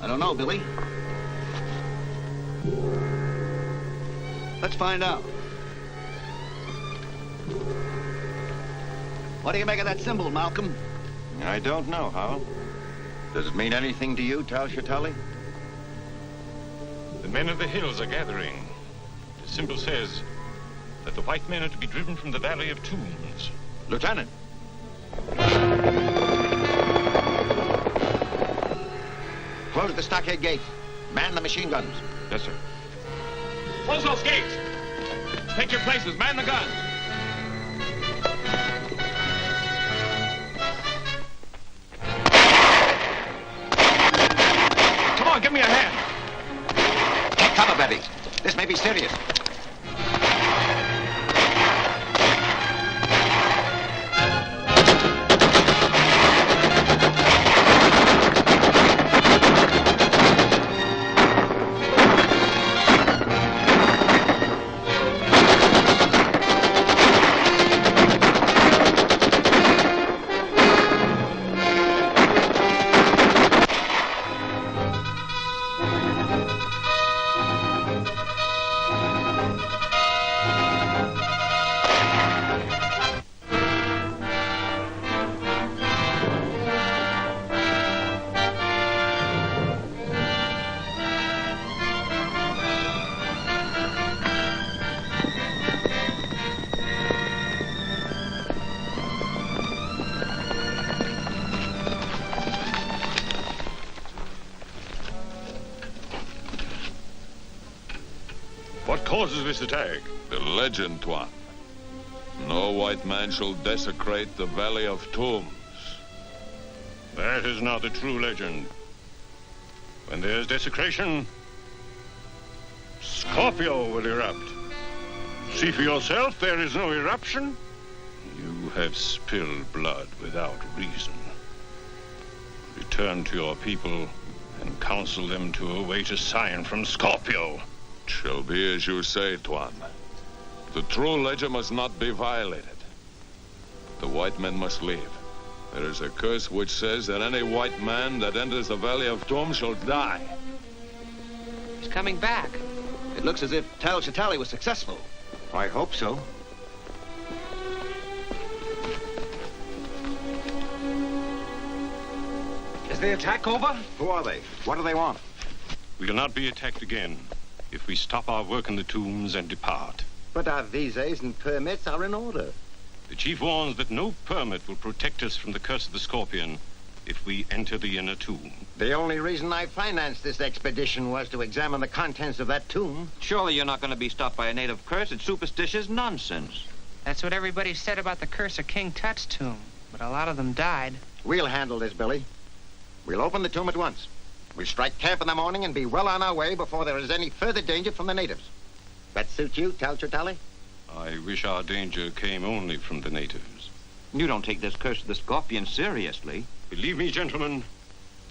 I don't know, Billy. Let's find out. What do you make of that symbol, Malcolm? I don't know, Hal. Does it mean anything to you, Tal Shatali? The men of the hills are gathering. The symbol says that the white men are to be driven from the Valley of Tombs. Lieutenant! Close the stockade gate. Man the machine guns. Yes, sir. Close those gates! Take your places, man the guns! Come on, give me a hand! Take cover, Betty. This may be serious. What causes this attack? The legend, Tuan. No white man shall desecrate the Valley of Tombs. That is not the true legend. When there's desecration, Scorpio will erupt. See for yourself, there is no eruption. You have spilled blood without reason. Return to your people and counsel them to await a sign from Scorpio. It shall be as you say, Tuan. The true legend must not be violated. The white men must leave. There is a curse which says that any white man that enters the Valley of Tombs shall die. He's coming back. It looks as if Tal Shatali was successful. I hope so. Is the attack over? Who are they? What do they want? We'll not be attacked again if we stop our work in the tombs and depart. But our visas and permits are in order. The chief warns that no permit will protect us from the curse of the Scorpion if we enter the inner tomb. The only reason I financed this expedition was to examine the contents of that tomb. Surely you're not going to be stopped by a native curse. It's superstitious nonsense. That's what everybody said about the curse of King Tut's tomb, but a lot of them died. We'll handle this, Billy. We'll open the tomb at once. We'll strike camp in the morning and be well on our way before there is any further danger from the natives. That suit you, Tal Shatali? I wish our danger came only from the natives. You don't take this curse of the Scorpion seriously. Believe me, gentlemen,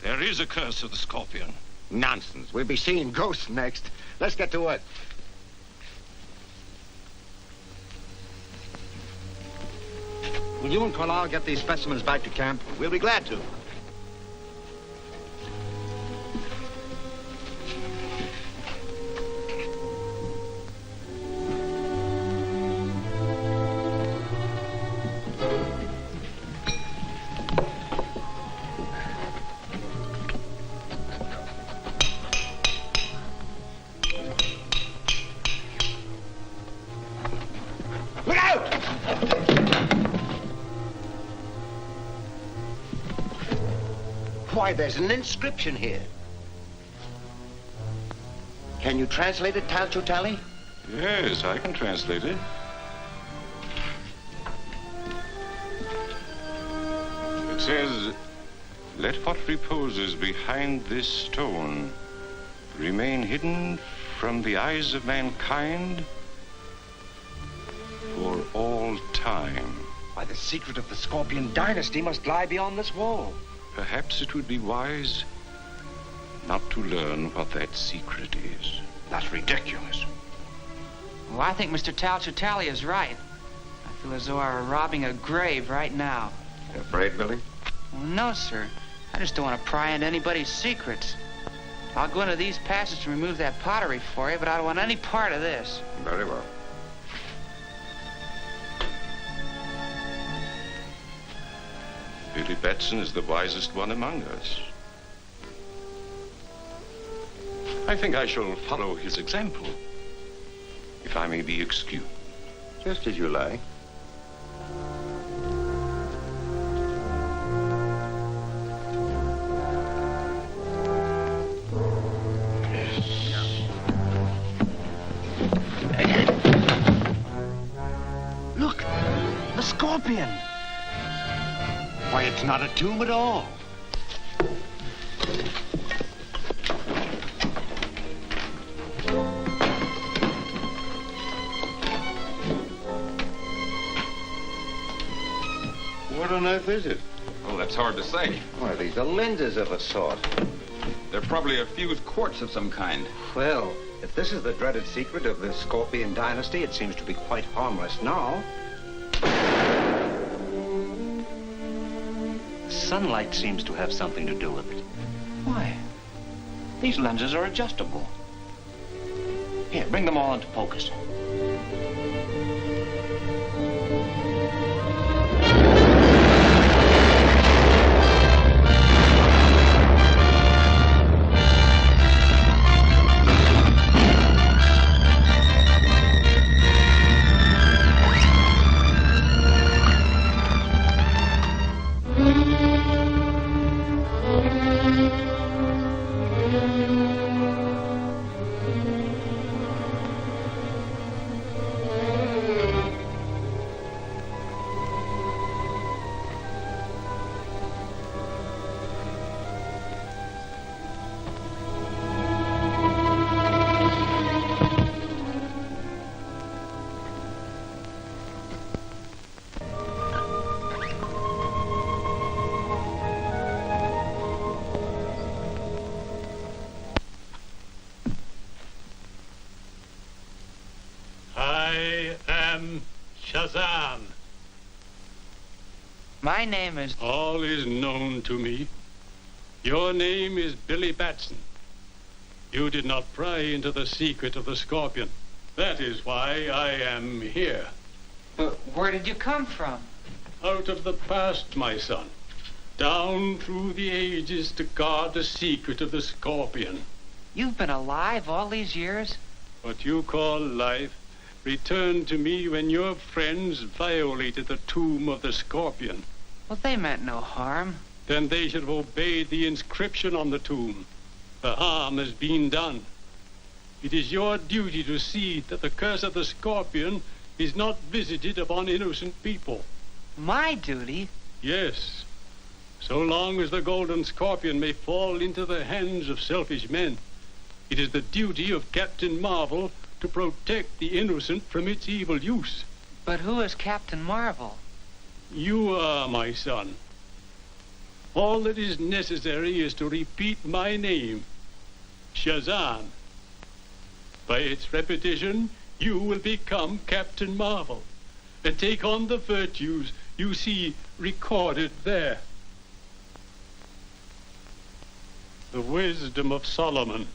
there is a curse of the Scorpion. Nonsense. We'll be seeing ghosts next. Let's get to work. Will you and Carlisle get these specimens back to camp? We'll be glad to. Why, there's an inscription here. Can you translate it, Tal Shatali? Yes, I can translate it. It says, "Let what reposes behind this stone remain hidden from the eyes of mankind for all time." Why, the secret of the Scorpion dynasty must lie beyond this wall. Perhaps it would be wise not to learn what that secret is. That's ridiculous. Well, I think Mr. Tal Shatali is right. I feel as though I were robbing a grave right now. You afraid, Billy? Well, no, sir. I just don't want to pry into anybody's secrets. I'll go into these passages and remove that pottery for you, but I don't want any part of this. Very well. Billy Batson is the wisest one among us. I think I shall follow his example, if I may be excused. Just as you like. Look, the scorpion. Why, it's not a tomb at all. What on earth is it? Well, that's hard to say. Why, these are lenses of a sort. They're probably a fused quartz of some kind. Well, if this is the dreaded secret of the Scorpion dynasty, it seems to be quite harmless now. Sunlight seems to have something to do with it. Why? These lenses are adjustable. Here, bring them all into focus. I am Shazam. My name is... All is known to me. Your name is Billy Batson. You did not pry into the secret of the Scorpion. That is why I am here. But where did you come from? Out of the past, my son. Down through the ages to guard the secret of the Scorpion. You've been alive all these years? What you call life returned to me when your friends violated the tomb of the Scorpion. Well, they meant no harm. Then they should have obeyed the inscription on the tomb. The harm has been done. It is your duty to see that the curse of the Scorpion is not visited upon innocent people. My duty? Yes. So long as the golden Scorpion may fall into the hands of selfish men, it is the duty of Captain Marvel to protect the innocent from its evil use. But who is Captain Marvel? You are, my son. All that is necessary is to repeat my name, Shazam. By its repetition, you will become Captain Marvel and take on the virtues you see recorded there. The wisdom of Solomon,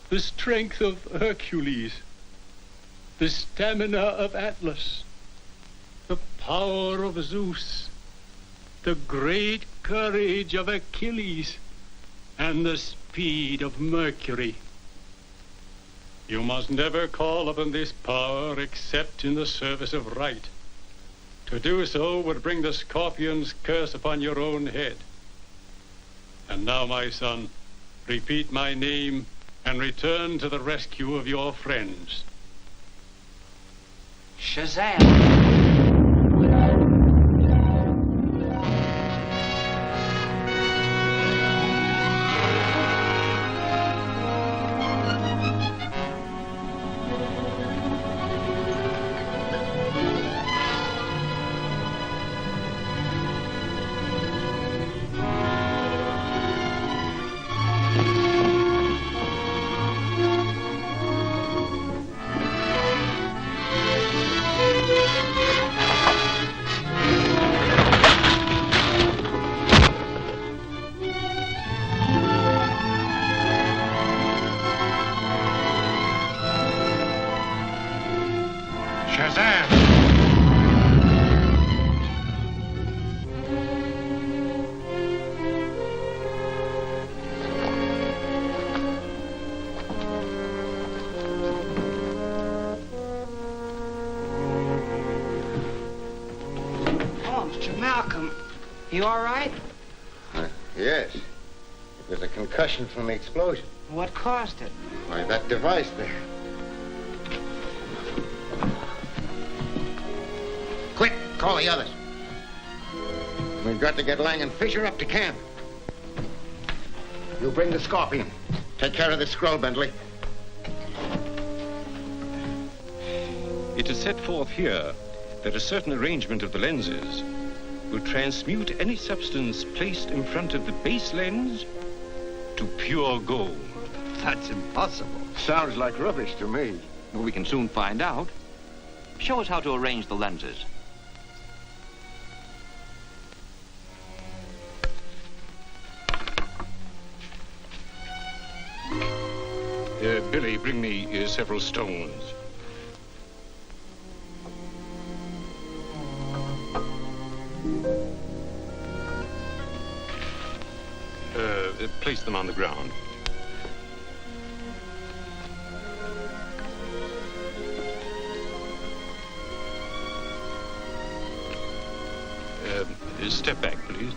the strength of Hercules, the stamina of Atlas, the power of Zeus, the great courage of Achilles, and the speed of Mercury. You must never call upon this power except in the service of right. To do so would bring the Scorpion's curse upon your own head. And now, my son, repeat my name and return to the rescue of your friends. Shazam! You all right? Yes. It was a concussion from the explosion. What caused it? Why, that device there. Quick, call the others. We've got to get Lang and Fisher up to camp. You bring the Scorpion. Take care of the scroll, Bentley. It is set forth here that a certain arrangement of the lenses will transmute any substance placed in front of the base lens to pure gold. That's impossible. Sounds like rubbish to me. Well, we can soon find out. Show us how to arrange the lenses. Billy, bring me several stones. Place them on the ground. Step back, please.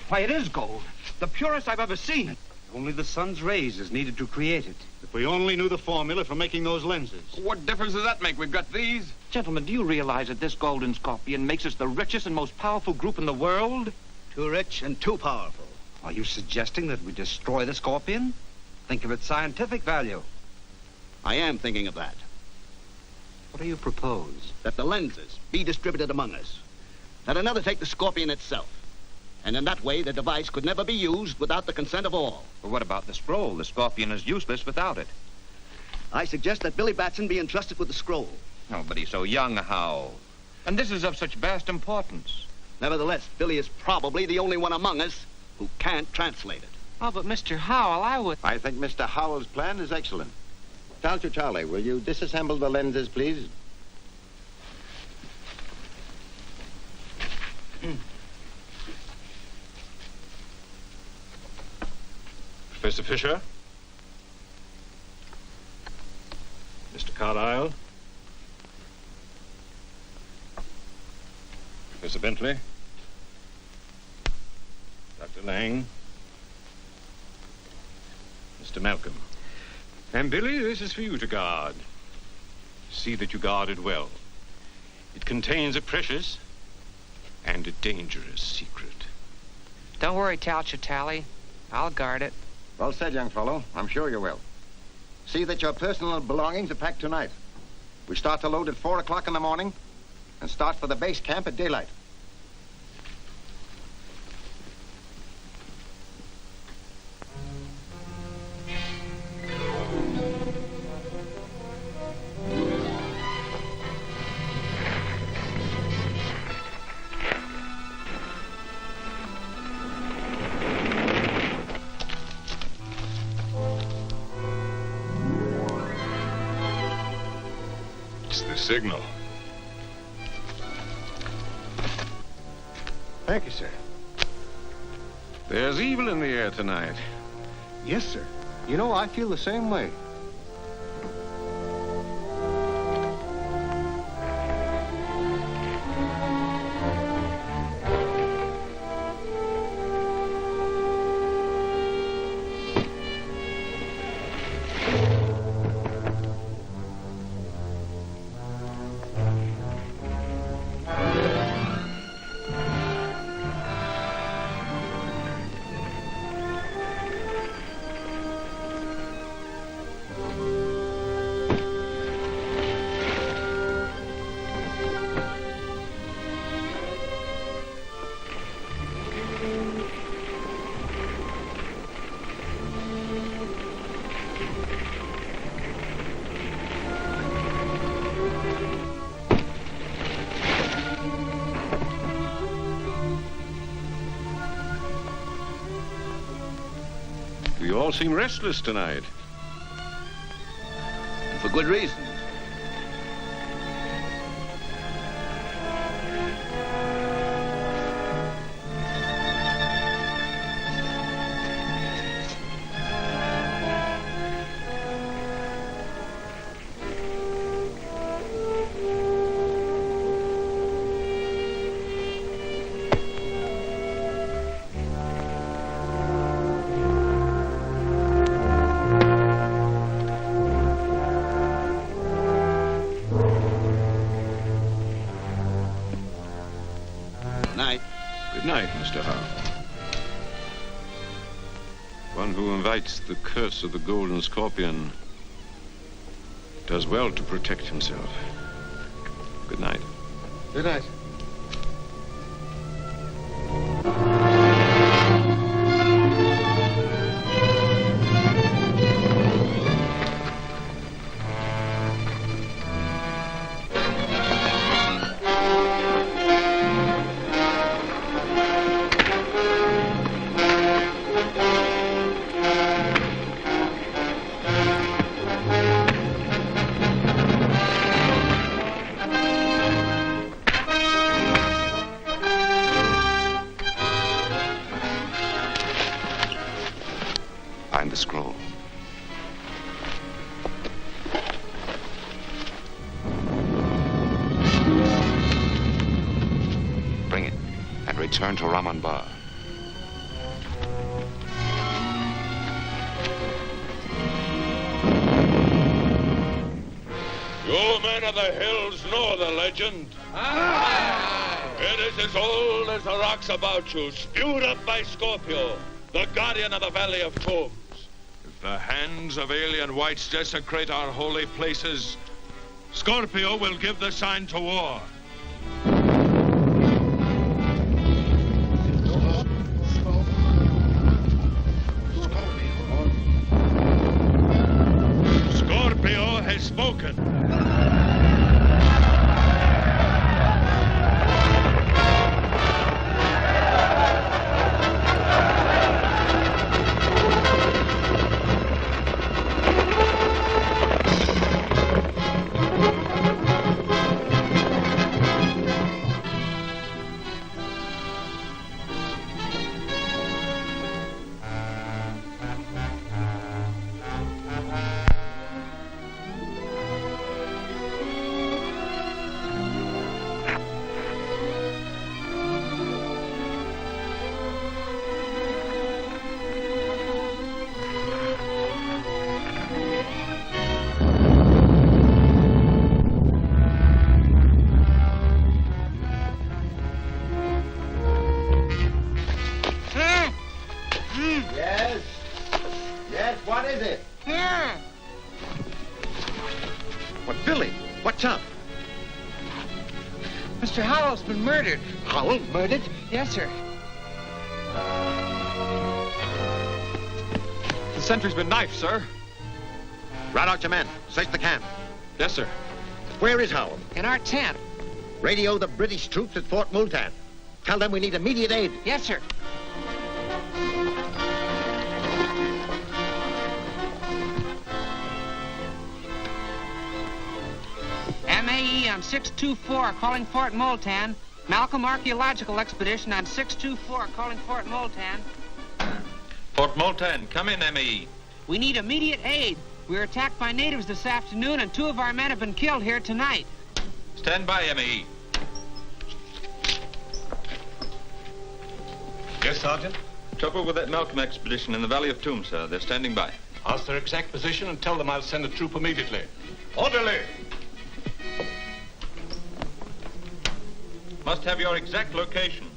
Why, it is gold. The purest I've ever seen. Only the sun's rays is needed to create it. If we only knew the formula for making those lenses. What difference does that make? We've got these. Gentlemen, do you realize that this golden scorpion makes us the richest and most powerful group in the world? Too rich and too powerful. Are you suggesting that we destroy the Scorpion? Think of its scientific value. I am thinking of that. What do you propose? That the lenses be distributed among us. That another take the Scorpion itself. And in that way, the device could never be used without the consent of all. But what about the scroll? The Scorpion is useless without it. I suggest that Billy Batson be entrusted with the scroll. Oh, but he's so young, how? And this is of such vast importance. Nevertheless, Billy is probably the only one among us who can't translate it. Oh, but Mr. Howell, I think Mr. Howell's plan is excellent. Dr. Charlie, will you disassemble the lenses, please? Professor Fisher? Mr. Carlyle? Professor Bentley? Dr. Lang? Mr. Malcolm? And Billy, this is for you to guard. See that you guard it well. It contains a precious and a dangerous secret. Don't worry, Tally. I'll guard it. Well said, young fellow. I'm sure you will. See that your personal belongings are packed tonight. We start to load at 4 o'clock in the morning and start for the base camp at daylight. Signal. Thank you, sir. There's evil in the air tonight. Yes, sir. You know, I feel the same way. You all seem restless tonight. And for good reason. night, Mr. Howe. One who invites the curse of the golden scorpion does well to protect himself. Good night. Good night. Find the scroll. Bring it and return to Raman Bar. You men of the hills know the legend. It is as old as the rocks about you, spewed up by Scorpio, the guardian of the Valley of Tombs. If the hands of alien whites desecrate our holy places, Scorpio will give the sign to war. Scorpio has spoken. Yes, what is it? Here. What, Billy? What's up? Mr. Howell's been murdered. Howell murdered? Yes, sir. The sentry's been knifed, sir. Rout out your men. Search the camp. Yes, sir. Where is Howell? In our tent. Radio the British troops at Fort Multan. Tell them we need immediate aid. Yes, sir. MAE on 624 calling Fort Multan. Malcolm Archaeological Expedition on 624 calling Fort Multan. Fort Multan, come in, ME. We need immediate aid. We were attacked by natives this afternoon and 2 of our men have been killed here tonight. Stand by, ME. Yes, Sergeant? Trouble with that Malcolm expedition in the Valley of Tombs, sir. They're standing by. Ask their exact position and tell them I'll send a troop immediately. Orderly! Must have your exact location.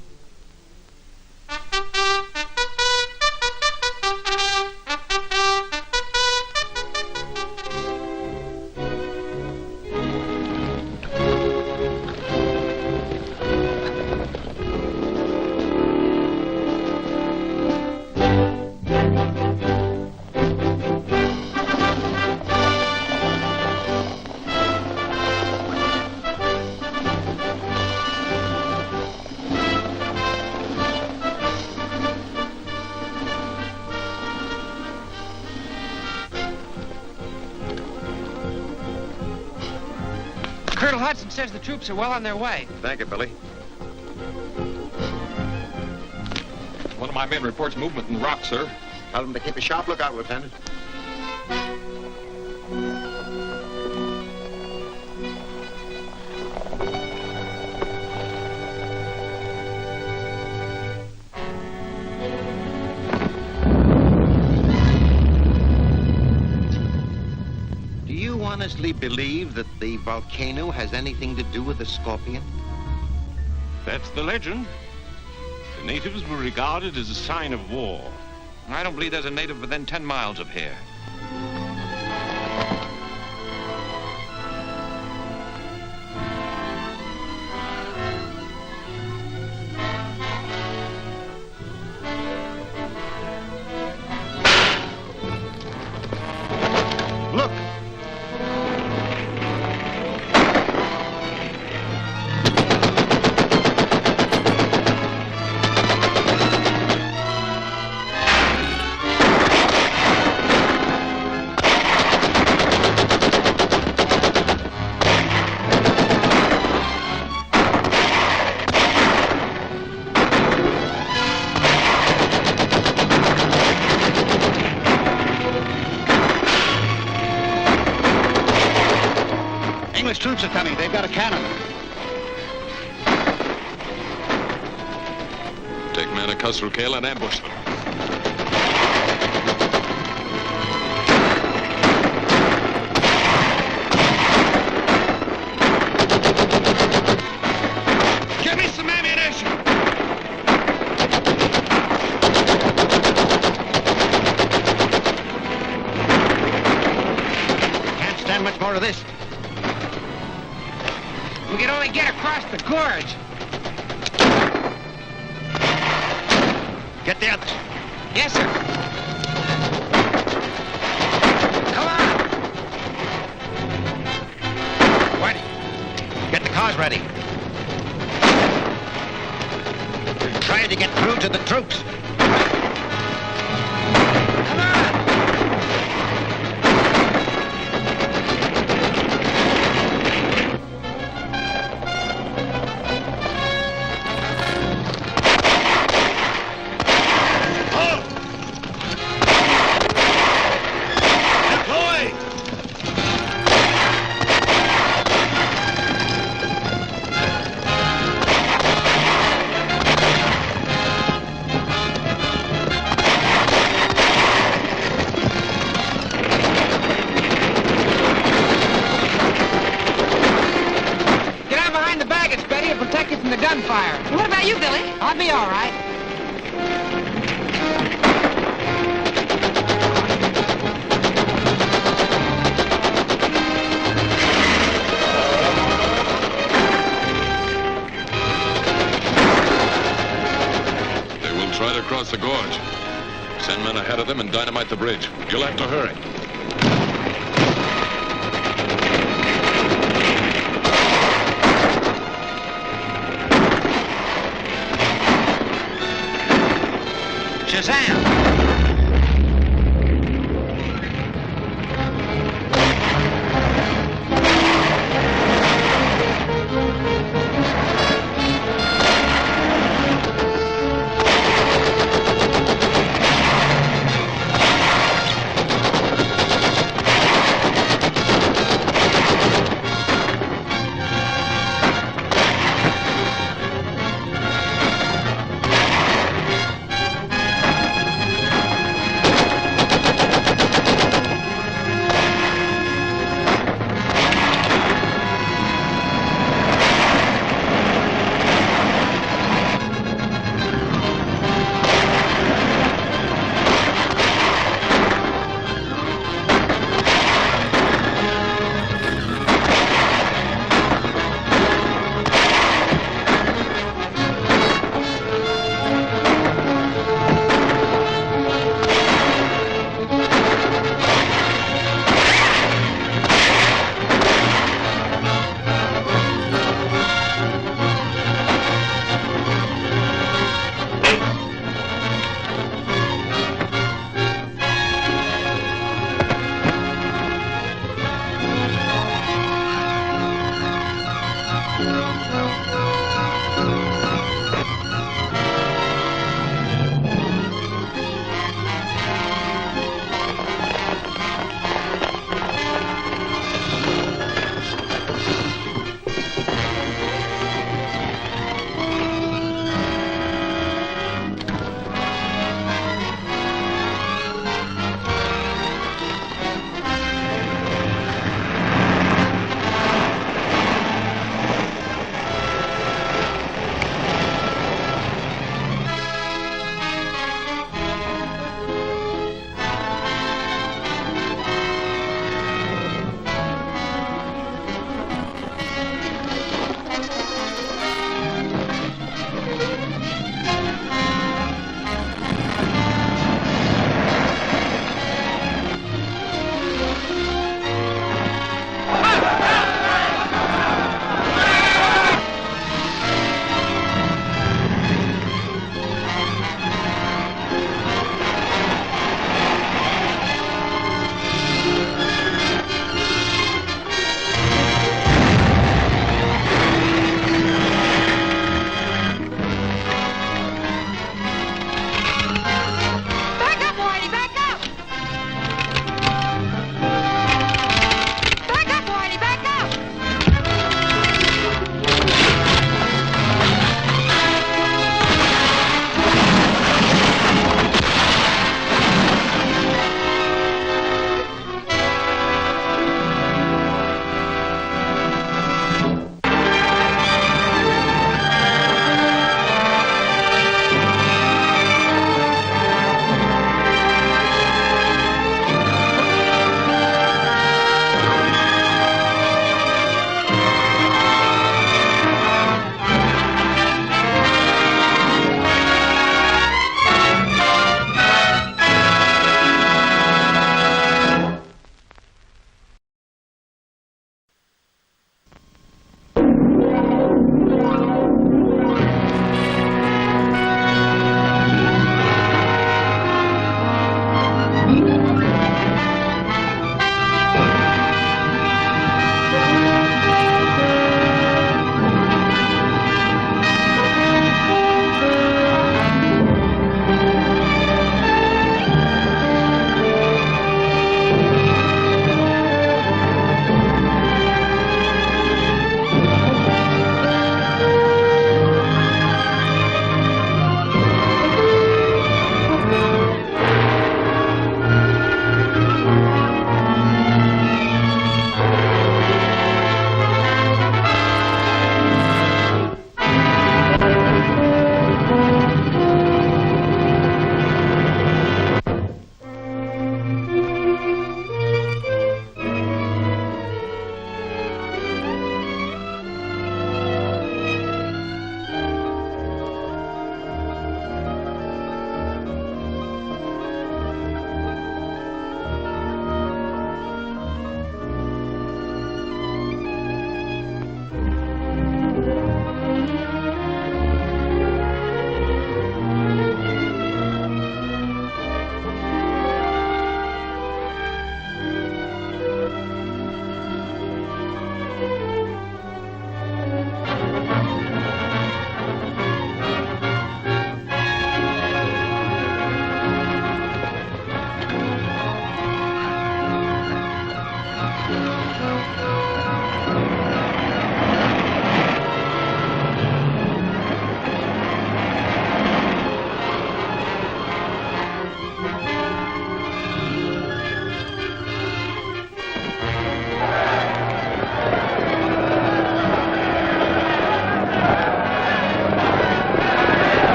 Colonel Hudson says the troops are well on their way. Thank you, Billy. One of my men reports movement in the rock, sir. Tell them to keep a sharp lookout, Lieutenant. Do you honestly believe that the volcano has anything to do with the scorpion? That's the legend. The natives were regarded as a sign of war. I don't believe there's a native within 10 miles of here. Look! English troops are coming. They've got a cannon. Take men at Khusru and ambush them. Give me some ammunition! Can't stand much more of this. We can only get across the gorge. Get the others. Yes, sir. Come on! Whitey, get the cars ready. We're trying to get through to the troops. Come on! Gunfire. What about you, Billy? I'll be all right. They will try to cross the gorge. Send men ahead of them and dynamite the bridge. You'll have to hurry. Shazam!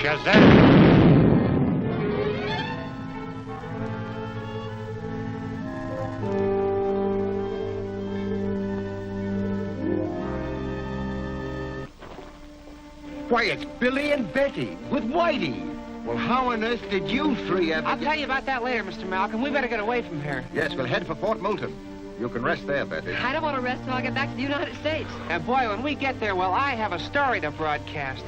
Shazam! Why, it's Billy and Betty with Whitey. Well, how on earth did you three ever I'll tell you about that later, Mr. Malcolm. We better get away from here. Yes, we'll head for Fort Moulton. You can rest there, Betty. I don't want to rest till I get back to the United States. And boy, when we get there, well, I have a story to broadcast.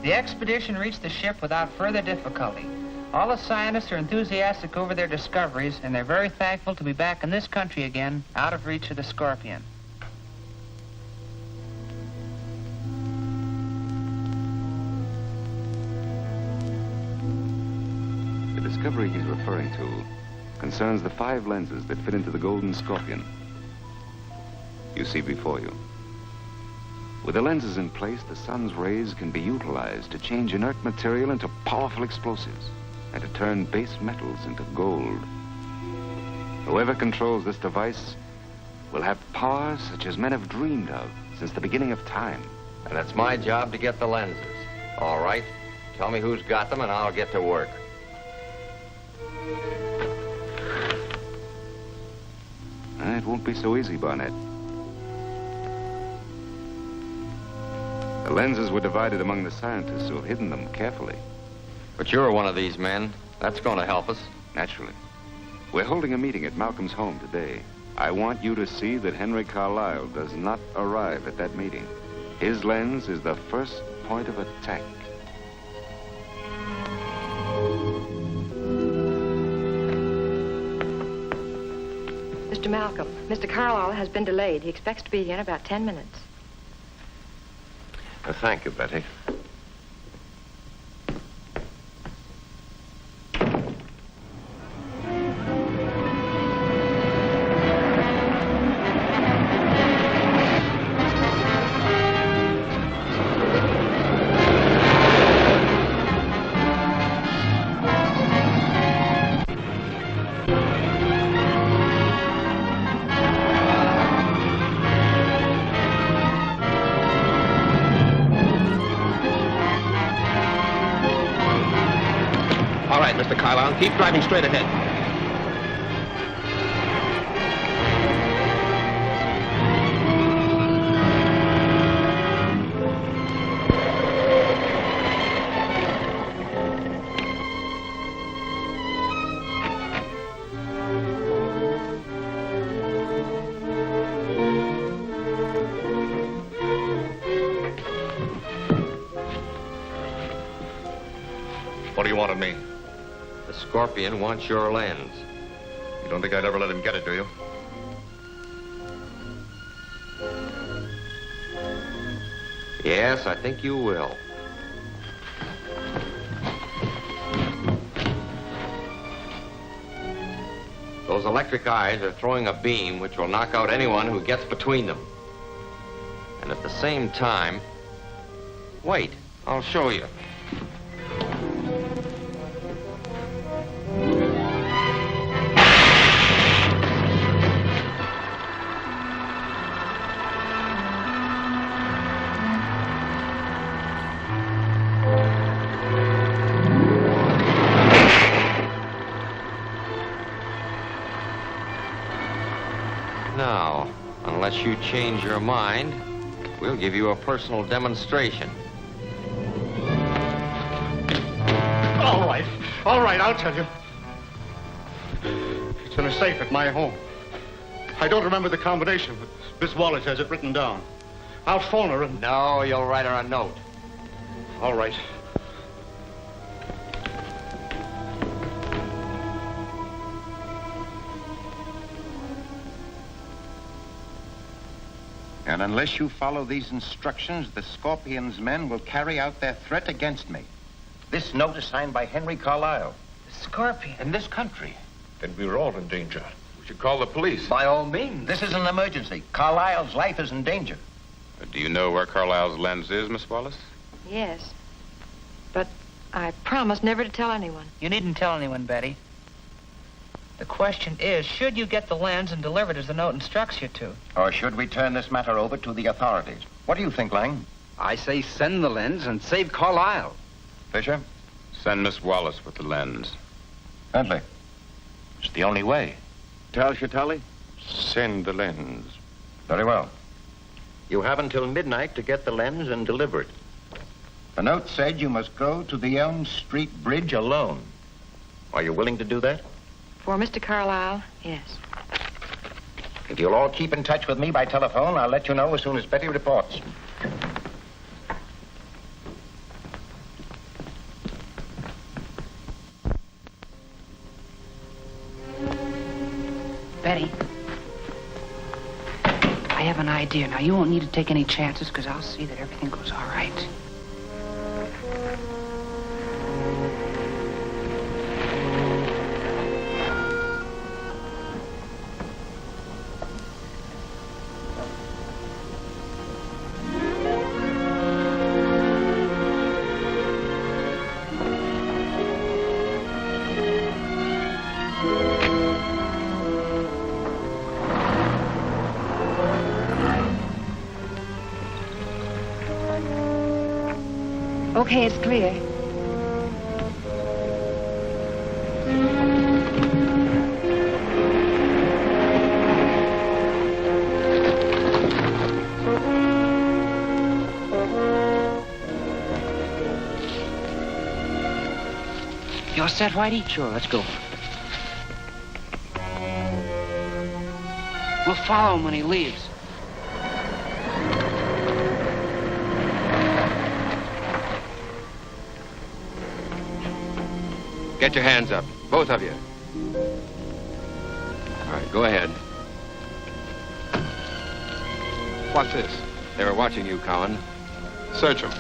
The expedition reached the ship without further difficulty. All the scientists are enthusiastic over their discoveries, and they're very thankful to be back in this country again, out of reach of the scorpion. The discovery he's referring to concerns the 5 lenses that fit into the golden scorpion you see before you. With the lenses in place, the sun's rays can be utilized to change inert material into powerful explosives and to turn base metals into gold. Whoever controls this device will have powers such as men have dreamed of since the beginning of time. And it's my job to get the lenses. All right. Tell me who's got them and I'll get to work. It won't be so easy, Barnett. The lenses were divided among the scientists who have hidden them carefully. But you're one of these men. That's going to help us. Naturally. We're holding a meeting at Malcolm's home today. I want you to see that Henry Carlisle does not arrive at that meeting. His lens is the first point of attack. Mr. Malcolm, Mr. Carlisle has been delayed. He expects to be here in about 10 minutes. Thank you, Betty. Mr. Carlyle. Keep driving straight ahead. What do you want of me? The Scorpion wants your lens. You don't think I'd ever let him get it, do you? Yes, I think you will. Those electric eyes are throwing a beam which will knock out anyone who gets between them. And at the same time... Wait, I'll show you. Now, unless you change your mind, we'll give you a personal demonstration. All right, I'll tell you. It's in a safe at my home. I don't remember the combination, but Miss Wallace has it written down. I'll phone her and... No, you'll write her a note. All right. And unless you follow these instructions, the Scorpion's men will carry out their threat against me. This note is signed by Henry Carlyle. Scorpion. In this country. Then we're all in danger. We should call the police. By all means. This is an emergency. Carlyle's life is in danger. Do you know where Carlyle's lens is, Miss Wallace? Yes. But I promised never to tell anyone. You needn't tell anyone, Betty. The question is, should you get the lens and deliver it as the note instructs you to? Or should we turn this matter over to the authorities? What do you think, Lang? I say send the lens and save Carlyle. Fisher? Send Miss Wallace with the lens. Bentley. It's the only way. Tully? Send the lens. Very well. You have until midnight to get the lens and deliver it. The note said you must go to the Elm Street Bridge alone. Are you willing to do that? For Mr. Carlyle, yes. If you'll all keep in touch with me by telephone, I'll let you know as soon as Betty reports. Betty, I have an idea. Now, you won't need to take any chances because I'll see that everything goes all right. Okay, it's clear. You all set, Whitey? Sure, let's go. We'll follow him when he leaves. Get your hands up, both of you. All right, go ahead. What's this? They were watching you, Cowan. Search them.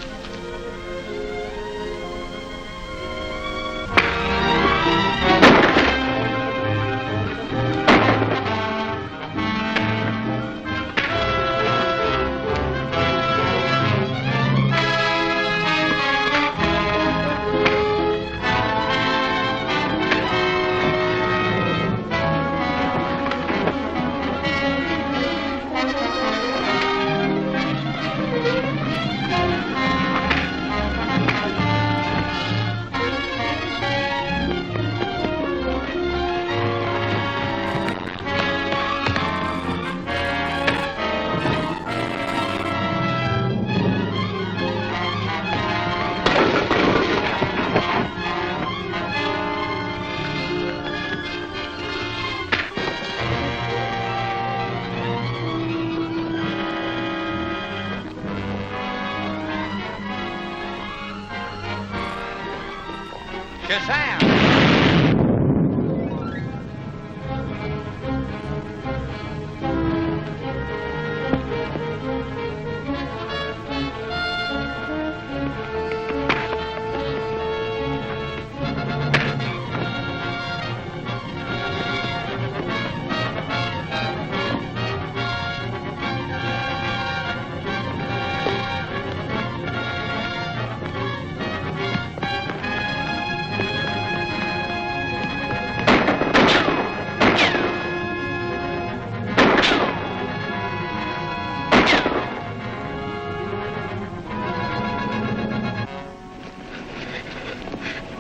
Shazam!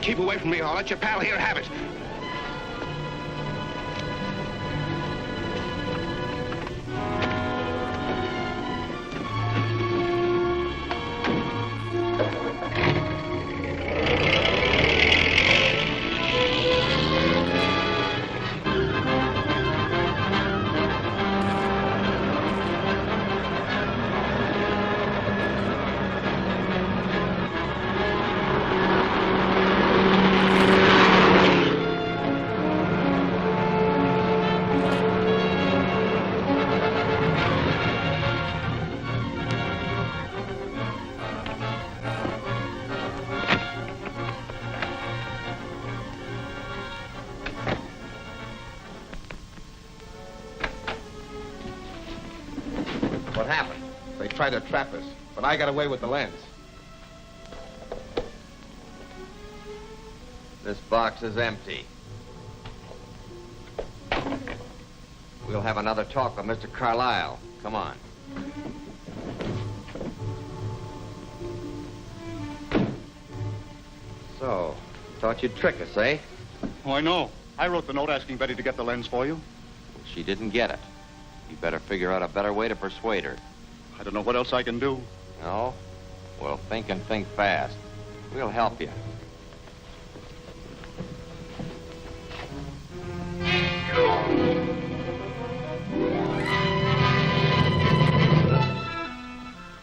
Keep away from me, or I'll let your pal here have it. What happened? They tried to trap us, but I got away with the lens. This box is empty. We'll have another talk with Mr. Carlyle. Come on. So, thought you'd trick us, eh? Oh, I know. I wrote the note asking Betty to get the lens for you. She didn't get it. You better figure out a better way to persuade her. I don't know what else I can do. No? Well, think and think fast. We'll help you. If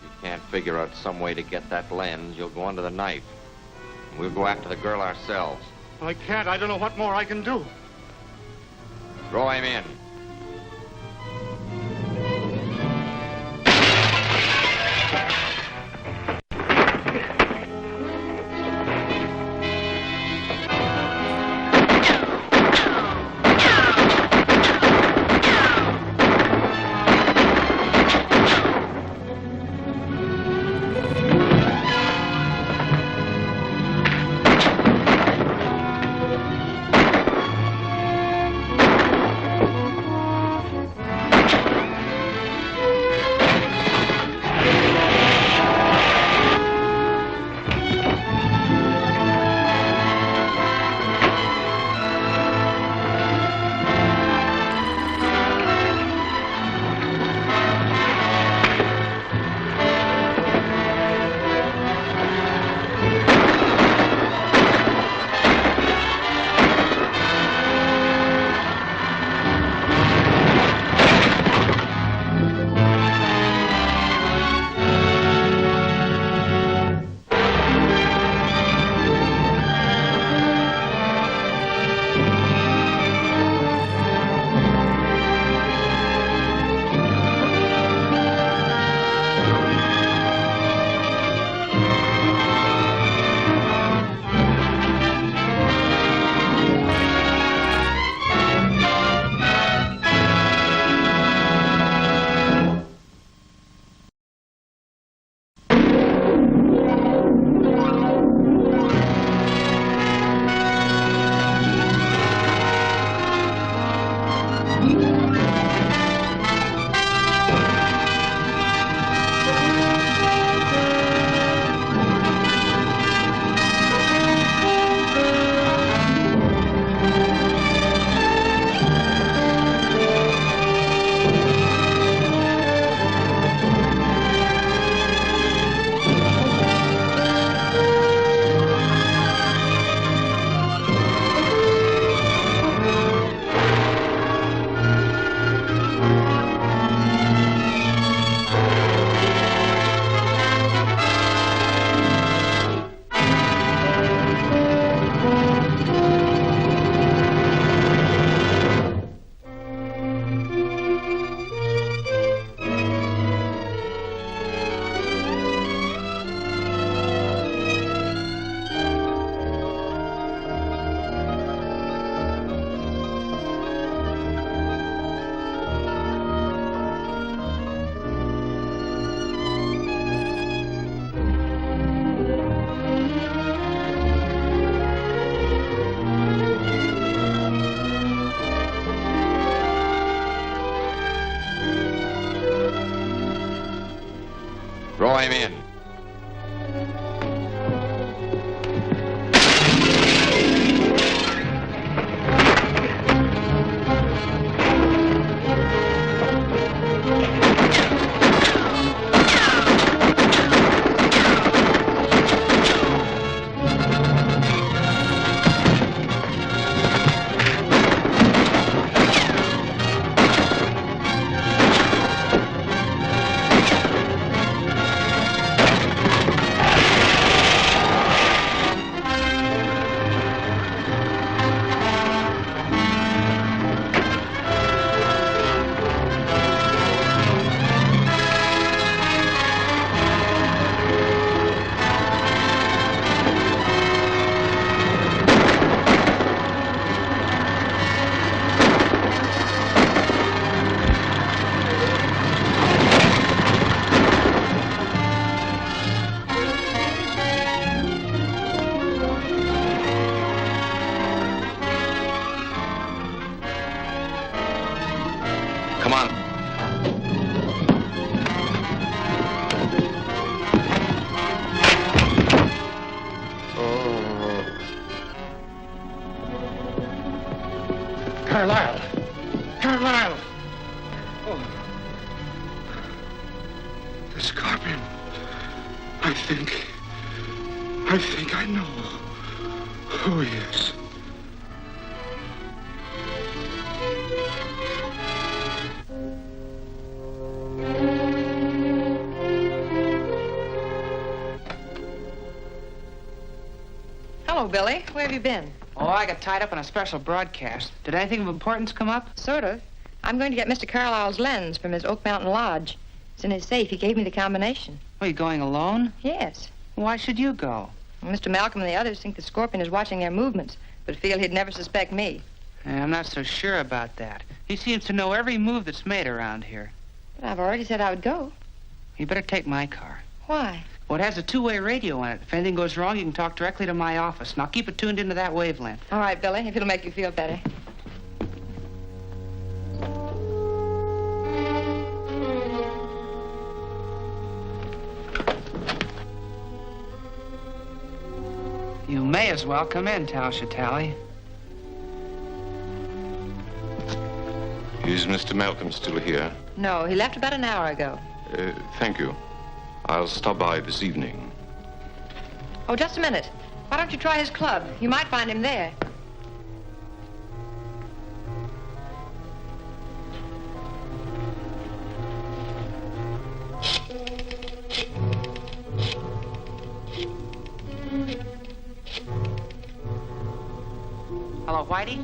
you can't figure out some way to get that lens, you'll go under the knife. And we'll go after the girl ourselves. I can't. I don't know what more I can do. Throw him in. Throw him in. Come on. Carlyle! Carlyle! Oh. The scorpion. I think I know who he is. Hello, Billy. Where have you been? Oh, I got tied up on a special broadcast. Did anything of importance come up? Sort of. I'm going to get Mr. Carlisle's lens from his Oak Mountain Lodge. It's in his safe. He gave me the combination. Are you going alone? Yes. Why should you go? Well, Mr. Malcolm and the others think the scorpion is watching their movements, but feel he'd never suspect me. I'm not so sure about that. He seems to know every move that's made around here. But I've already said I would go. You better take my car. Why? Well, it has a two-way radio on it. If anything goes wrong, you can talk directly to my office. Now, keep it tuned into that wavelength. All right, Billy, if it'll make you feel better. You may as well come in, Talia Tally. Is Mr. Malcolm still here? No, he left about an hour ago. Thank you. I'll stop by this evening. Oh, just a minute. Why don't you try his club? You might find him there. Hello, Whitey?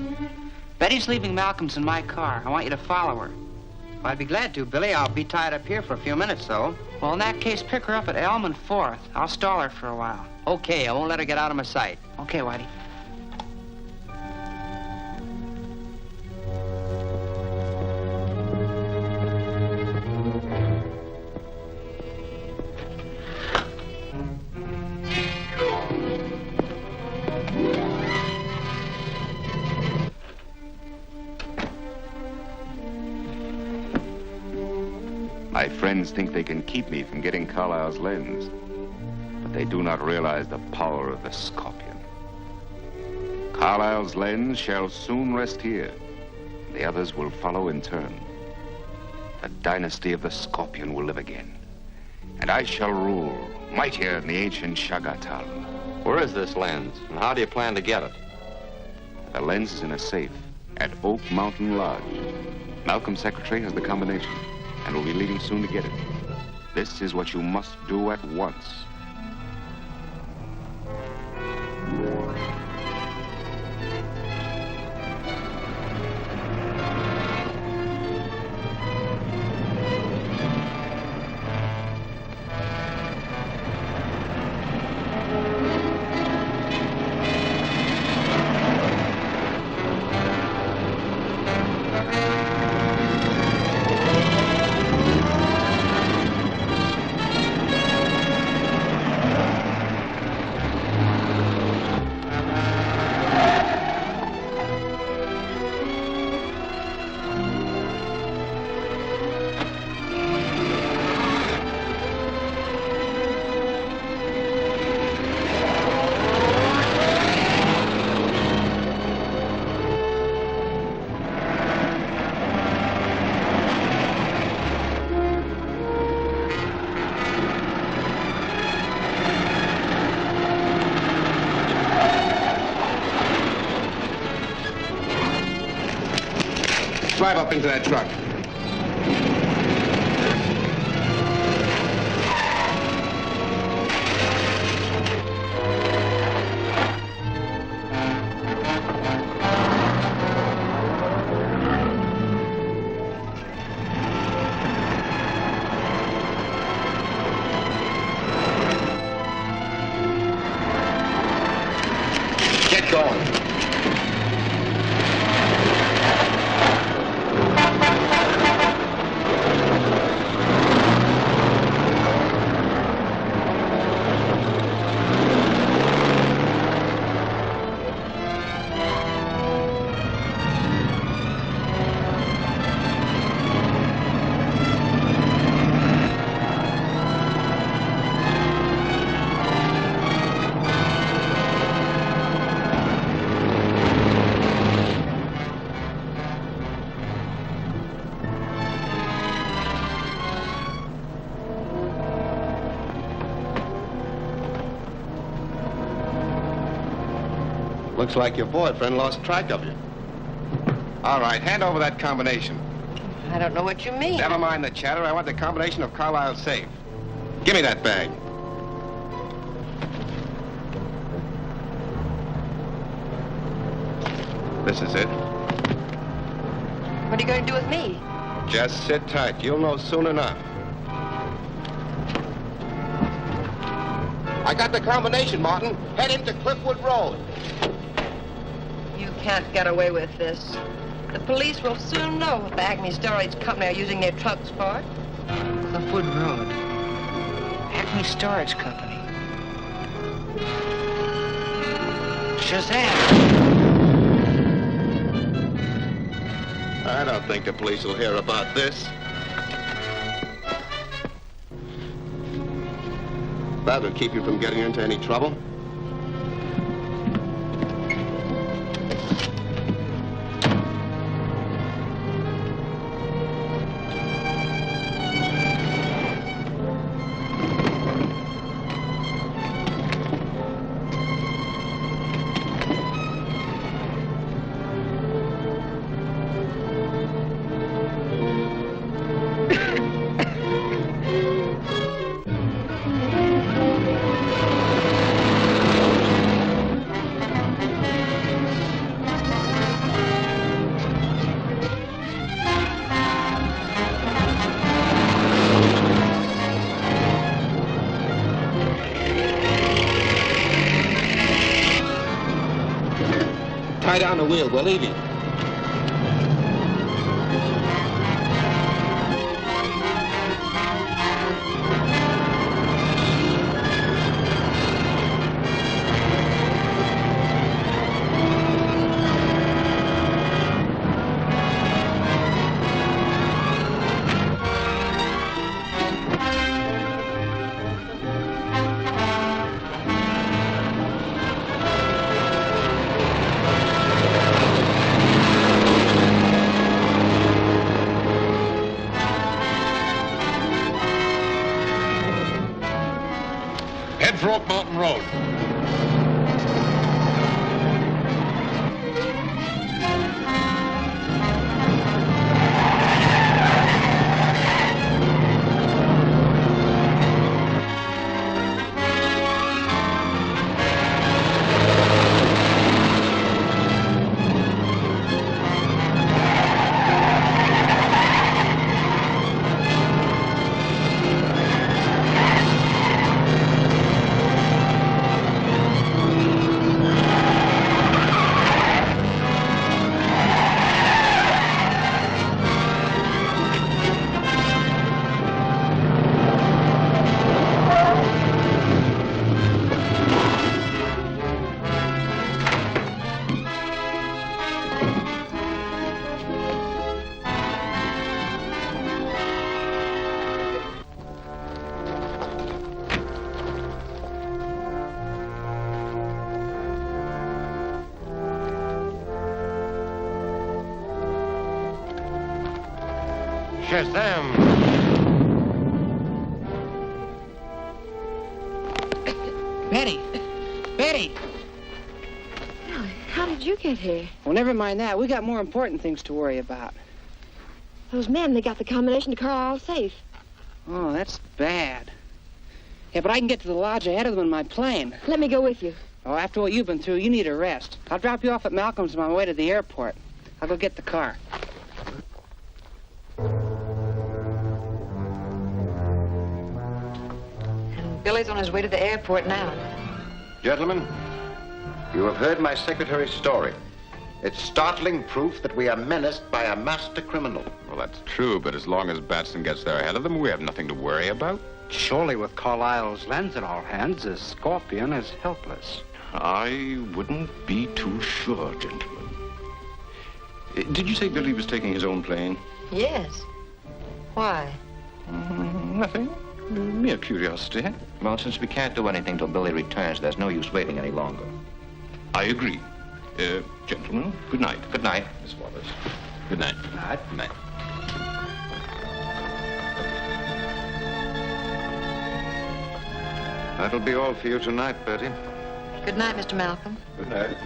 Betty's leaving Malcolm's in my car. I want you to follow her. I'd be glad to, Billy. I'll be tied up here for a few minutes, though. Well, in that case, pick her up at Elm and 4th. I'll stall her for a while. Okay, I won't let her get out of my sight. Okay, Whitey. My friends think they can keep me from getting Carlyle's lens, but they do not realize the power of the scorpion. Carlyle's lens shall soon rest here. The others will follow in turn. The dynasty of the scorpion will live again, and I shall rule, mightier than the ancient Shagatal. Where is this lens, and how do you plan to get it? The lens is in a safe at Oak Mountain Lodge. Malcolm's secretary has the combination and will be leaving soon to get it. This is what you must do at once. Drive up into that truck. Get going. Looks like your boyfriend lost track of you. All right, hand over that combination. I don't know what you mean. Never mind the chatter. I want the combination of Carlisle's safe. Give me that bag. This is it. What are you going to do with me? Just sit tight. You'll know soon enough. I got the combination, Martin. Head into Cliffwood Road. You can't get away with this. The police will soon know what the Acme Storage Company are using their trucks for. Cliffwood Road. Acme Storage Company. Shazam! I don't think the police will hear about this. That'll keep you from getting into any trouble. Tie down the wheel. We're leaving. Head for Oak Mountain Road. Shazam! Betty! Betty! How did you get here? Well, never mind that. We got more important things to worry about. Those men, they got the combination to Carlisle's safe. Oh, that's bad. Yeah, but I can get to the lodge ahead of them in my plane. Let me go with you. Oh, after what you've been through, you need a rest. I'll drop you off at Malcolm's on my way to the airport. I'll go get the car. And Billy's on his way to the airport now. Gentlemen, you have heard my secretary's story. It's startling proof that we are menaced by a master criminal. Well, that's true, but as long as Batson gets there ahead of them, we have nothing to worry about. Surely with Carlisle's lens in our hands, the Scorpion is helpless. I wouldn't be too sure, gentlemen. Did you say Billy was taking his own plane? Yes. Why? Nothing. Mere curiosity. Well, since we can't do anything till Billy returns, there's no use waiting any longer. I agree. Gentlemen, good night. Good night. Miss Wallace. Good night. Good night. Good night. That'll be all for you tonight, Bertie. Good night, Mr. Malcolm. Good night.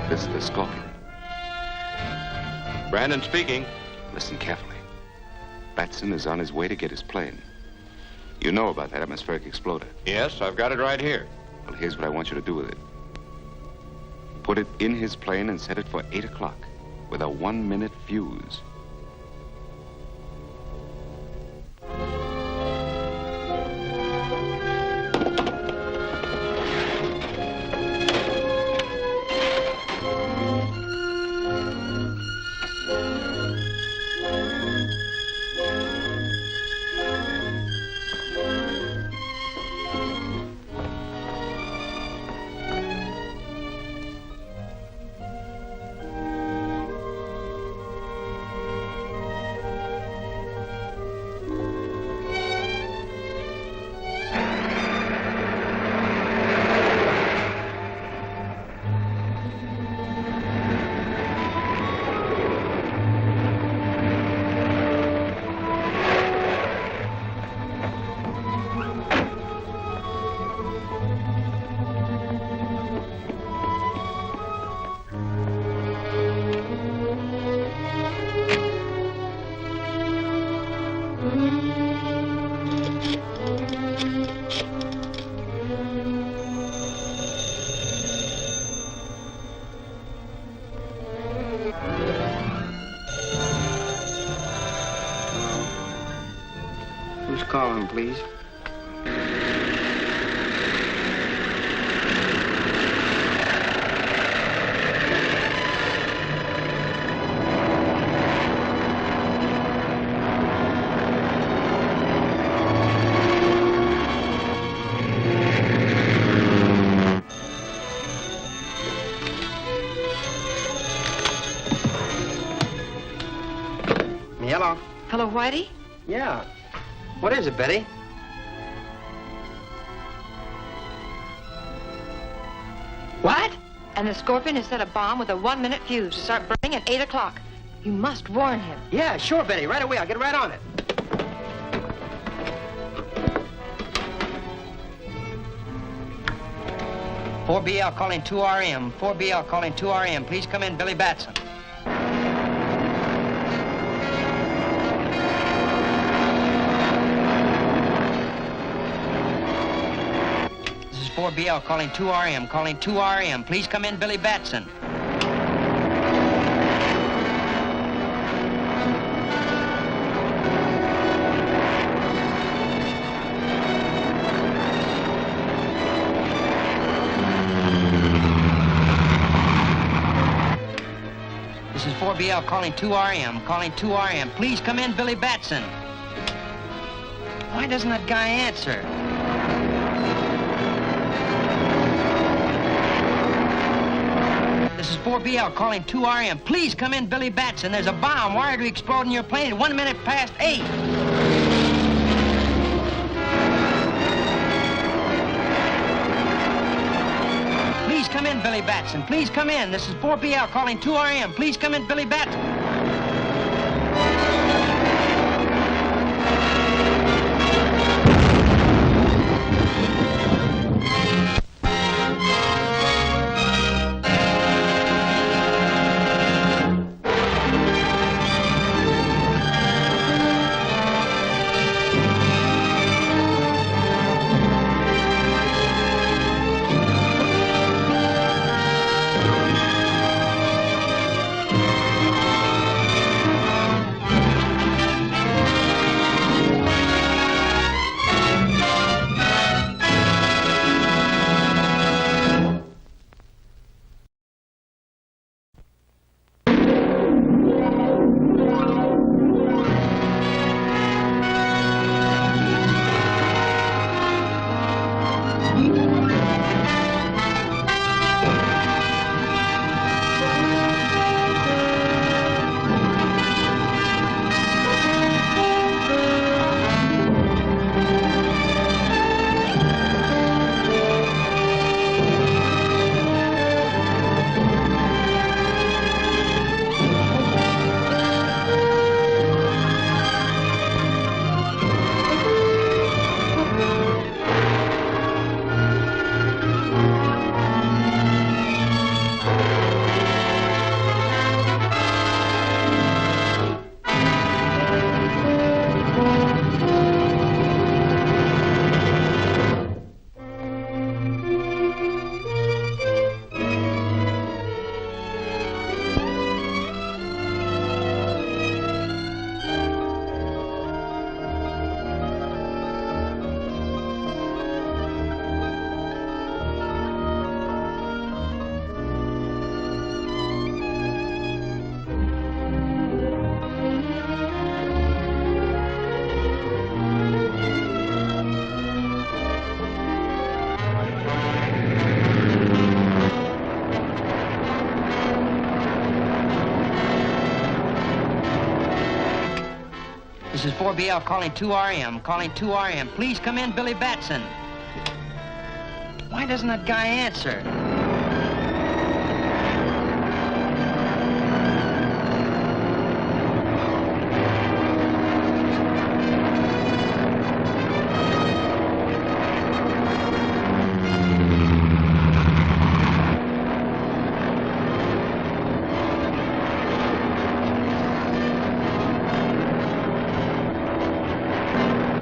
This is the Scorpion. Brandon speaking. Listen carefully. Batson is on his way to get his plane. You know about that atmospheric exploder. Yes, I've got it right here. Well, here's what I want you to do with it. Put it in his plane and set it for 8 o'clock with a 1-minute fuse. Who's calling, please? Hello. Hello, Whitey? Yeah. What is it, Betty? What? And the Scorpion has set a bomb with a 1-minute fuse to start burning at 8 o'clock. You must warn him. Yeah, sure, Betty. Right away. I'll get right on it. "4BL calling 2RM. 4BL calling 2RM. Please come in, Billy Batson." This is 4BL calling 2RM. Calling 2RM. Please come in, Billy Batson. This is 4BL calling 2RM. Calling 2RM. Please come in, Billy Batson. Why doesn't that guy answer? This is 4BL calling 2RM. Please come in, Billy Batson. There's a bomb wired to explode in your plane at 1 minute past 8. Please come in, Billy Batson. Please come in. This is 4BL calling 2RM. Please come in, Billy Batson. This is 4BL calling 2RM, calling 2RM. Please come in, Billy Batson. Why doesn't that guy answer?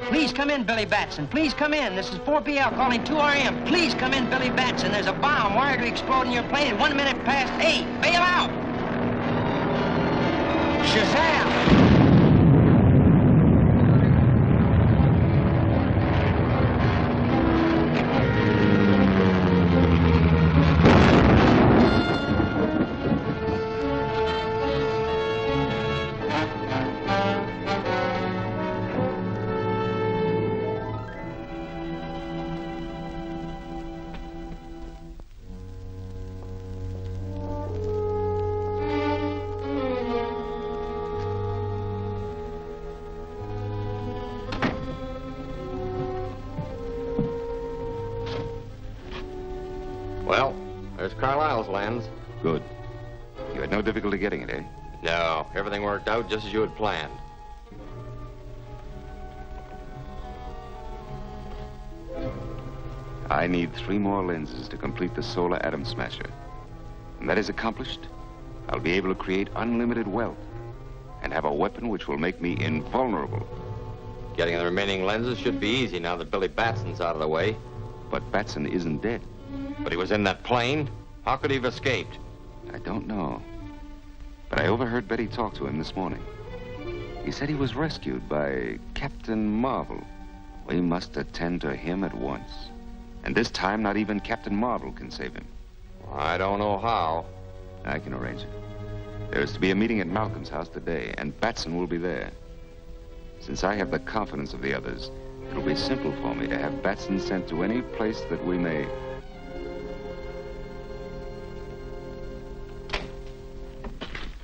Please come in, Billy Batson. Please come in. This is 4BL calling 2RM. Please come in, Billy Batson. There's a bomb wired to explode in your plane at 1 minute past 8. Bail out! Shazam! Well, there's Carlisle's lens. Good. You had no difficulty getting it, eh? No, everything worked out just as you had planned. I need 3 more lenses to complete the solar atom smasher. When that is accomplished, I'll be able to create unlimited wealth and have a weapon which will make me invulnerable. Getting the remaining lenses should be easy now that Billy Batson's out of the way. But Batson isn't dead. But he was in that plane. How could he have escaped? I don't know. But I overheard Betty talk to him this morning. He said he was rescued by Captain Marvel. We must attend to him at once. And this time, not even Captain Marvel can save him. I don't know how. I can arrange it. There is to be a meeting at Malcolm's house today, and Batson will be there. Since I have the confidence of the others, it'll be simple for me to have Batson sent to any place that we may...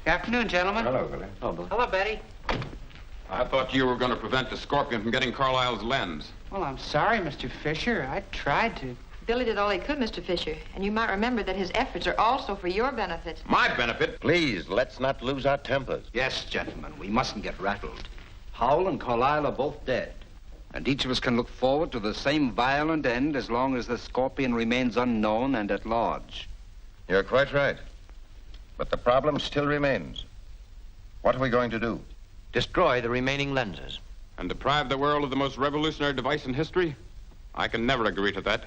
Good afternoon, gentlemen. Hello, Billy. Hello, Betty. I thought you were going to prevent the scorpion from getting Carlisle's lens. Well, I'm sorry, Mr. Fisher. I tried to. Billy did all he could, Mr. Fisher, and you might remember that his efforts are also for your benefit. My benefit? Please, let's not lose our tempers. Yes, gentlemen, we mustn't get rattled. Howell and Carlyle are both dead. And each of us can look forward to the same violent end as long as the scorpion remains unknown and at large. You're quite right. But the problem still remains. What are we going to do? Destroy the remaining lenses. And deprive the world of the most revolutionary device in history? I can never agree to that.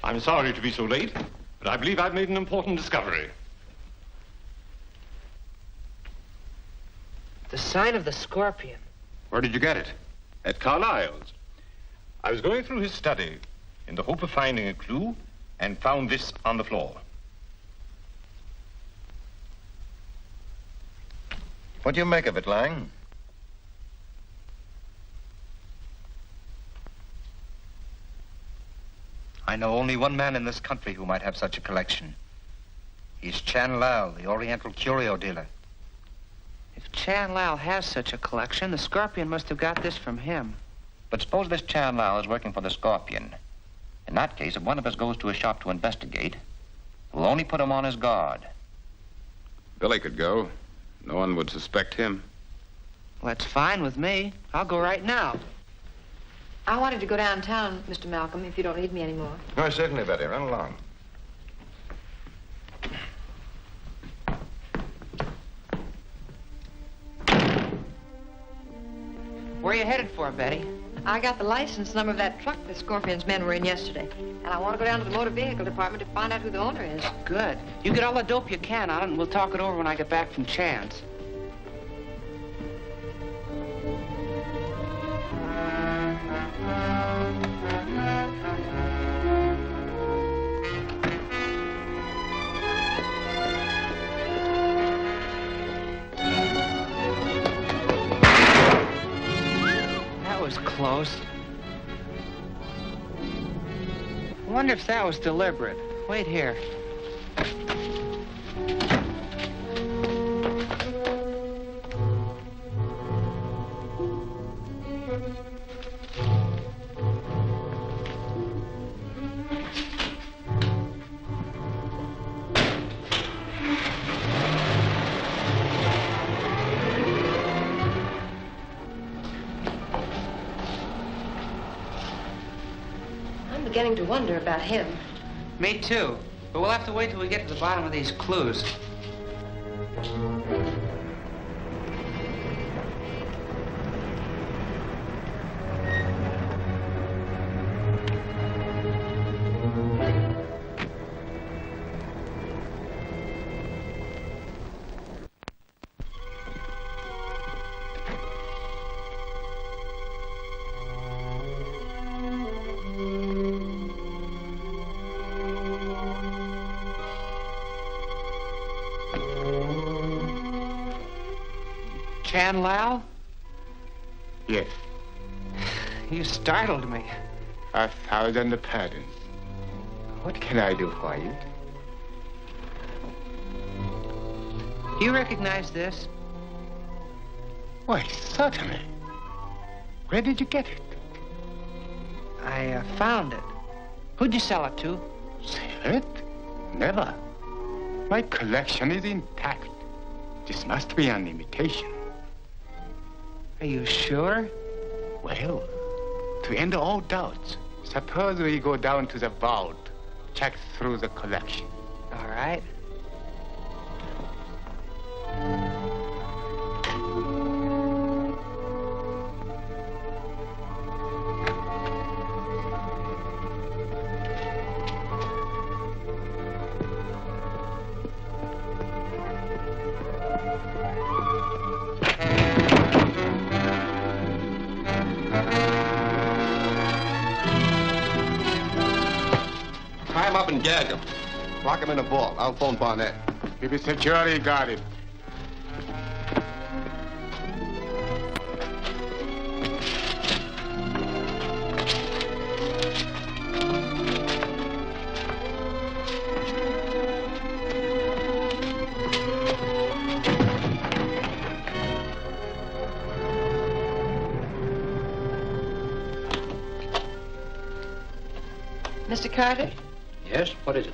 I'm sorry to be so late, but I believe I've made an important discovery. The sign of the scorpion. Where did you get it? At Carlyle's. I was going through his study in the hope of finding a clue and found this on the floor. What do you make of it, Lang? I know only one man in this country who might have such a collection. He's Chan Lal, the Oriental curio dealer. If Chan Lal has such a collection, the scorpion must have got this from him. But suppose this Chan Lal is working for the scorpion. In that case, if one of us goes to a shop to investigate, we'll only put him on his guard. Billy could go. No one would suspect him. Well, that's fine with me. I'll go right now. I wanted to go downtown, Mr. Malcolm, if you don't need me anymore. Oh, certainly, Betty. Run along. Where are you headed for, Betty? I got the license number of that truck the Scorpion's men were in yesterday. And I want to go down to the motor vehicle department to find out who the owner is. Good. You get all the dope you can on it, and we'll talk it over when I get back from Chan's. Close. I wonder if that was deliberate. Wait here. Beginning to wonder about him. Me too. But we'll have to wait till we get to the bottom of these clues. Chan Lal? Yes. You startled me. 1,000 pardons. What can I do for you? Do you recognize this? Why, certainly. Where did you get it? I found it. Who'd you sell it to? Sell it? Never. My collection is intact. This must be an imitation. Are you sure? Well, to end all doubts, suppose we go down to the vault, check through the collection. All right. And gag him. Lock him in a vault. I'll phone Barnett. Keep it securely guarded. Mr. Carter, Yes? What is it?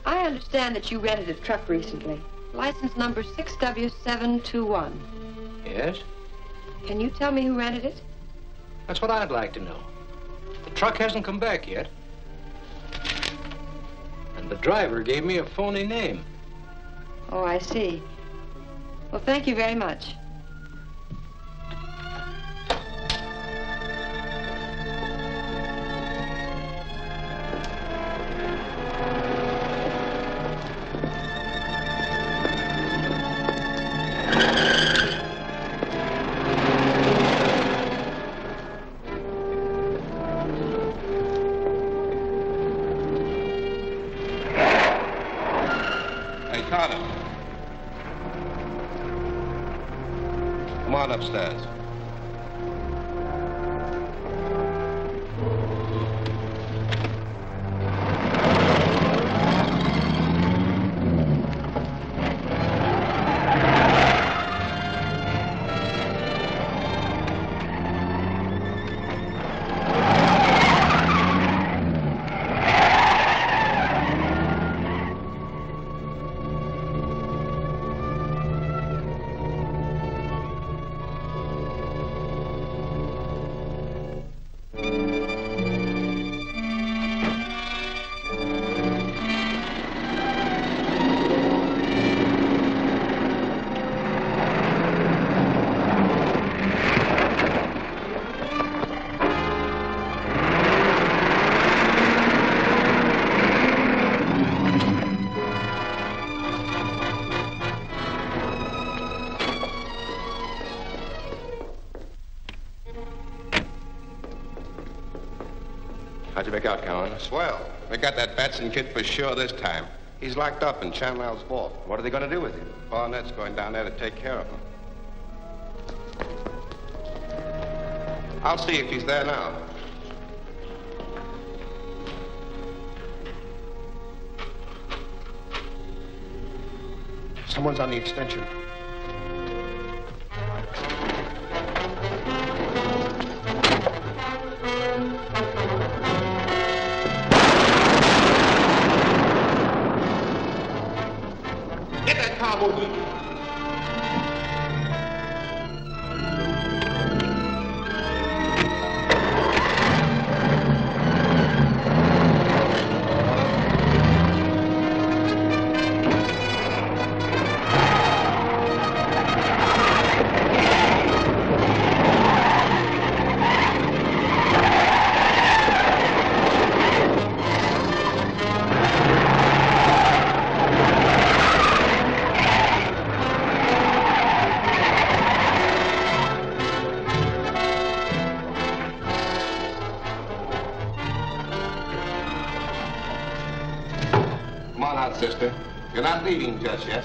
I understand that you rented a truck recently. License number 6W721. Yes? Can you tell me who rented it? That's what I'd like to know. The truck hasn't come back yet. And the driver gave me a phony name. Oh, I see. Well, thank you very much. Hey, Carter. Come on upstairs. How'd you make out, Cowan? Swell. We got that Batson kid for sure this time. He's locked up in Chanwell's vault. What are they going to do with him? Barnett's going down there to take care of him. I'll see if he's there now. Someone's on the extension. Get that car moving. Come on out, sister. You're not leaving just yet.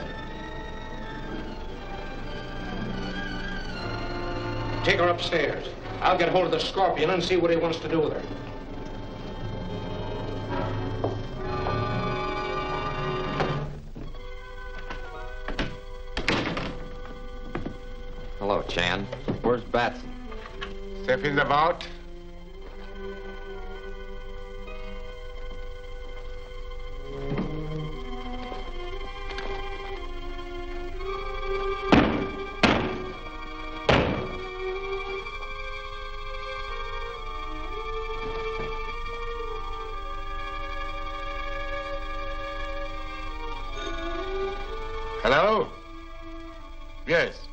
Take her upstairs. I'll get hold of the scorpion and see what he wants to do with her. Hello, Chan. Where's Batson? See if he's about. Hello? Yes.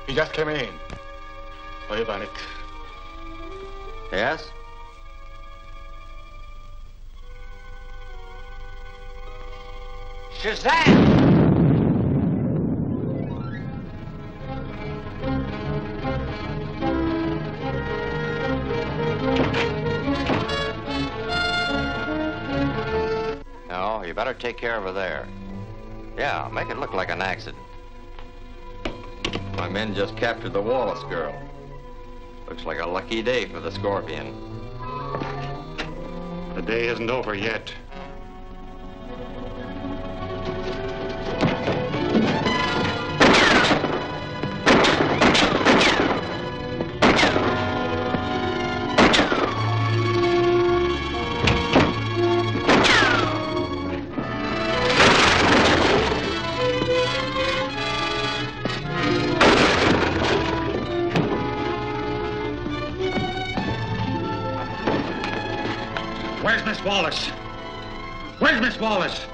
He just came in. Wait on it. Yes? Shazam! No, you better take care of her there. Yeah, make it look like an accident. My men just captured the Wallace girl. Looks like a lucky day for the Scorpion. The day isn't over yet. Where's Miss Wallace? Where's Miss Wallace?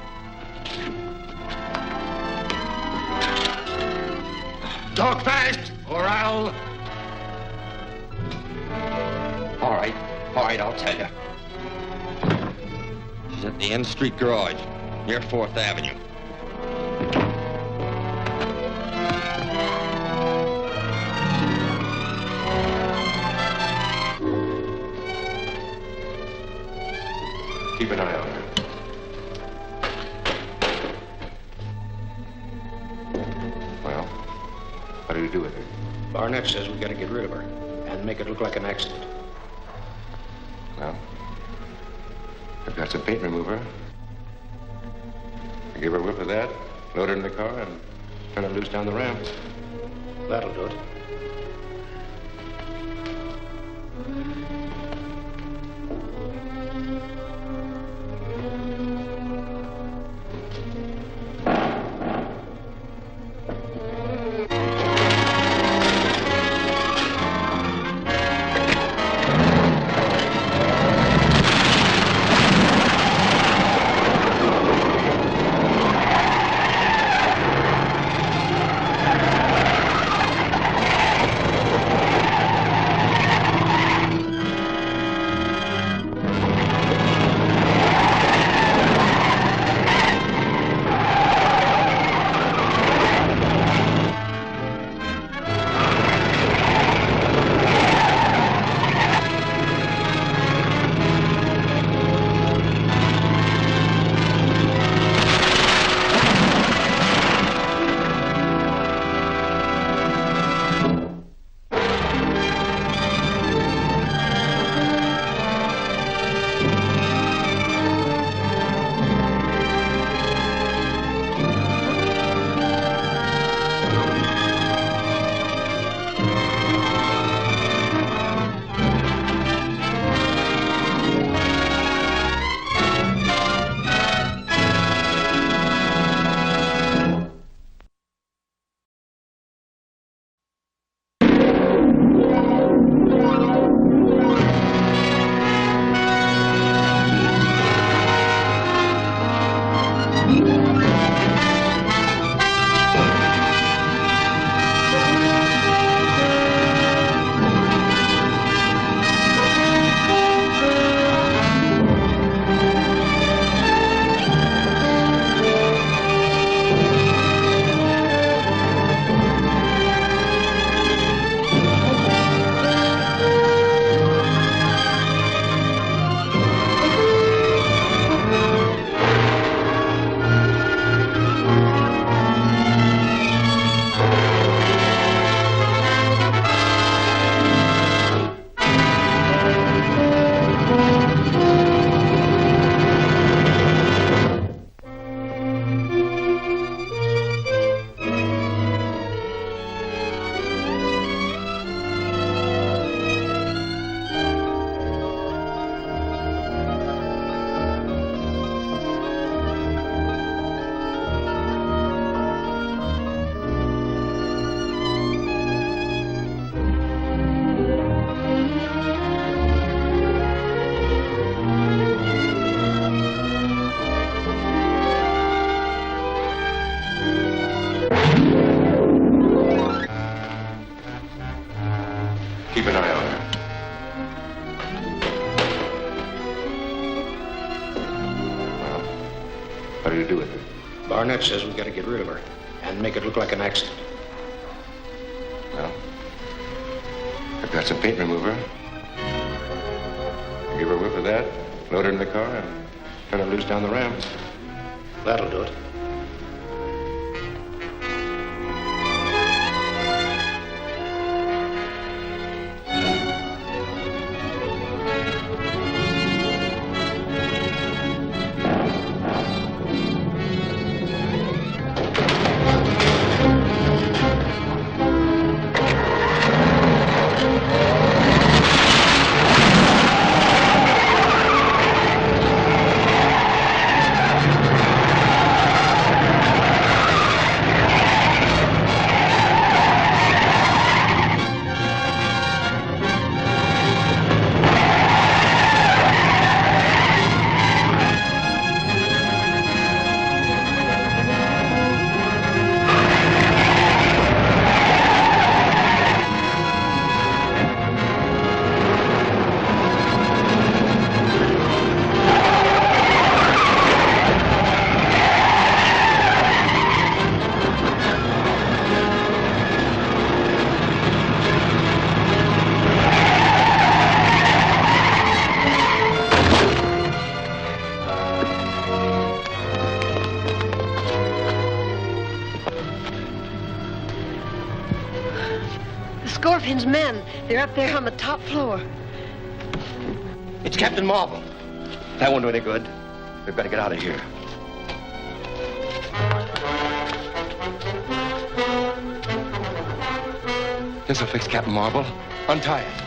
Talk fast, or I'll... All right, I'll tell you. She's at the N Street garage, near 4th Avenue. Keep an eye on her. Well, what do you do with her? Barnett says we gotta get rid of her and make it look like an accident. Well, I've got some paint remover. I give her a whip of that, load her in the car, and turn her loose down the ramp. That'll do it. Keep an eye on her. Well, what do you do with her? Barnett says we gotta get rid of her and make it look like an accident. Well, I've got some paint remover. I give her a whiff of that, load her in the car, and turn her loose down the ramp. That'll do it. Scorpion's men. They're up there on the top floor. It's Captain Marvel. That won't do any good. We've got to get out of here. This'll fix Captain Marvel. Untie it.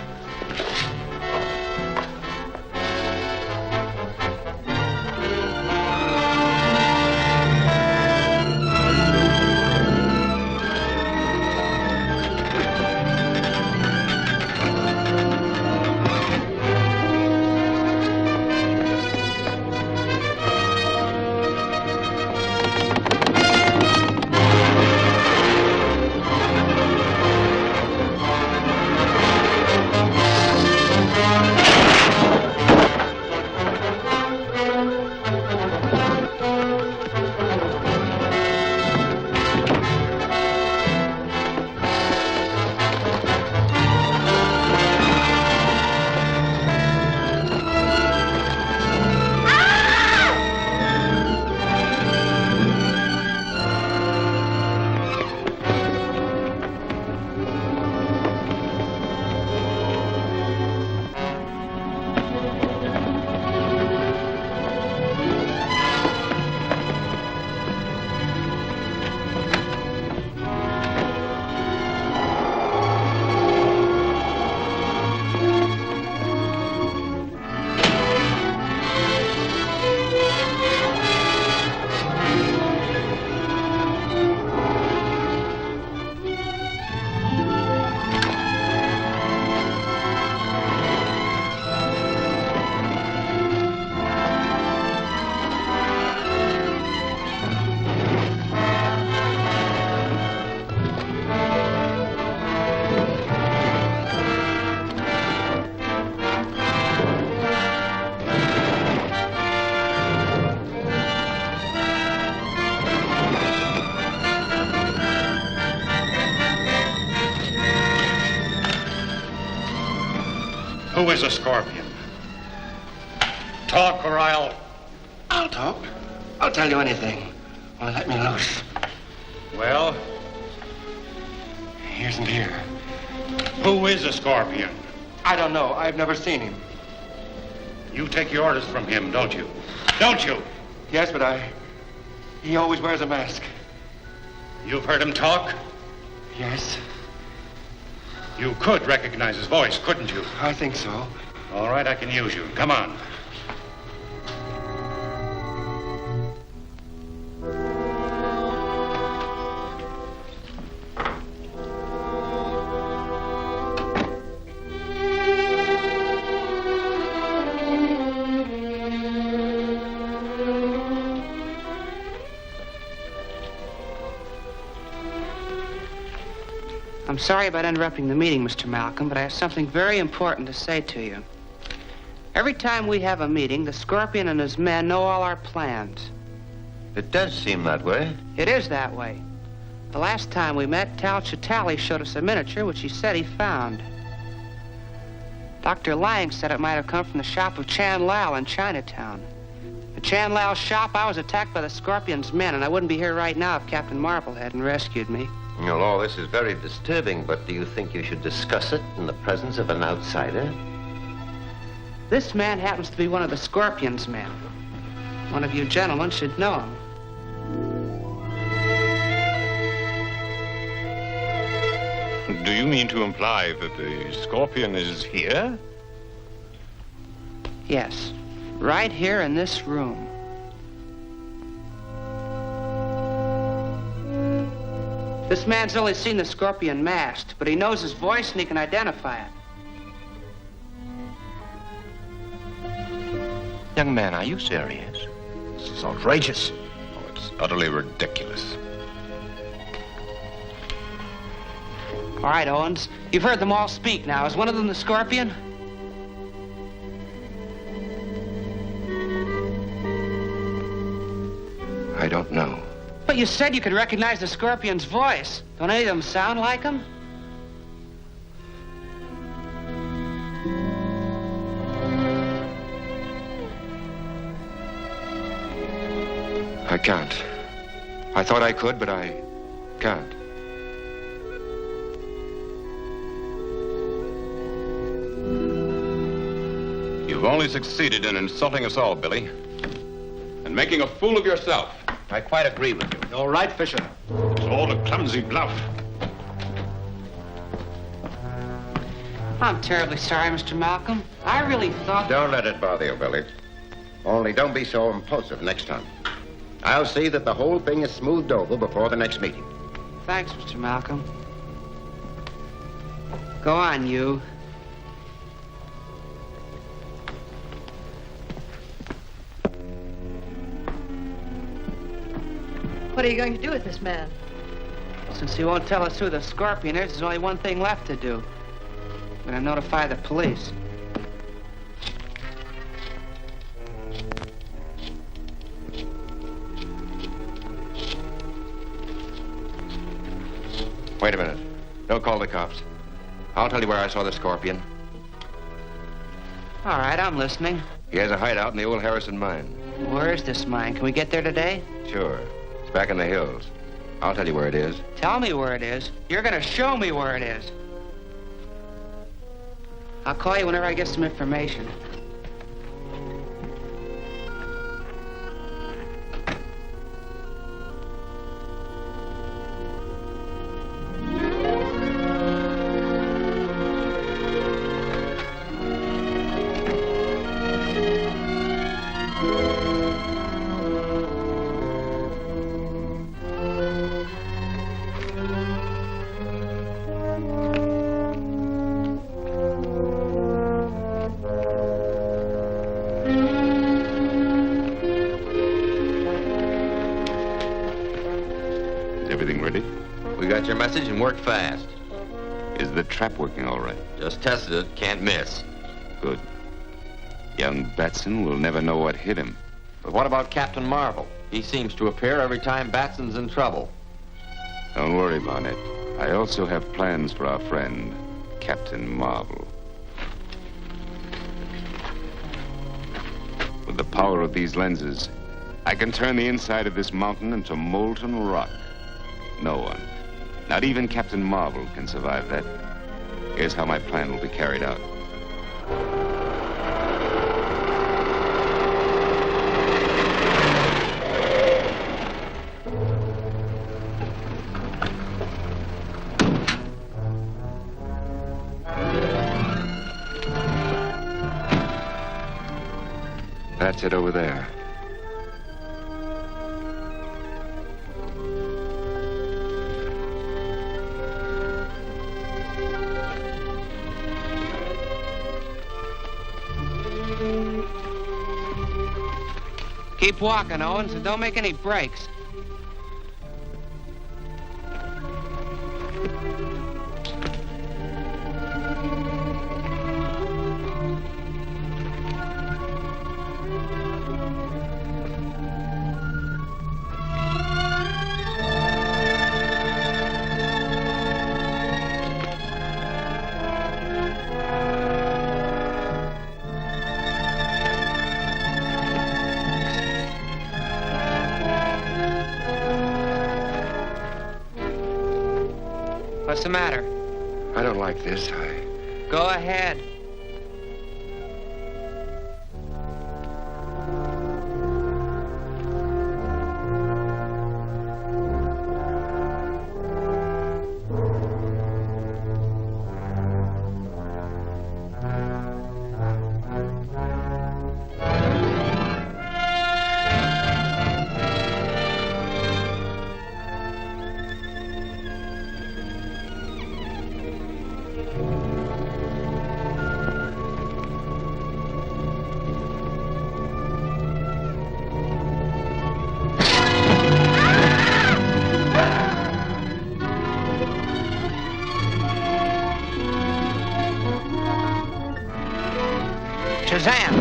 Who is a scorpion? Talk or I'll talk. I'll tell you anything. Only let me loose. Well, He isn't here. who is a scorpion? I don't know. I've never seen him. You take your orders from him, don't you? Don't you? Yes, but he always wears a mask. You've heard him talk? Yes. You could recognize his voice, couldn't you? I think so. All right, I can use you. Come on. I'm sorry about interrupting the meeting, Mr. Malcolm, but I have something very important to say to you. Every time we have a meeting, the Scorpion and his men know all our plans. It does seem that way. It is that way. The last time we met, Tal Chitali showed us a miniature which he said he found. Dr. Lang said it might have come from the shop of Chan Lao in Chinatown. At Chan Lao's shop, I was attacked by the Scorpion's men, and I wouldn't be here right now if Captain Marvel hadn't rescued me. Well, all this is very disturbing, but do you think you should discuss it in the presence of an outsider? This man happens to be one of the Scorpion's men. One of you gentlemen should know him. Do you mean to imply that the Scorpion is here? Yes, right here in this room. This man's only seen the Scorpion masked, but he knows his voice and he can identify it. Young man, are you serious? This is outrageous. Oh, it's utterly ridiculous. All right, Owens, you've heard them all speak now. Is one of them the Scorpion? I don't know. But you said you could recognize the Scorpion's voice. Don't any of them sound like him? I can't. I thought I could, but I can't. You've only succeeded in insulting us all, Billy. And making a fool of yourself. I quite agree with you. All right, Fisher. It's all a clumsy bluff. I'm terribly sorry, Mr. Malcolm. I really thought... Don't let it bother you, Billy. Only don't be so impulsive next time. I'll see that the whole thing is smoothed over before the next meeting. Thanks, Mr. Malcolm. Go on, you. What are you going to do with this man? Since he won't tell us who the Scorpion is, there's only one thing left to do. I'm going to notify the police. Wait a minute. Don't call the cops. I'll tell you where I saw the Scorpion. All right, I'm listening. He has a hideout in the old Harrison mine. Where is this mine? Can we get there today? Sure. It's back in the hills. I'll tell you where it is. Tell me where it is. You're going to show me where it is. I'll call you whenever I get some information. Your message and work fast. Is the trap working all right? Just tested it. Can't miss. Good. Young Batson will never know what hit him. But what about Captain Marvel? He seems to appear every time Batson's in trouble. Don't worry, Barnett. I also have plans for our friend, Captain Marvel. With the power of these lenses, I can turn the inside of this mountain into molten rock. No one, not even Captain Marvel, can survive that. Here's how my plan will be carried out. That's it over there. Keep walking, Owens, and don't make any breaks. What's the matter? I don't like this. Go ahead. Shazam!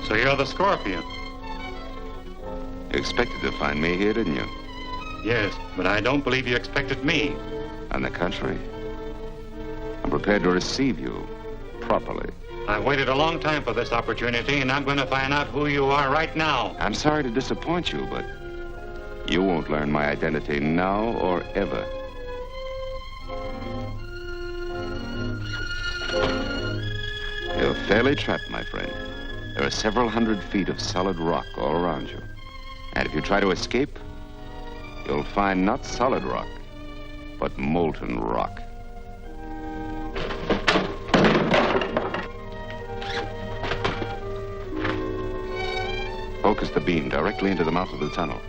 So you're the Scorpion? You expected to find me here, didn't you? Yes, but I don't believe you expected me. On the contrary, I'm prepared to receive you properly. I've waited a long time for this opportunity, and I'm going to find out who you are right now. I'm sorry to disappoint you, but you won't learn my identity now or ever. You're fairly trapped, my friend. There are several hundred feet of solid rock all around you. And if you try to escape, you'll find not solid rock, but molten rock. Focus the beam directly into the mouth of the tunnel.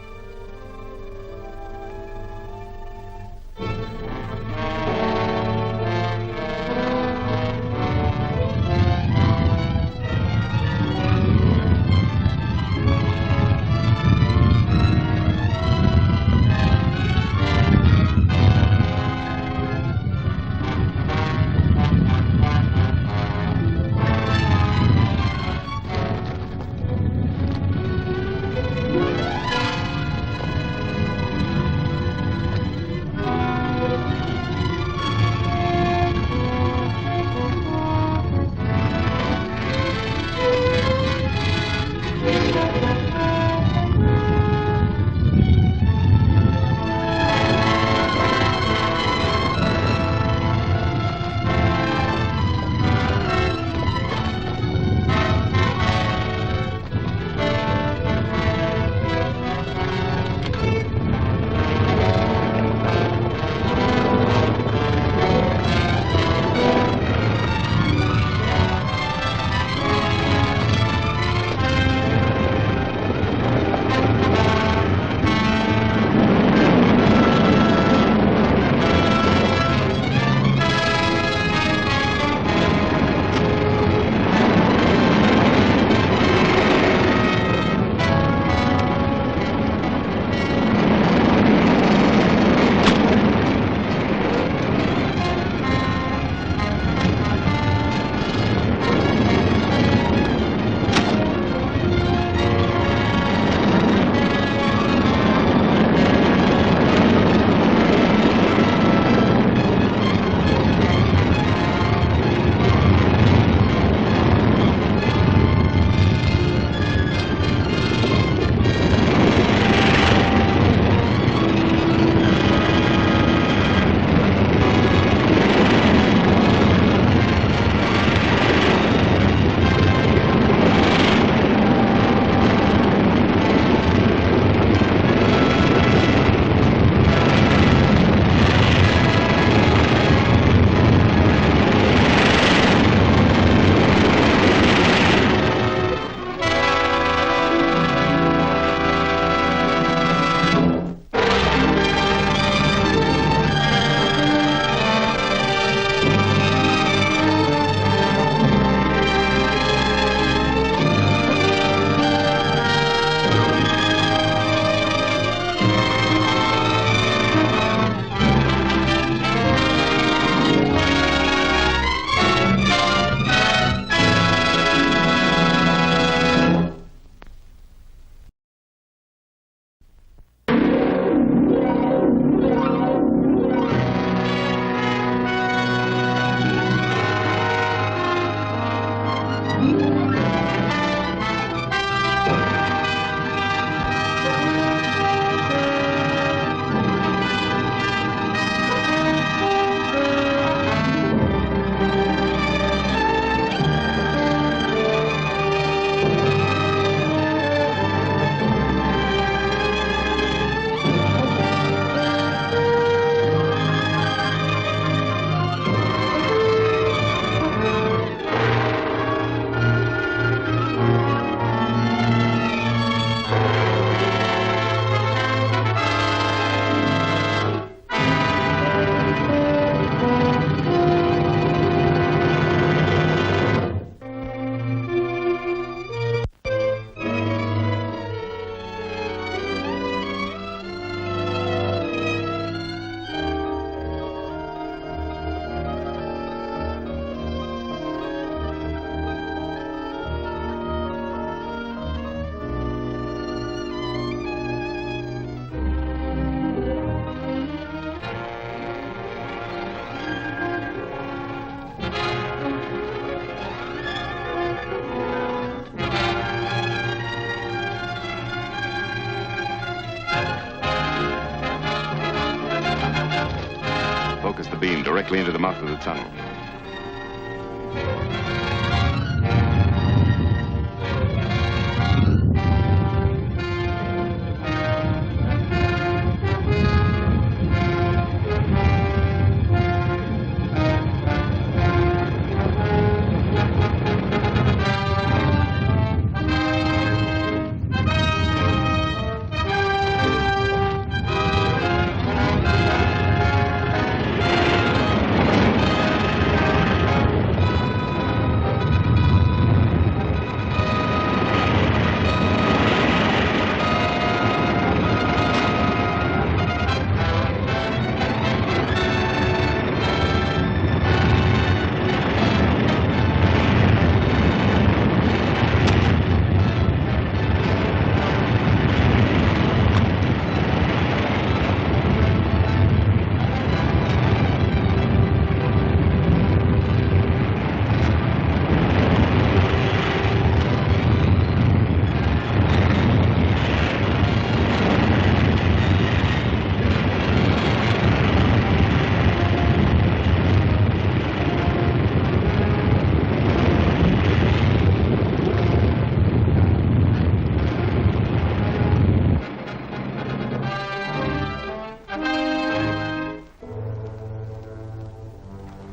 Focus the beam directly into the mouth of the tunnel.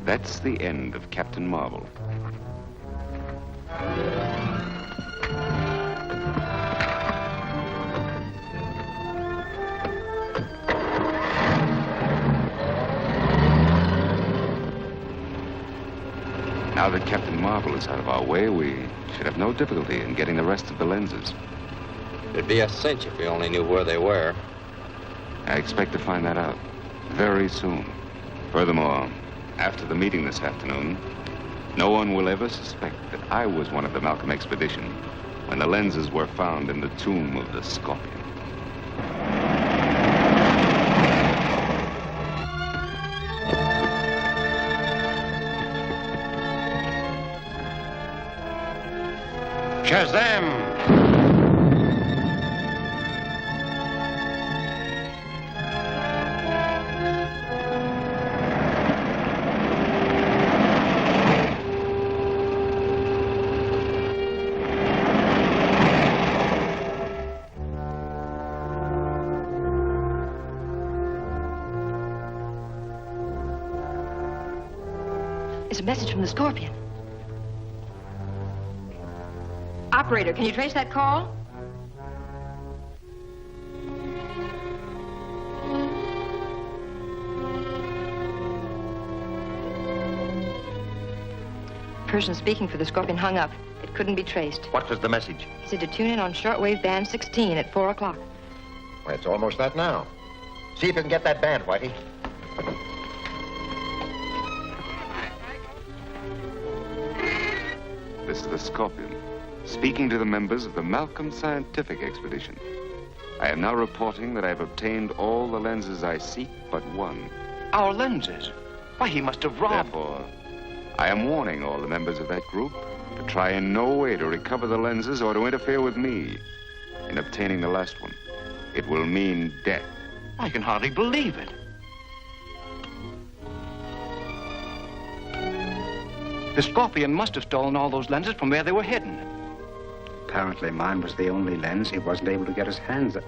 That's the end of Captain Marvel. Now that Captain Marvel is out of our way, we should have no difficulty in getting the rest of the lenses. It'd be a cinch if we only knew where they were. I expect to find that out very soon. Furthermore, after the meeting this afternoon, no one will ever suspect that I was one of the Malcolm expedition when the lenses were found in the tomb of the Scorpion. Shazam! It's a message from the Scorpion. Operator, can you trace that call? Person speaking for the Scorpion hung up. It couldn't be traced. What was the message? He said to tune in on shortwave band 16 at 4 o'clock. Well, it's almost that now. See if you can get that band, Whitey. This is the Scorpion, speaking to the members of the Malcolm Scientific Expedition. I am now reporting that I have obtained all the lenses I seek but one. Our lenses? Why, he must have robbed... Therefore, I am warning all the members of that group to try in no way to recover the lenses or to interfere with me in obtaining the last one. It will mean death. I can hardly believe it. The Scorpion must have stolen all those lenses from where they were hidden. Apparently mine was the only lens he wasn't able to get his hands on.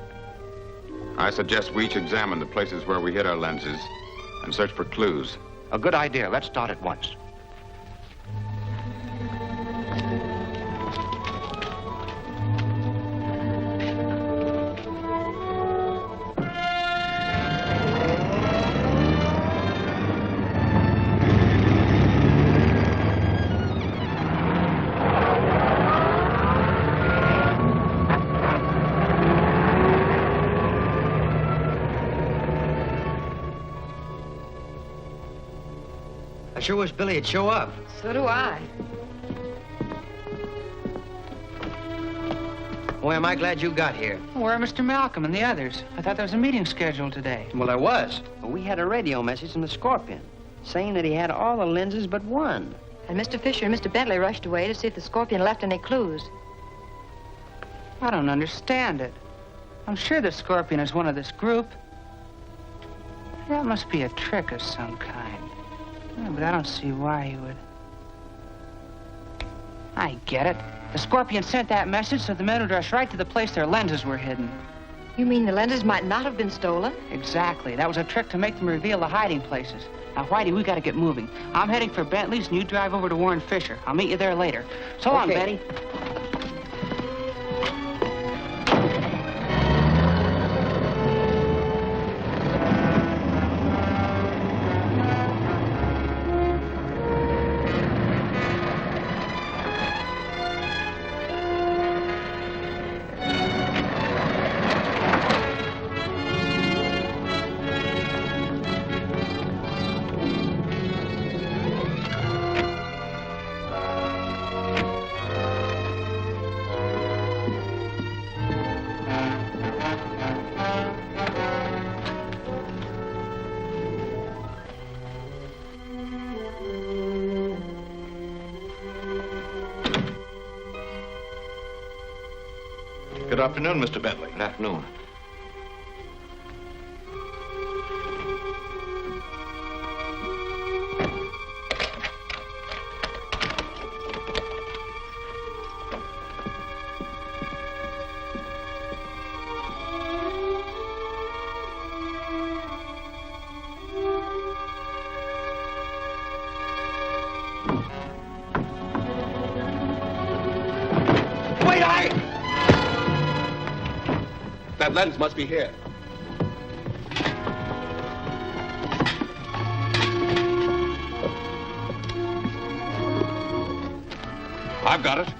I suggest we each examine the places where we hid our lenses and search for clues. A good idea. Let's start at once. I sure wish Billy would show up. So do I. Boy, am I glad you got here. Where are Mr. Malcolm and the others? I thought there was a meeting scheduled today. Well, there was. But we had a radio message from the Scorpion saying that he had all the lenses but one. And Mr. Fisher and Mr. Bentley rushed away to see if the Scorpion left any clues. I don't understand it. I'm sure the Scorpion is one of this group. That must be a trick of some kind. Yeah, but I don't see why he would. I get it. The Scorpion sent that message so the men would rush right to the place their lenses were hidden. You mean the lenses might not have been stolen? Exactly. That was a trick to make them reveal the hiding places. Now, Whitey, we gotta get moving. I'm heading for Bentley's and you drive over to Warren Fisher. I'll meet you there later. So long, Betty. Good afternoon, Mr. Bentley. Good afternoon. lens must be here. I've got it.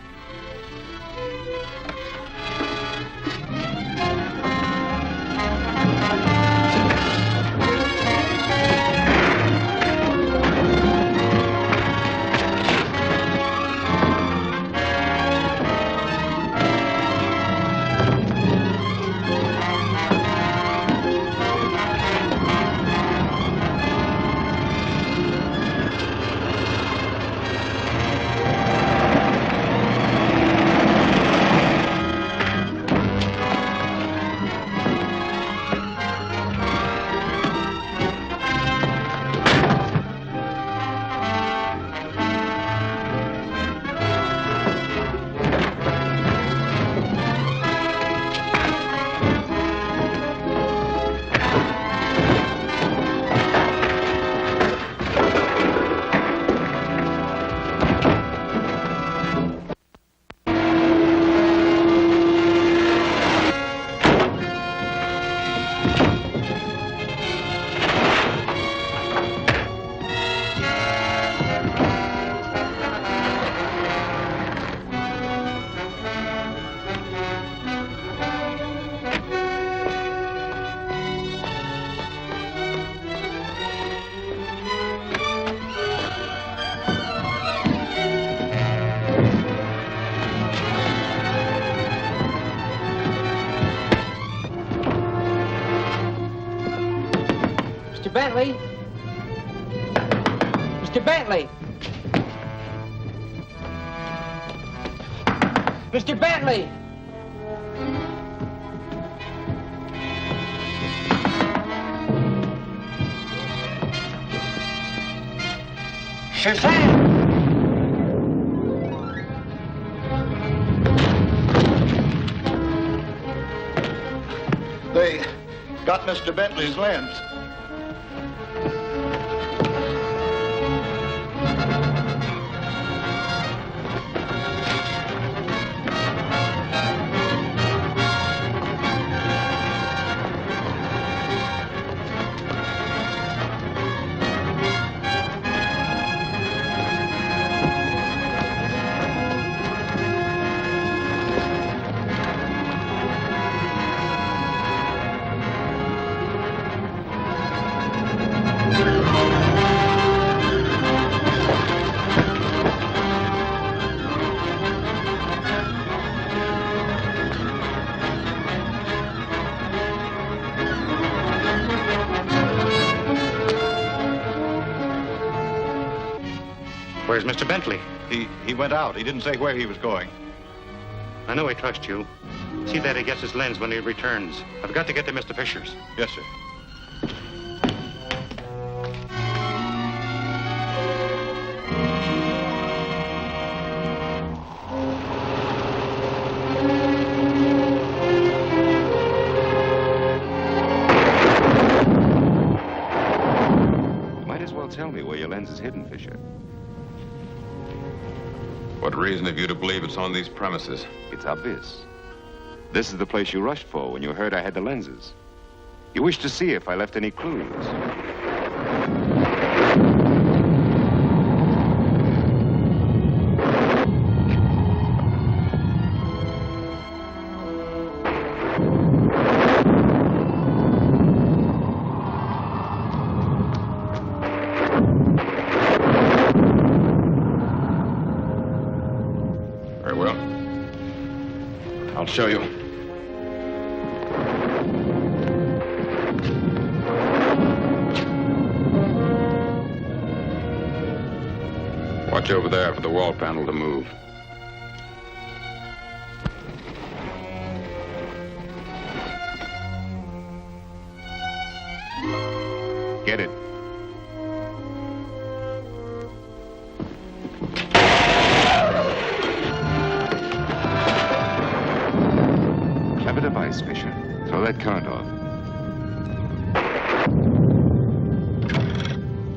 Mr. Bentley? Mr. Bentley? Mr. Bentley! Shazam! They got Mr. Bentley's lens. Where's Mr. Bentley? He went out. He didn't say where he was going. I know I trust you. See that he gets his lens when he returns. I've got to get to Mr. Fisher's. Yes, sir. You might as well tell me where your lens is hidden, Fisher. What reason have you to believe it's on these premises? It's obvious. This is the place you rushed for when you heard I had the lenses. You wished to see if I left any clues. Very well. I'll show you. Watch over there for the wall panel to move. Get it. Clever device, Fisher. Throw that current off.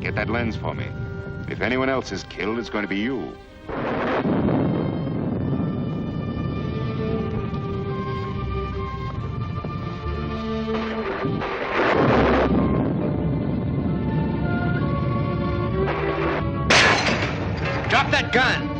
Get that lens for me. If anyone else is killed, it's going to be you. that gun!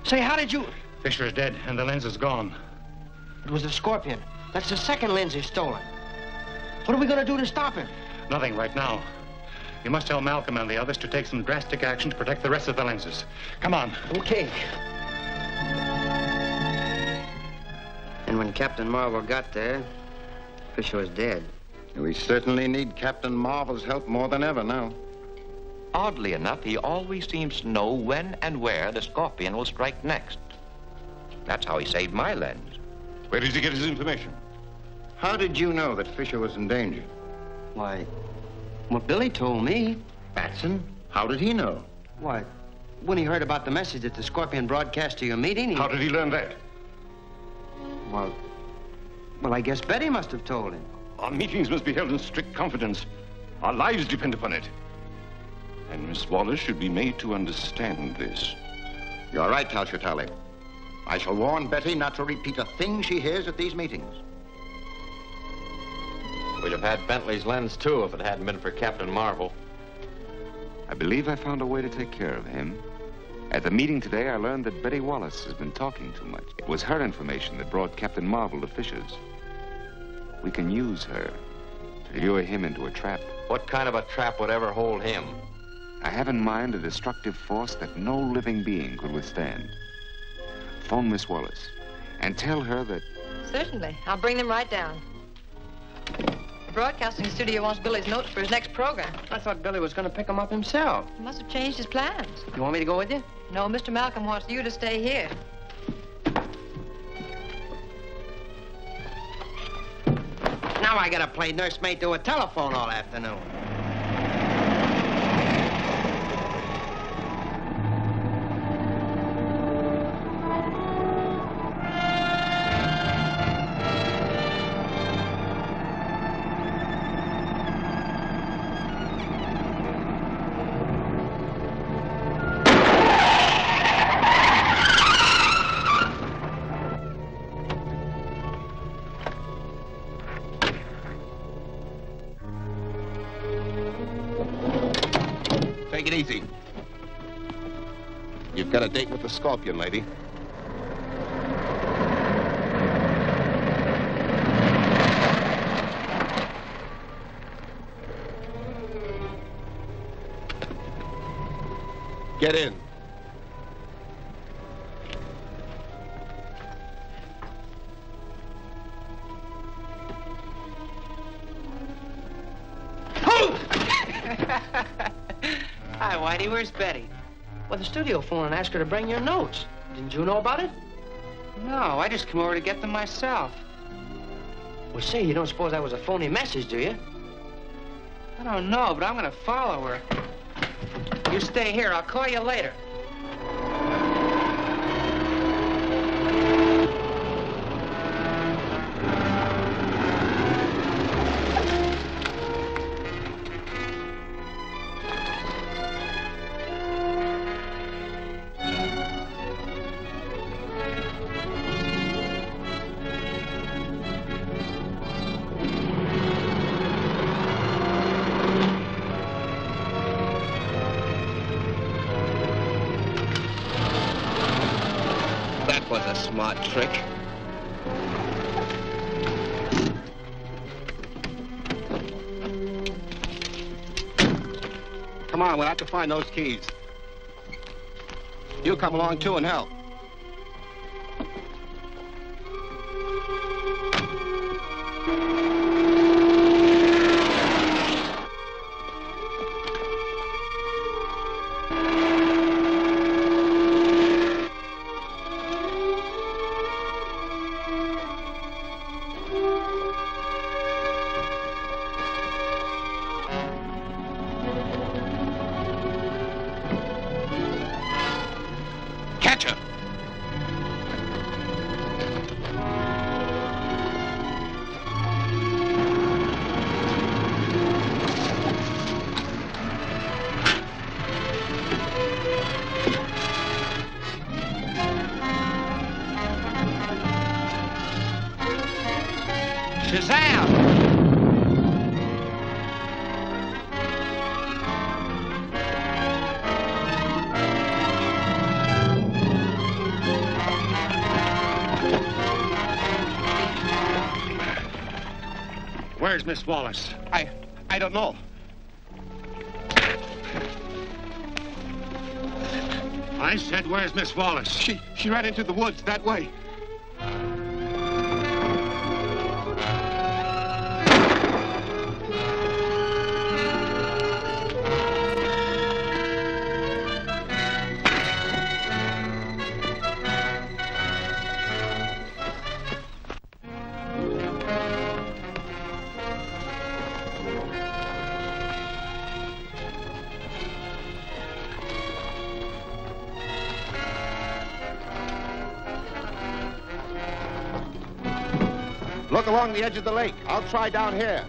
Say, how did you... Fisher is dead, and the lens is gone. It was the Scorpion. That's the second lens he's stolen. What are we going to do to stop him? Nothing right now. You must tell Malcolm and the others to take some drastic action to protect the rest of the lenses. Come on. Okay. And when Captain Marvel got there, Fisher was dead. We certainly need Captain Marvel's help more than ever now. Oddly enough, he always seems to know when and where the Scorpion will strike next. That's how he saved my lens. Where did he get his information? How did you know that Fisher was in danger? Why, what Billy told me. Batson? How did he know? Why, when he heard about the message that the Scorpion broadcast to your meeting, How did he learn that? Well, I guess Betty must have told him. Our meetings must be held in strict confidence. Our lives depend upon it. And Miss Wallace should be made to understand this. You're right, Talchatali. I shall warn Betty not to repeat a thing she hears at these meetings. We'd have had Bentley's lens, too, if it hadn't been for Captain Marvel. I believe I found a way to take care of him. At the meeting today, I learned that Betty Wallace has been talking too much. It was her information that brought Captain Marvel to Fisher's. We can use her to lure him into a trap. What kind of a trap would ever hold him? I have in mind a destructive force that no living being could withstand. Phone Miss Wallace and tell her that... Certainly. I'll bring them right down. The broadcasting studio wants Billy's notes for his next program. I thought Billy was going to pick them up himself. He must have changed his plans. You want me to go with you? No, Mr. Malcolm wants you to stay here. Now I gotta play nursemaid to a telephone all afternoon. Take it easy. You've got a date with the Scorpion, lady. Get in. Hi, Whitey. Where's Betty? Well, the studio phoned and asked her to bring your notes. Didn't you know about it? No, I just came over to get them myself. Well, say, you don't suppose that was a phony message, do you? I don't know, but I'm gonna follow her. You stay here. I'll call you later. Was a smart trick. Come on, we'll have to find those keys. You come along, too, and help. Shazam! Where's Miss Wallace? I don't know. I said, where's Miss Wallace? She ran into the woods that way. Look along the edge of the lake. I'll try down here.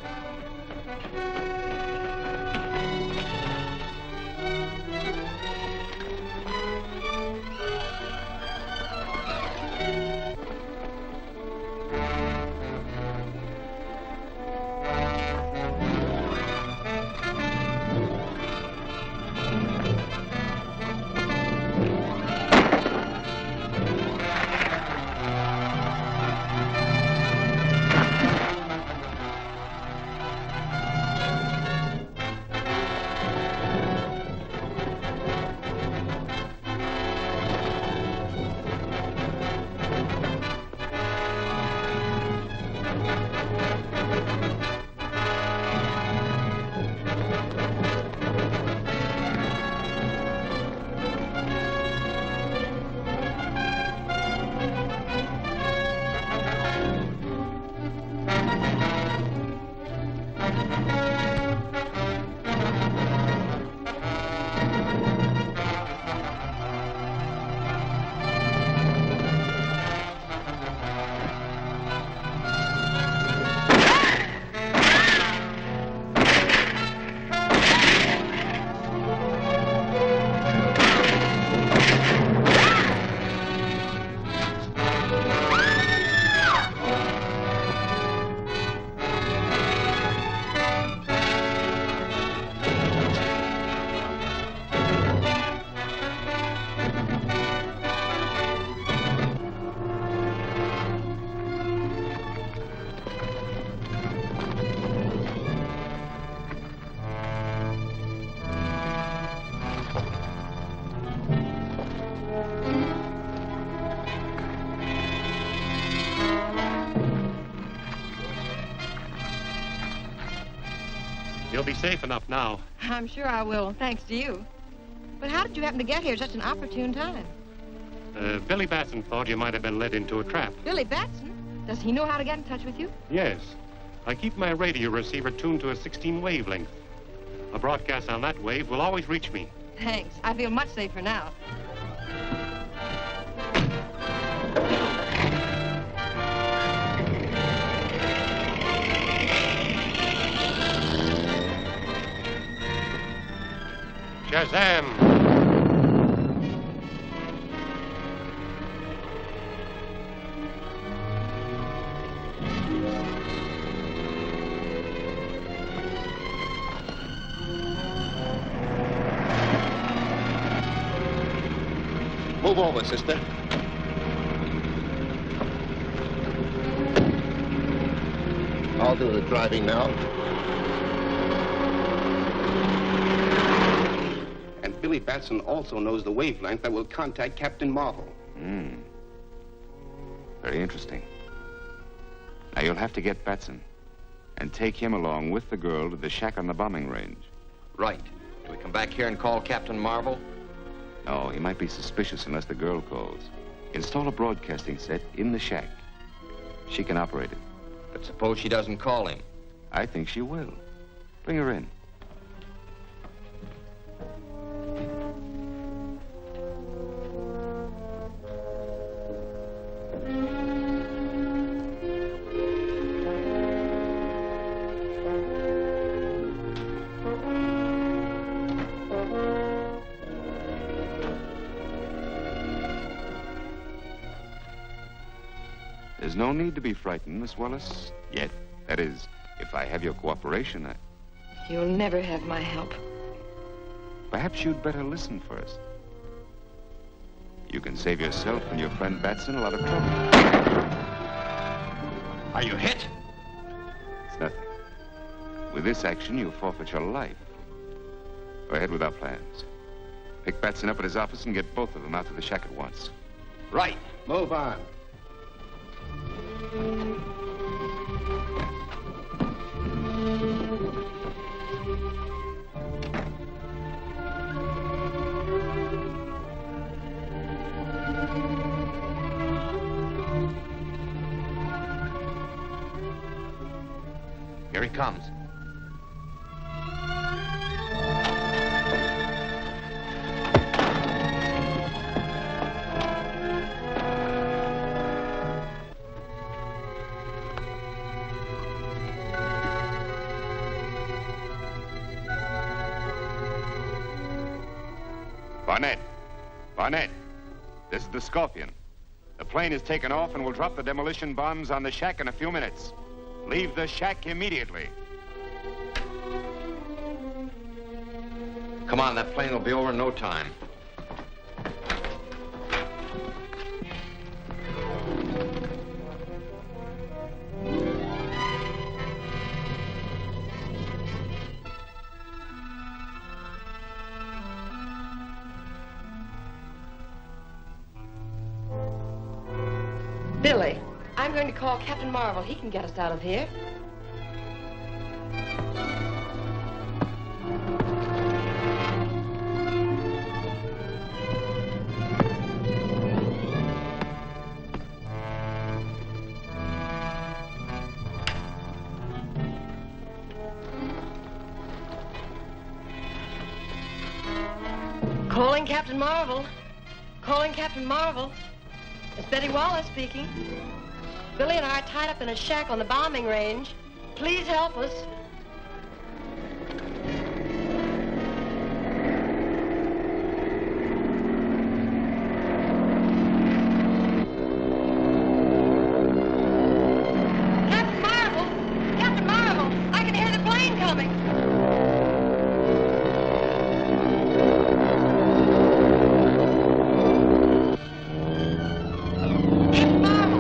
You'll be safe enough now. I'm sure I will, thanks to you. But how did you happen to get here at such an opportune time? Billy Batson thought you might have been led into a trap. Billy Batson? Does he know how to get in touch with you? Yes. I keep my radio receiver tuned to a 16 wavelength. A broadcast on that wave will always reach me. Thanks. I feel much safer now. Shazam! Move over, sister. I'll do the driving now. And Billy Batson also knows the wavelength that will contact Captain Marvel. Very interesting. Now you'll have to get Batson and take him along with the girl to the shack on the bombing range. Right. Do we come back here and call Captain Marvel? No, he might be suspicious unless the girl calls. Install a broadcasting set in the shack. She can operate it. But suppose she doesn't call him? I think she will. Bring her in. There's no need to be frightened, Miss Wallace. Yet. That is, if I have your cooperation, You'll never have my help. Perhaps you'd better listen first. You can save yourself and your friend Batson a lot of trouble. Are you hit? It's nothing. With this action, you forfeit your life. Go ahead with our plans. Pick Batson up at his office and get both of them out to the shack at once. Right. Move on. Here he comes. Barnett, this is the Scorpion. The plane is taken off and will drop the demolition bombs on the shack in a few minutes. Leave the shack immediately. Come on, that plane will be over in no time. Billy, I'm going to call Captain Marvel. He can get us out of here. Calling Captain Marvel. Calling Captain Marvel. It's Betty Wallace speaking. Billy and I are tied up in a shack on the bombing range. Please help us. Captain Marvel! Captain Marvel! I can hear the plane coming. Captain Marvel!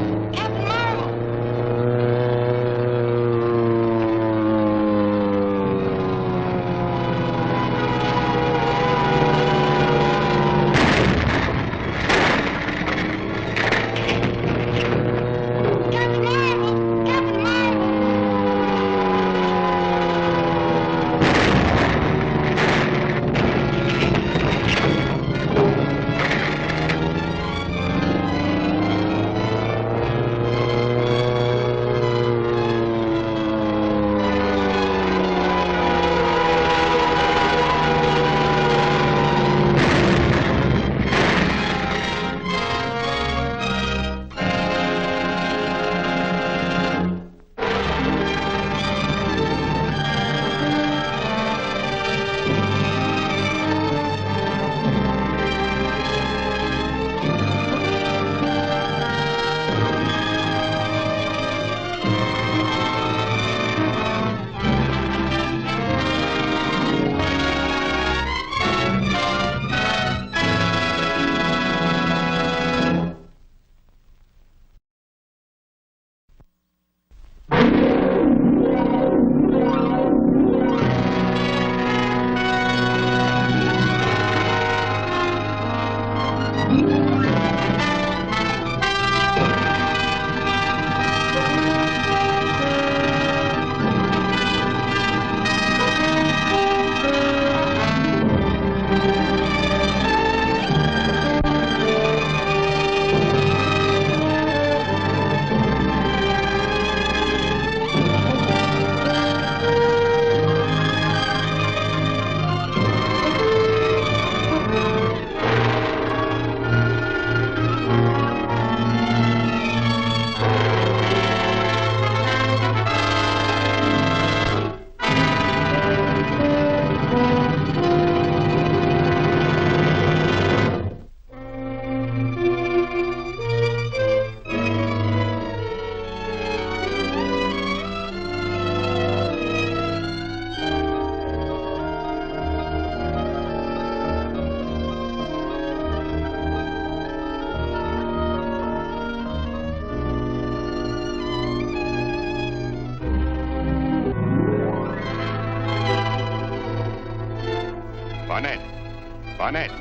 Barnett,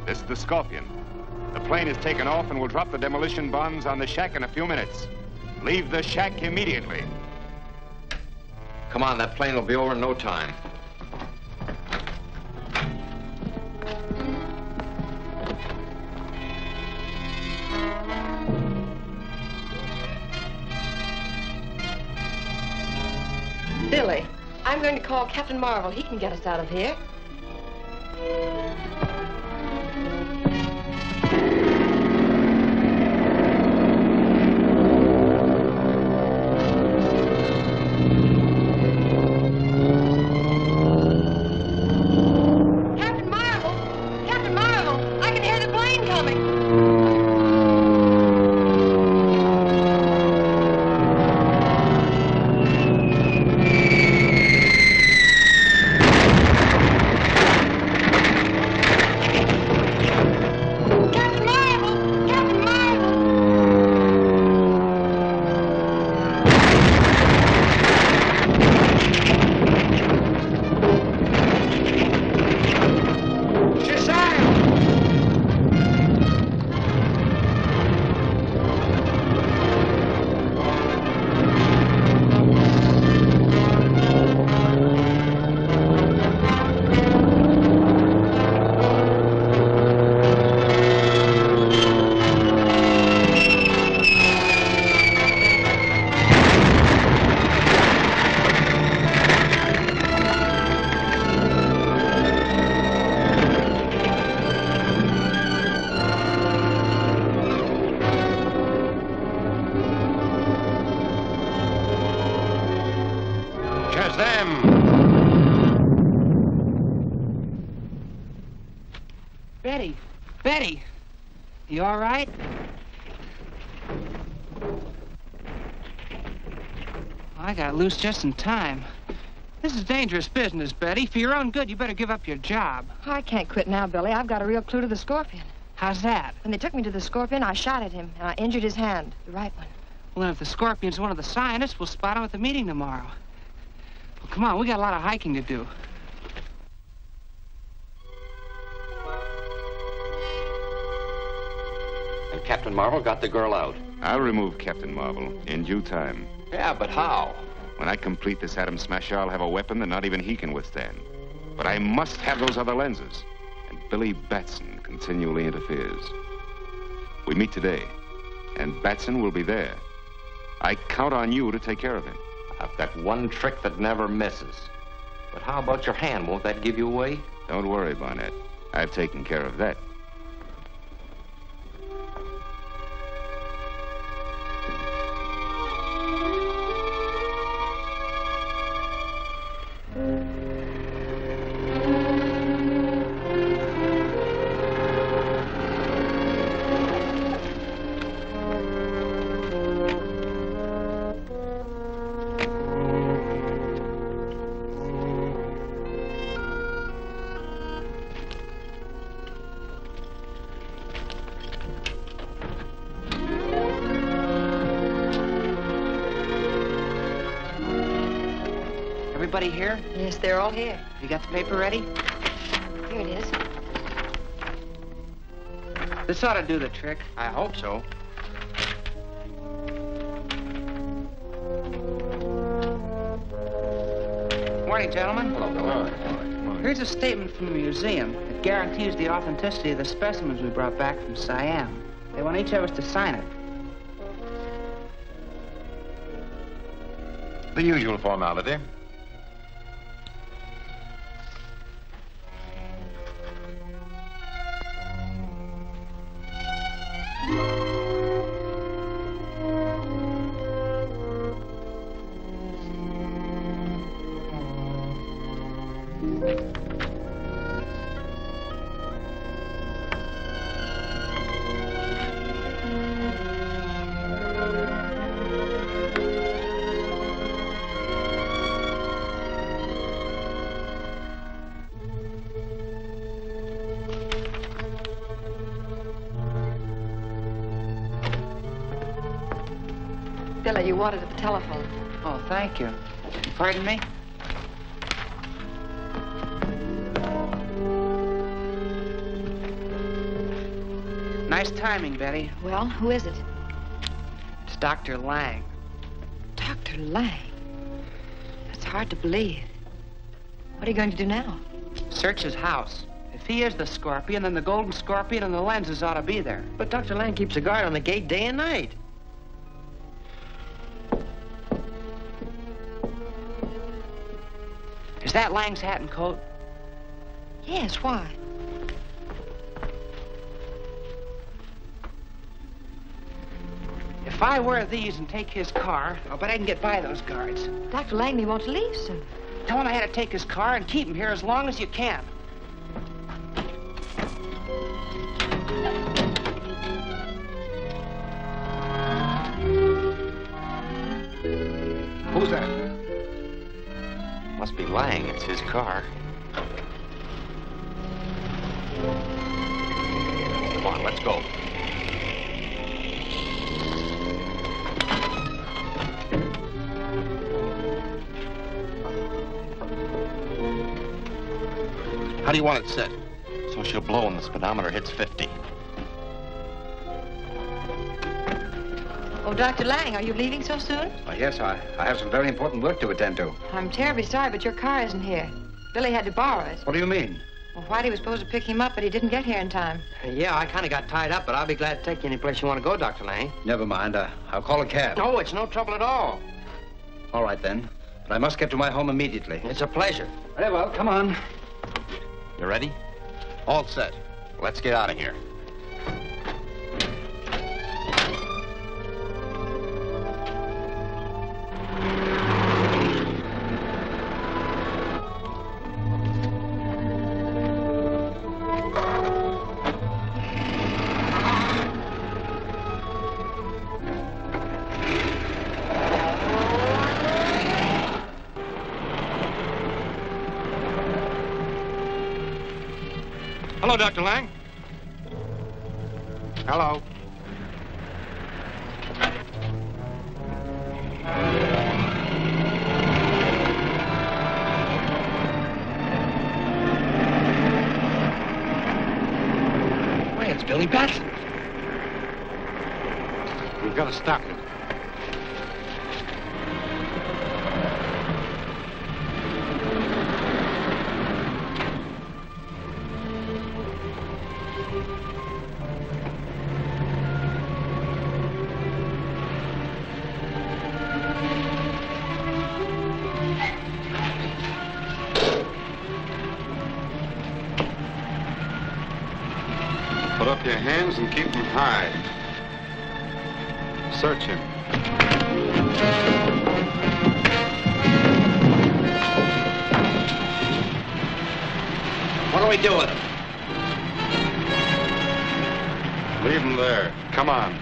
this is the Scorpion. The plane is taken off and will drop the demolition bombs on the shack in a few minutes. Leave the shack immediately. Come on, that plane will be over in no time. Billy, I'm going to call Captain Marvel. He can get us out of here. Captain Marvel! Captain Marvel! I can hear the plane coming! Shazam! Betty! Betty! You all right? I got loose just in time. This is dangerous business, Betty. For your own good, you better give up your job. I can't quit now, Billy. I've got a real clue to the Scorpion. How's that? When they took me to the Scorpion, I shot at him, and I injured his hand, the right one. Well, then if the Scorpion's one of the scientists, we'll spot him at the meeting tomorrow. Well, come on, we got a lot of hiking to do. And Captain Marvel got the girl out. I'll remove Captain Marvel in due time. Yeah, but how? When I complete this atom smasher, I'll have a weapon that not even he can withstand. But I must have those other lenses. And Billy Batson continually interferes. We meet today, and Batson will be there. I count on you to take care of him. I've got one trick that never misses. But how about your hand? Won't that give you away? Don't worry, Barnett. I've taken care of that. Everybody here? Yes, they're all here. You got the paper ready? Here it is. This ought to do the trick. I hope so. Morning, gentlemen. Hello. Here's a statement from the museum. It guarantees the authenticity of the specimens we brought back from Siam. They want each of us to sign it. The usual formality. Billy, you wanted at the telephone. Oh, thank you. Pardon me? Nice timing, Betty. Well, who is it? It's Dr. Lang. Dr. Lang? That's hard to believe. What are you going to do now? Search his house. If he is the Scorpion, then the Golden Scorpion and the lenses ought to be there. But Dr. Lang keeps a guard on the gate day and night. Is that Lang's hat and coat? Yes, why? If I wear these and take his car, I'll bet I can get by those guards. Dr. Lang may want to leave soon. Tell him I had to take his car and keep him here as long as you can. Who's that? Must be Lang. It's his car. Come on, let's go. How do you want it set? So she'll blow when the speedometer hits 50. Oh, Dr. Lang, are you leaving so soon? Yes, I have some very important work to attend to. I'm terribly sorry, but your car isn't here. Billy had to borrow it. What do you mean? Well, Whitey was supposed to pick him up, but he didn't get here in time. Yeah, I kind of got tied up, but I'll be glad to take you any place you want to go, Dr. Lang. Never mind. I'll call a cab. Oh, it's no trouble at all. All right, then. But I must get to my home immediately. It's a pleasure. Very well, come on. You ready? All set. Let's get out of here. Hello, Dr. Lang. Hello. Why, it's Billy Batson. We've got to stop him. Put up your hands and keep them high. Search him. What do we do with him? Leave him there. Come on.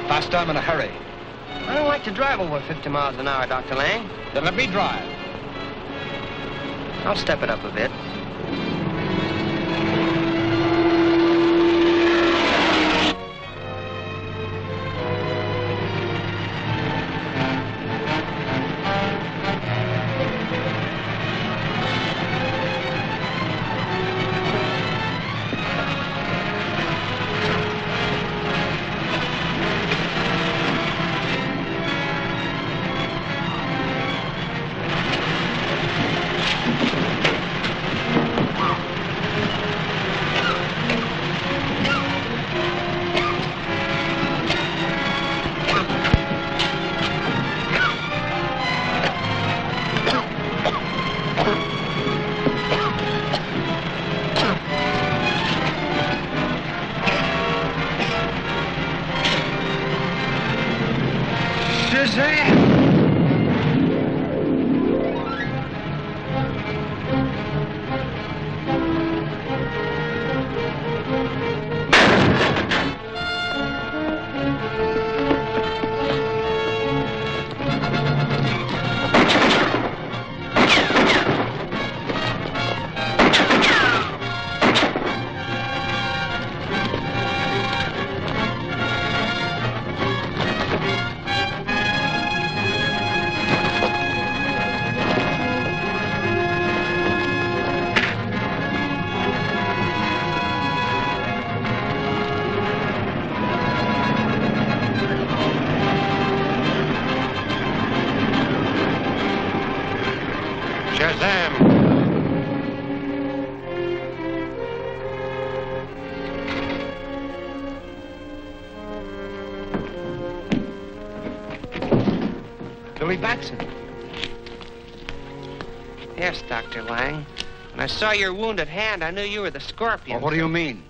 Faster, I'm in a hurry. I don't like to drive over 50 miles an hour, Dr. Lang. Then let me drive. I'll step it up a bit. Shazam! Billy Batson. Yes, Dr. Lang. When I saw your wounded hand, I knew you were the Scorpion. Well, what do you mean?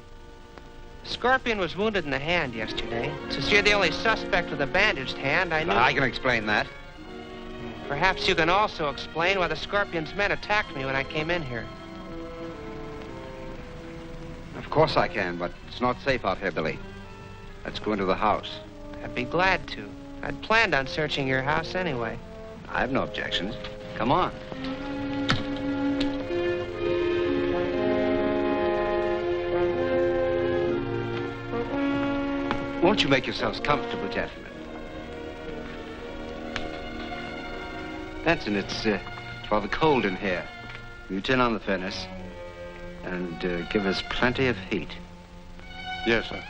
Scorpion was wounded in the hand yesterday. Since you're the only suspect with a bandaged hand, I knew... I can explain that. Perhaps you can also explain why the Scorpion's men attacked me when I came in here. Of course I can, but it's not safe out here, Billy. Let's go into the house. I'd be glad to. I'd planned on searching your house anyway. I have no objections. Come on. Won't you make yourselves comfortable, gentlemen? Benson, it's rather cold in here. You turn on the furnace and give us plenty of heat. Yes, sir.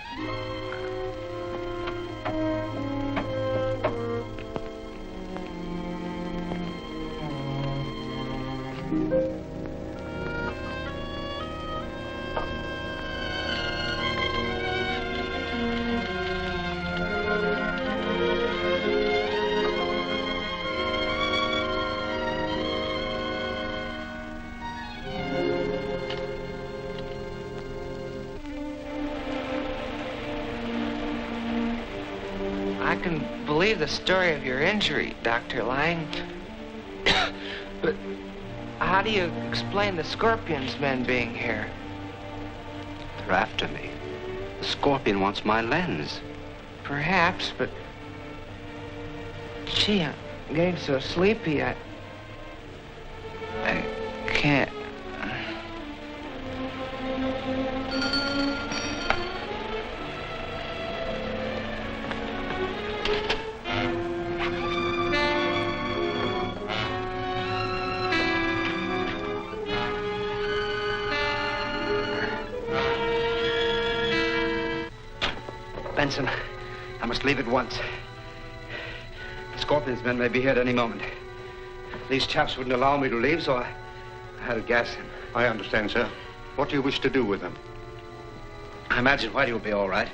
I can believe the story of your injury, Dr. Lang. But how do you explain the Scorpion's men being here? They're after me. The Scorpion wants my lens. Perhaps, but... Gee, I'm getting so sleepy, I can't... Benson, I must leave at once. The Scorpion's men may be here at any moment. These chaps wouldn't allow me to leave, so I had to gas him. I understand, sir. What do you wish to do with them? I imagine Whitey will be all right.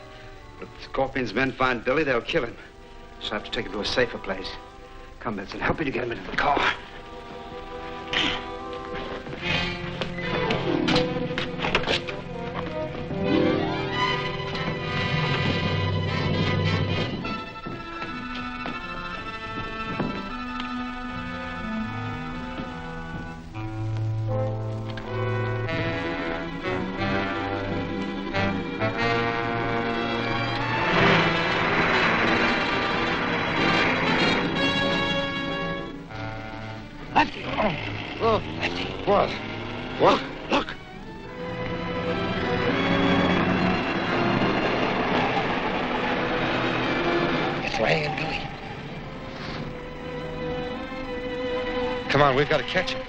But if the Scorpion's men find Billy, they'll kill him. So I have to take him to a safer place. Come, Benson, help me to get him into the car. Lefty! Oh, Lefty. What? What? Look! It's Lang and Billy. Come on, we've got to catch him.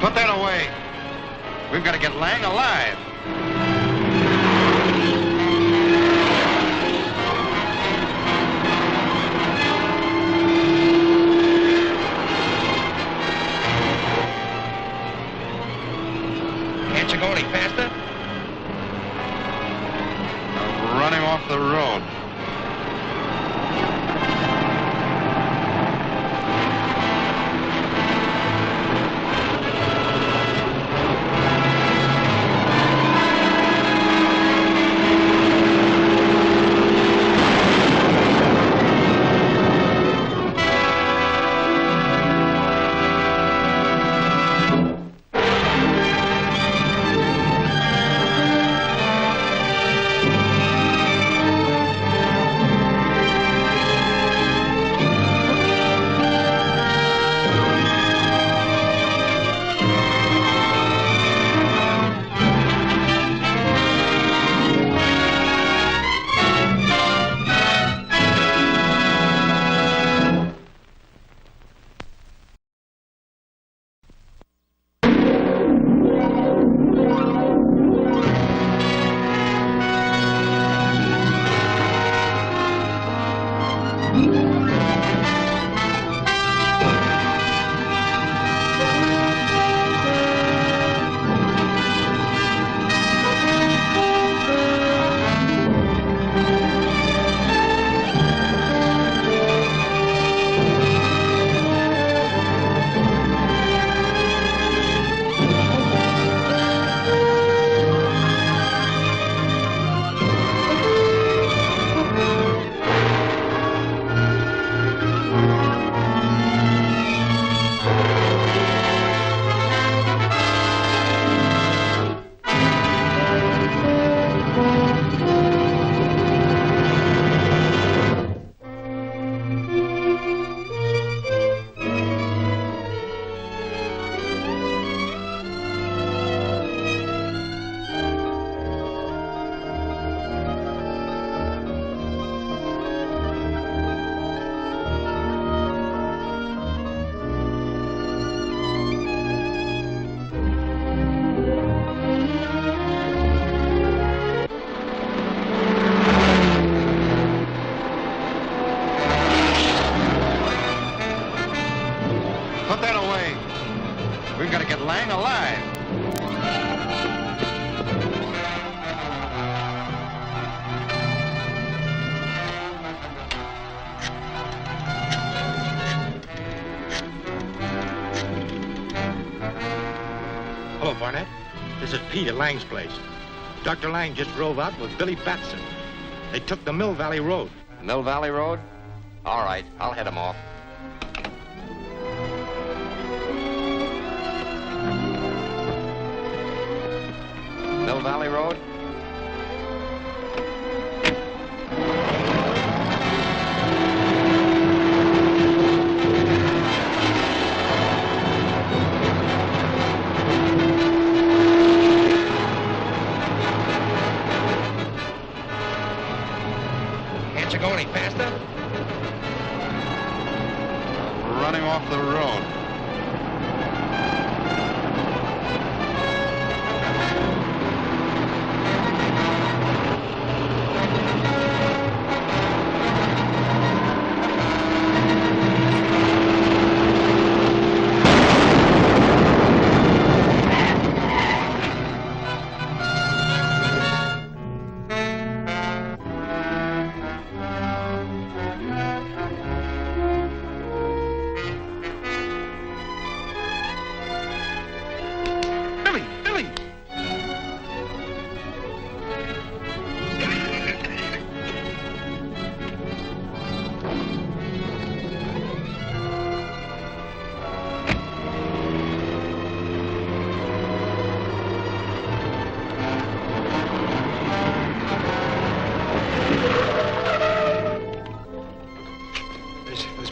Put that away. We've got to get Lang alive. Can't you go any faster? I'm running off the road. We've got to get Lang alive. Hello, Barnett. This is Pete at Lang's place. Dr. Lang just drove out with Billy Batson. They took the Mill Valley Road. Mill Valley Road? All right, I'll head him off. Mill Valley Road? Can't you go any faster? Running off the road.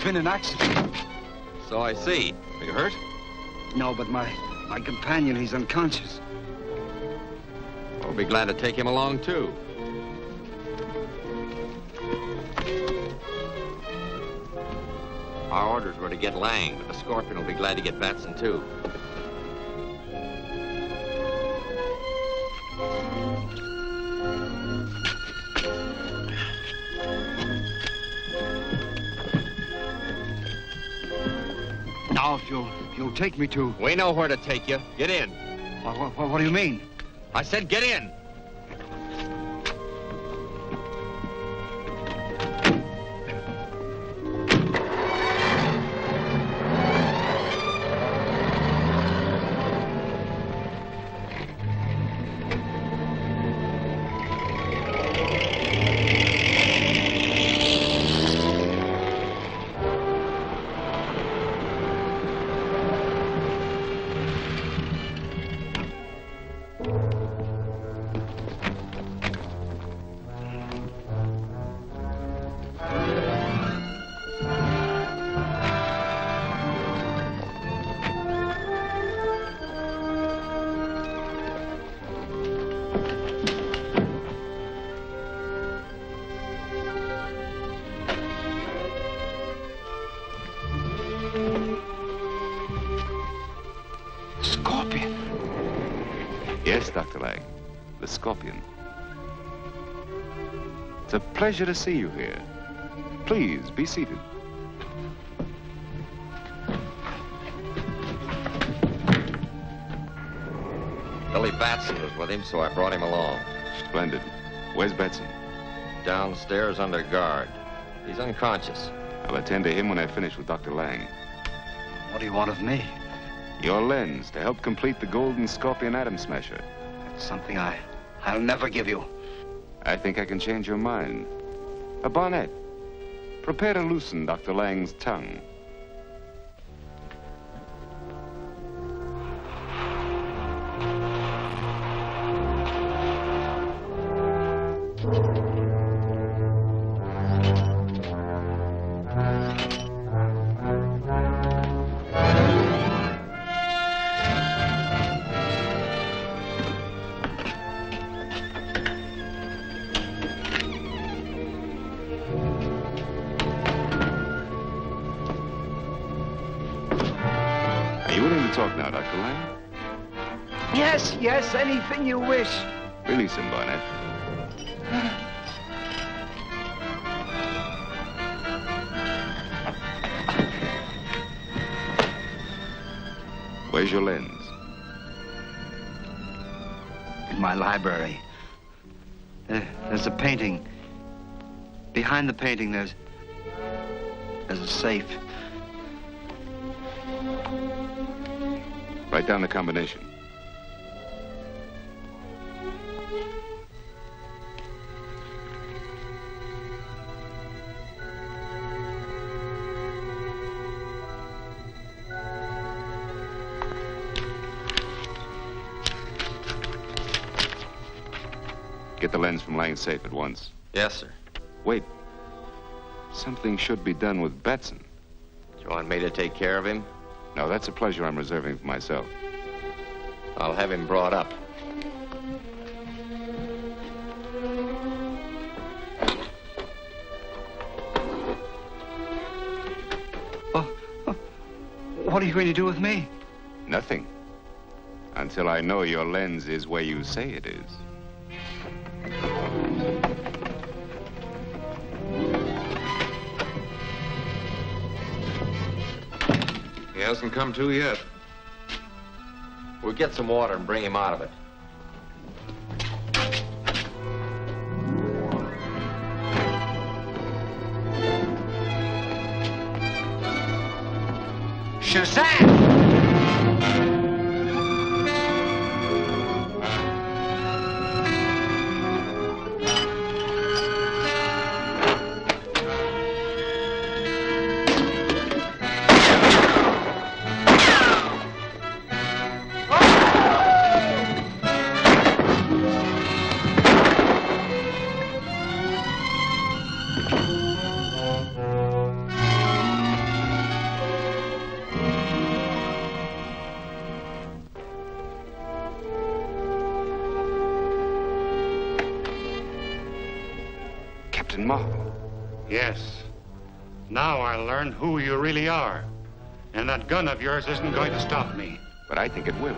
Been an accident. So I see. Are you hurt? No, but my companion, he's unconscious. We'll be glad to take him along, too. Our orders were to get Lang, but the Scorpion will be glad to get Batson, too. Now, if you'll take me to... We know where to take you. Get in. What do you mean? I said get in. Yes, Dr. Lang, the Scorpion. It's a pleasure to see you here. Please, be seated. Billy Batson was with him, so I brought him along. Splendid. Where's Batson? Downstairs under guard. He's unconscious. I'll attend to him when I finish with Dr. Lang. What do you want of me? Your lens to help complete the golden Scorpion atom smasher. That's something I'll never give you. I think I can change your mind. Barnett, prepare to loosen Dr. Lang's tongue. Talk now, Dr. Lang. Yes, anything you wish. Release him, Barnett. Where's your lens? In my library. There's a painting. Behind the painting, there's a safe. Write down the combination. Get the lens from Lang's safe at once. Yes, sir. Wait. Something should be done with Batson. Do you want me to take care of him? No, that's a pleasure I'm reserving for myself. I'll have him brought up. What are you going to do with me? Nothing. Until I know your lens is where you say it is. He hasn't come to yet. We'll get some water and bring him out of it. Shazam! Captain Marvel. Yes. Now I'll learn who you really are. And that gun of yours isn't going to stop me. But I think it will.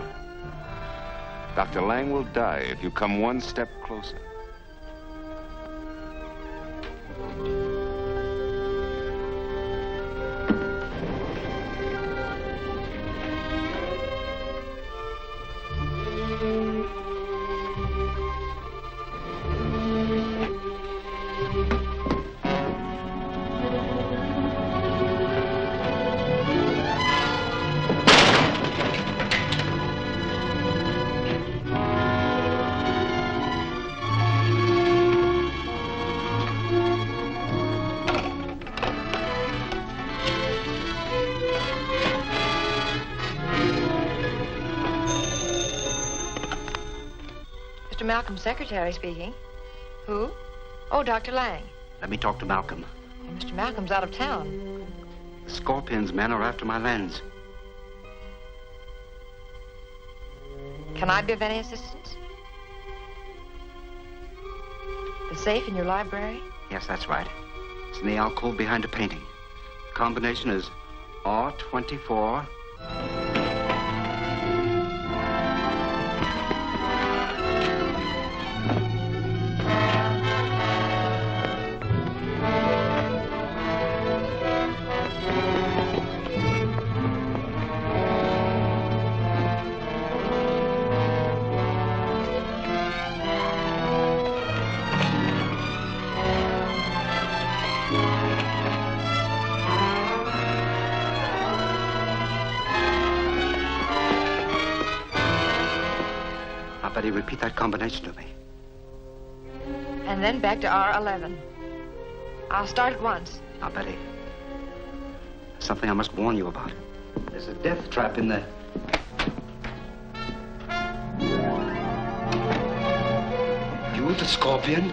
Dr. Lang will die if you come one step closer. Mr. Malcolm's secretary speaking. Who? Oh, Dr. Lang. Let me talk to Malcolm. Oh, Mr. Malcolm's out of town. The Scorpion's men are after my lens. Can I be of any assistance? The safe in your library? Yes, that's right. It's in the alcove behind a painting. The combination is R24. Betty, repeat that combination to me. And then back to R11. I'll start at once. Now, Betty, there's something I must warn you about. There's a death trap in there. You the Scorpion?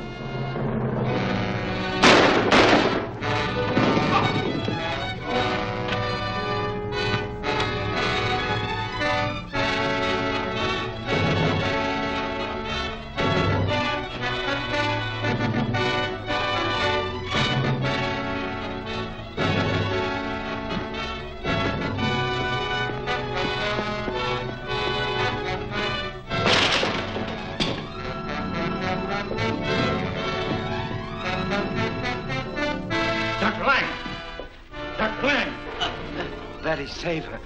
Betty, save her.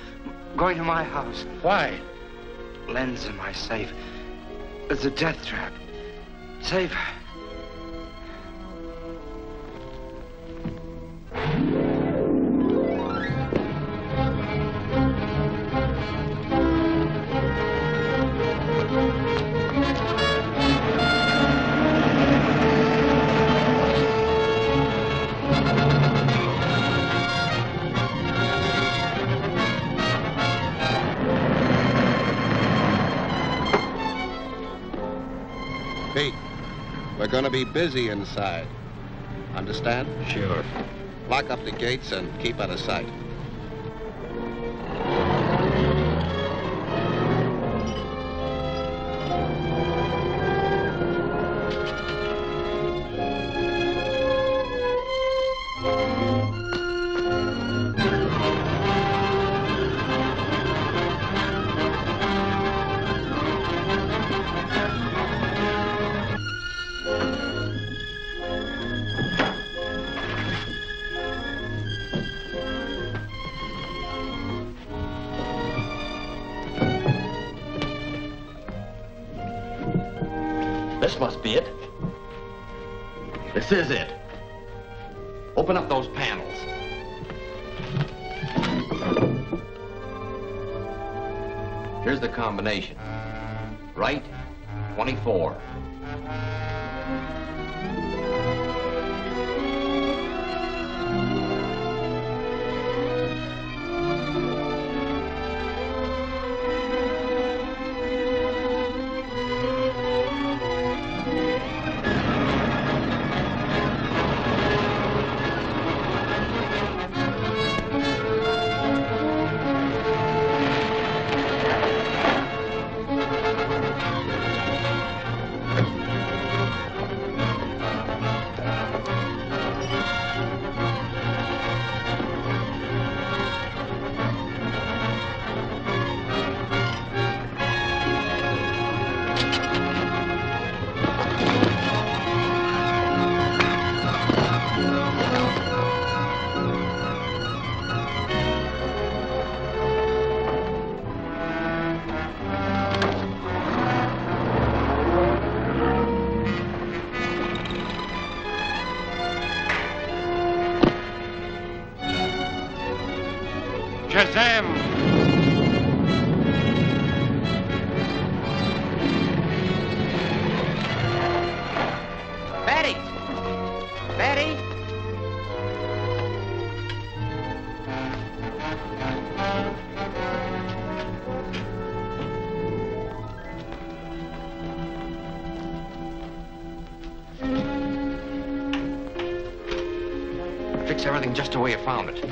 going to my house. Why? Lens in my safe. It's a death trap. Save her. Pete, we're going to be busy inside. Understand? Sure. Lock up the gates and keep out of sight. This must be it. This is it. Open up those panels. Here's the combination. Right, 24. Shazam! Betty! Betty! Fix everything just the way you found it.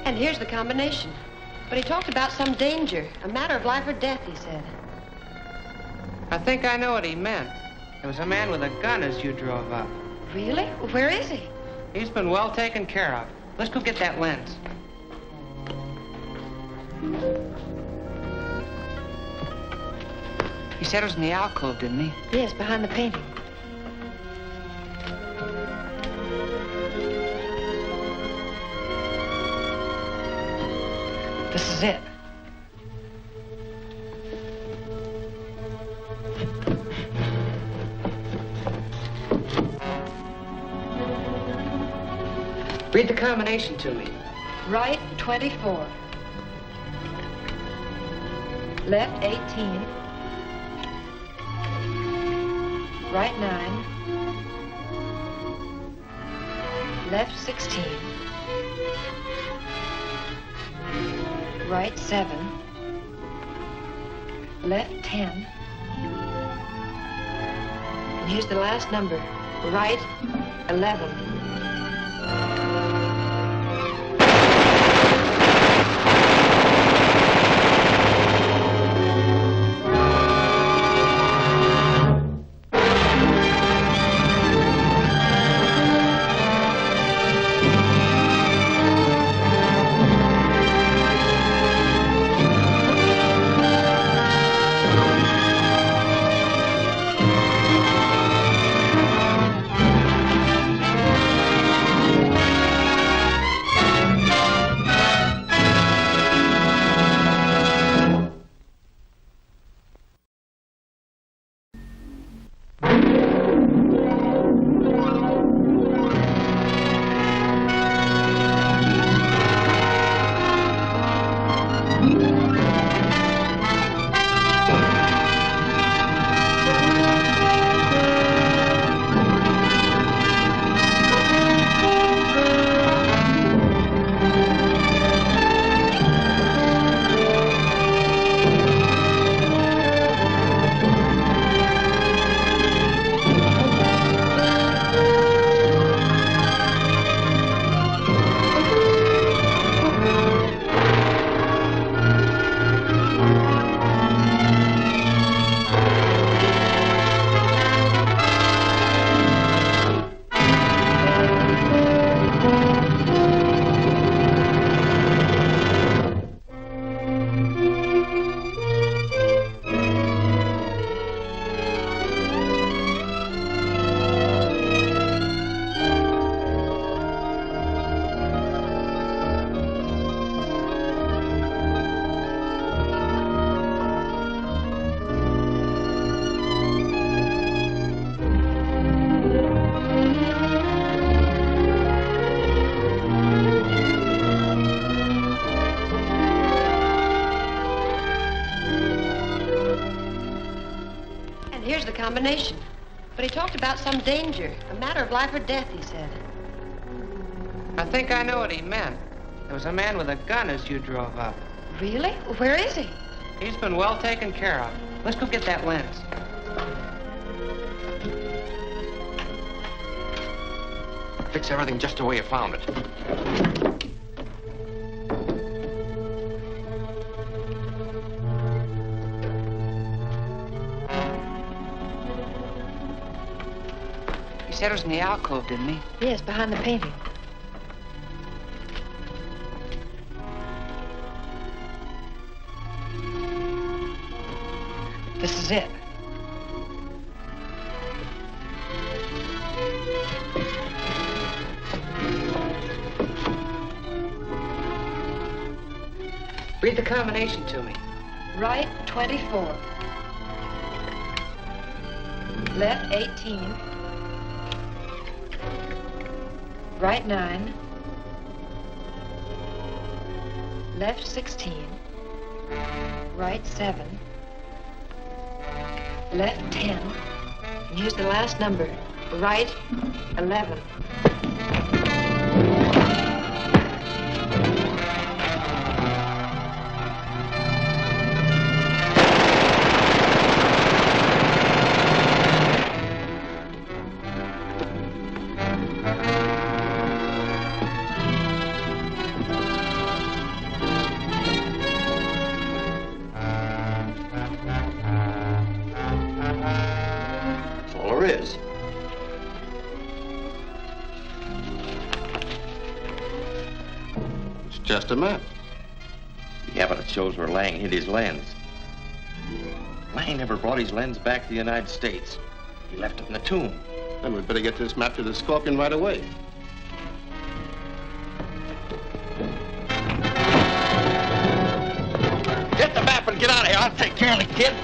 And here's the combination. But he talked about some danger, a matter of life or death, he said. I think I know what he meant. There was a man with a gun as you drove up. Really? Where is he? He's been well taken care of. Let's go get that lens. He said it was in the alcove, didn't he? Yes, behind the painting. This is it. Read the combination to me. Right, 24. Left, 18. Right, 9. Left, 16. Right, 7. Left, 10. And here's the last number. Right, 11. combination. But he talked about some danger, a matter of life or death, he said. I think I know what he meant. There was a man with a gun as you drove up. Really? Where is he? He's been well taken care of. Let's go get that lens. Fix everything just the way you found it. He said it was in the alcove, didn't he? Yes, behind the painting. This is it. Read the combination to me. Right 24. Left 18. Right 9. Left 16. Right 7. Left 10. And here's the last number. Right 11. Just a map. Yeah, but it shows where Lang hid his lens. Lang never brought his lens back to the United States. He left it in the tomb. Then we'd better get this map to the Scorpion right away. Get the map and get out of here. I'll take care of the kid.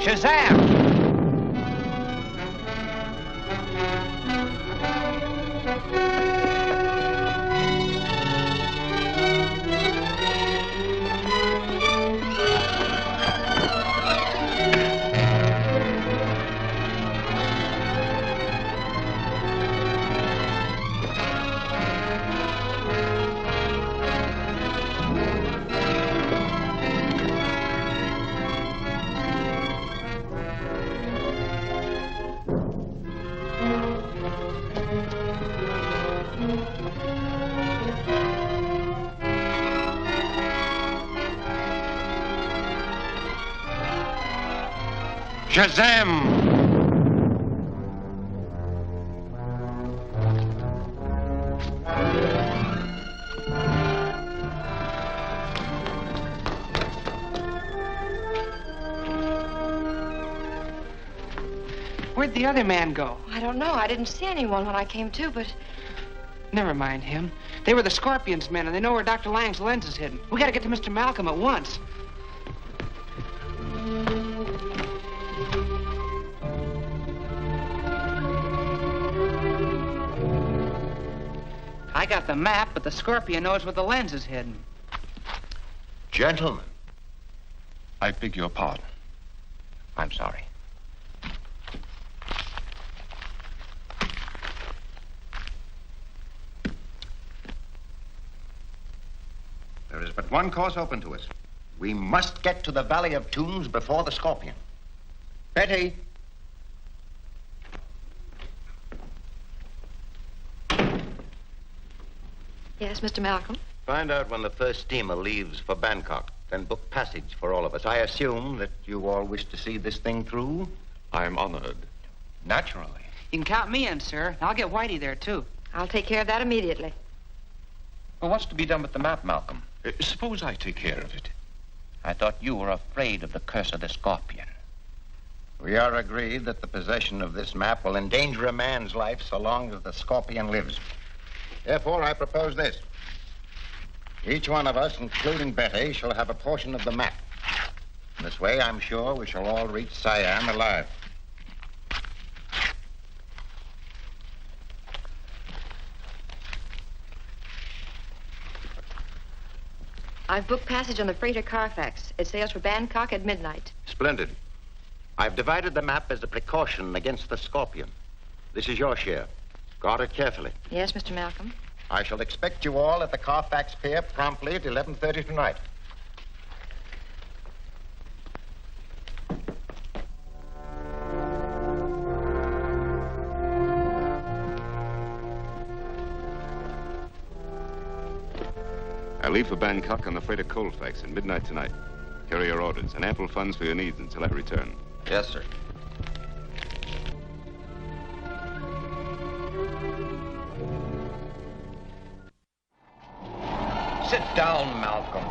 Shazam! Shazam! Where'd the other man go? I don't know. I didn't see anyone when I came to, but... Never mind him. They were the Scorpion's men, and they know where Dr. Lang's lens is hidden. We gotta get to Mr. Malcolm at once. I got the map, but the Scorpion knows where the lens is hidden. Gentlemen. I beg your pardon. I'm sorry. There is but one course open to us. We must get to the Valley of Tombs before the Scorpion. Betty. Yes, Mr. Malcolm? Find out when the first steamer leaves for Bangkok, then book passage for all of us. I assume that you all wish to see this thing through? I'm honored. Naturally. You can count me in, sir. I'll get Whitey there, too. I'll take care of that immediately. Well, what's to be done with the map, Malcolm? Suppose I take care of it. I thought you were afraid of the curse of the scorpion. We are agreed that the possession of this map will endanger a man's life so long as the scorpion lives. Therefore, I propose this. Each one of us, including Betty, shall have a portion of the map. This way, I'm sure we shall all reach Siam alive. I've booked passage on the freighter Carfax. It sails for Bangkok at midnight. Splendid. I've divided the map as a precaution against the scorpion. This is your share. Guard it carefully. Yes, Mr. Malcolm. I shall expect you all at the Carfax Pier promptly at 11:30 tonight. I leave for Bangkok on the freighter Colfax at midnight tonight. Carry your orders and ample funds for your needs until I return. Yes, sir. Sit down, Malcolm.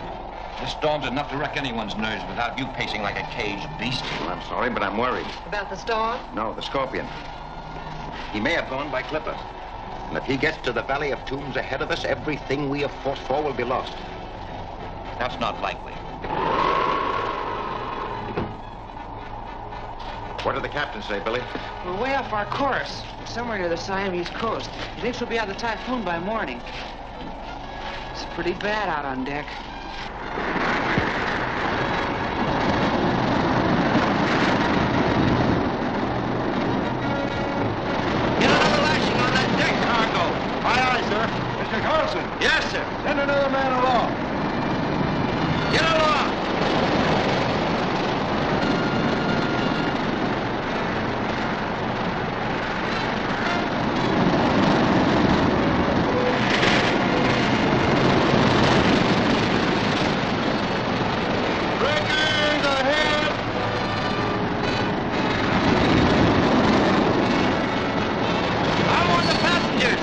This storm's enough to wreck anyone's nerves without you pacing like a caged beast. Well, I'm sorry, but I'm worried. About the storm? No, the scorpion. He may have gone by clipper. And if he gets to the Valley of Tombs ahead of us, everything we have fought for will be lost. That's not likely. What did the captain say, Billy? We're way off our course. We're somewhere near the Siamese coast. He thinks we'll be out of the typhoon by morning. It's pretty bad out on deck. Mr. Carlson. Yes, sir. Send another man along. Get along. Breakers ahead. I want the passengers.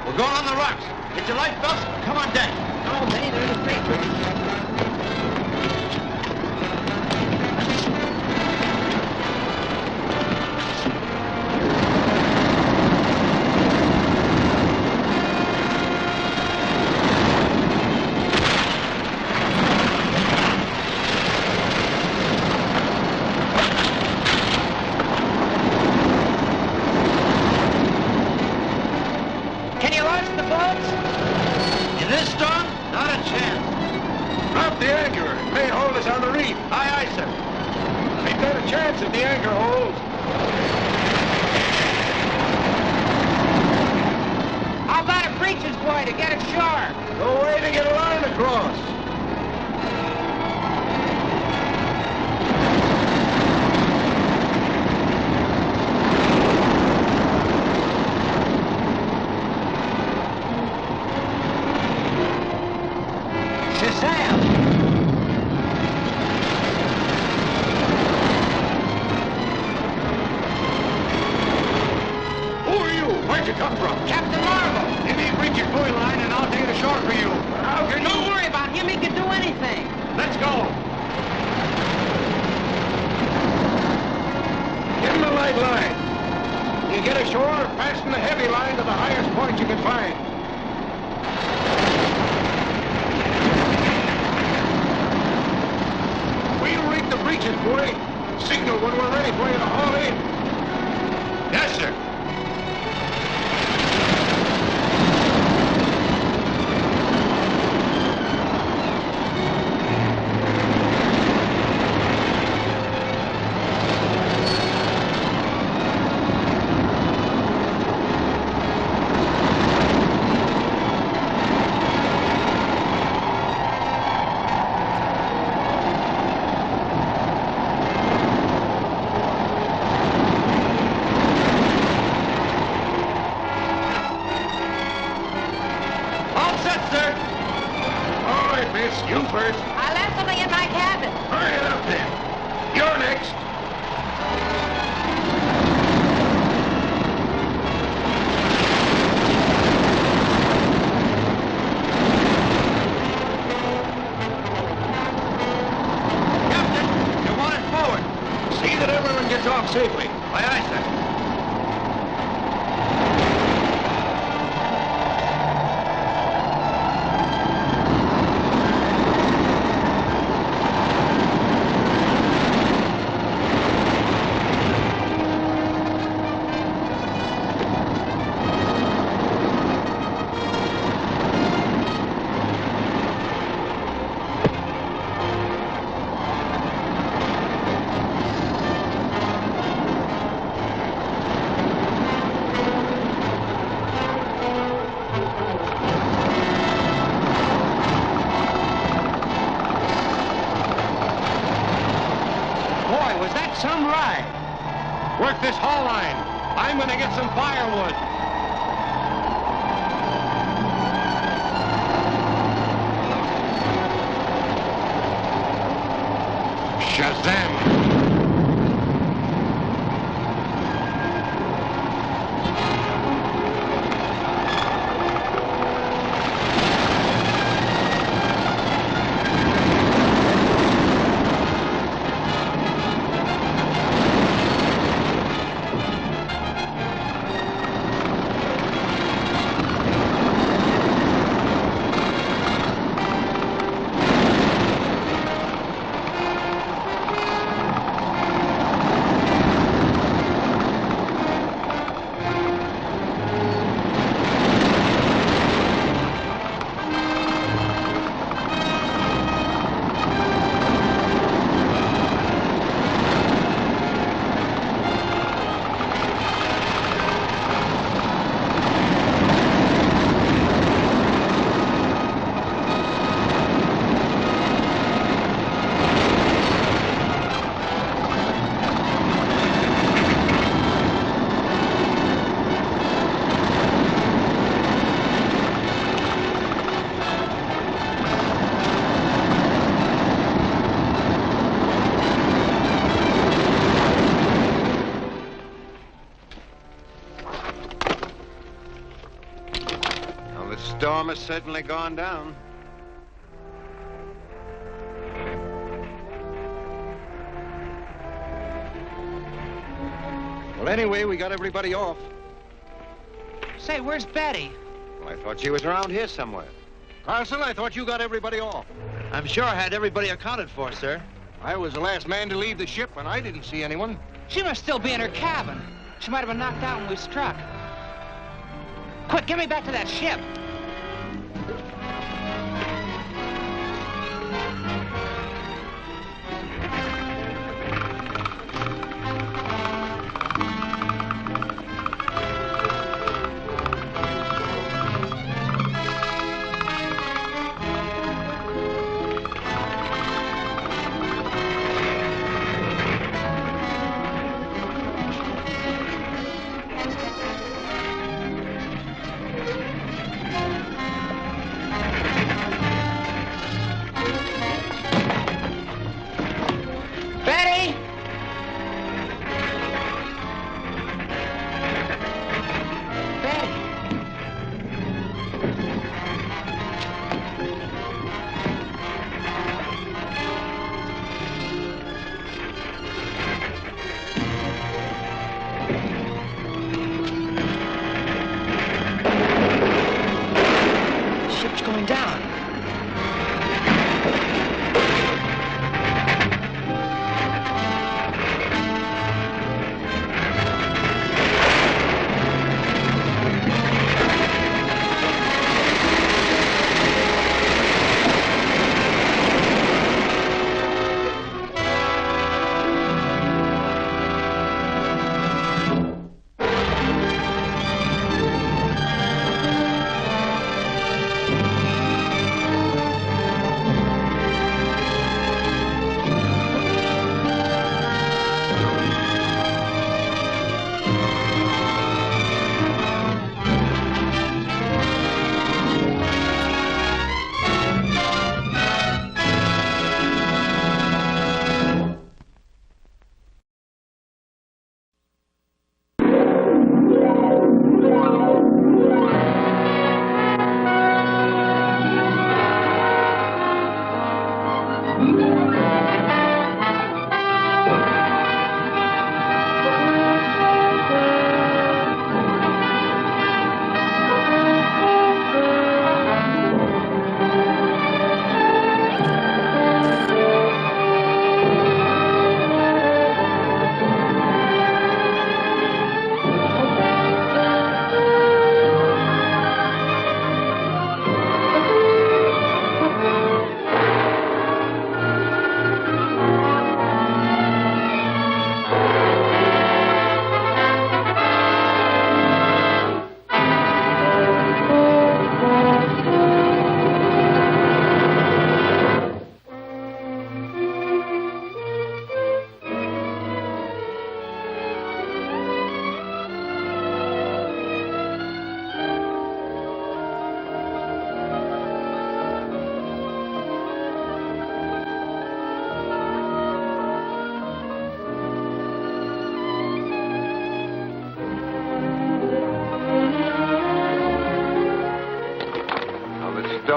We're going on the rocks. Get your life belts. Come on deck. Oh, Benny, there's a freight. Can you launch the boats? In this storm? Not a chance. Drop the anchor. It may hold us on the reef. Aye, aye, sir. Ain't got a chance if the anchor holds. How about a preacher's boy to get ashore? No way to get a line across. Shazam! Who are you? Where'd you come from? Captain Marvel! Give me a preacher's buoy line and I'll take it ashore for you. How can Don't you? worry about him. He can do anything. Let's go. Give him a light line. You get ashore, fasten the heavy line to the highest point you can find. We'll rig the breeches buoy. Signal when we're ready for you to haul in. Yes, sir. get you off safely. Aye, aye, sir. Some ride. Work this haul line. I'm gonna get some firewood. Shazam! The storm has certainly gone down. Well, anyway, we got everybody off. Say, where's Betty? Well, I thought she was around here somewhere. Carson, I thought you got everybody off. I'm sure I had everybody accounted for, sir. I was the last man to leave the ship, and I didn't see anyone. She must still be in her cabin. She might have been knocked out when we struck. Quick, get me back to that ship.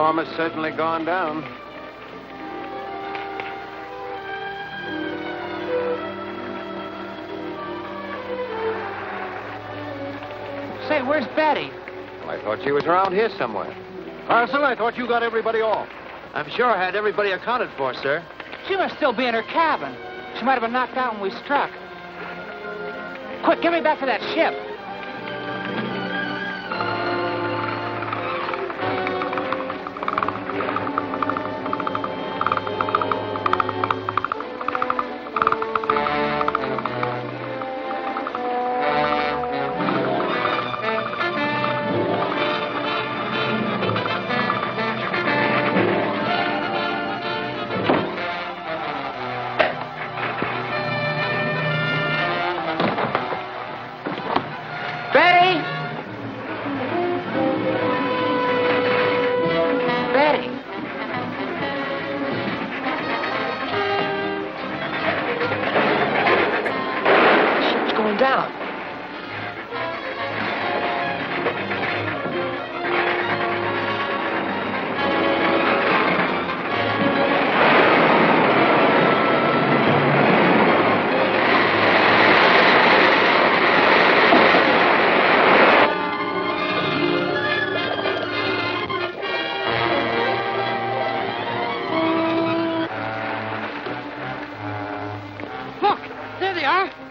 storm has certainly gone down. Say, where's Betty? Well, I thought she was around here somewhere. Carson, I thought you got everybody off. I'm sure I had everybody accounted for, sir. She must still be in her cabin. She might have been knocked out when we struck. Quick, get me back to that ship.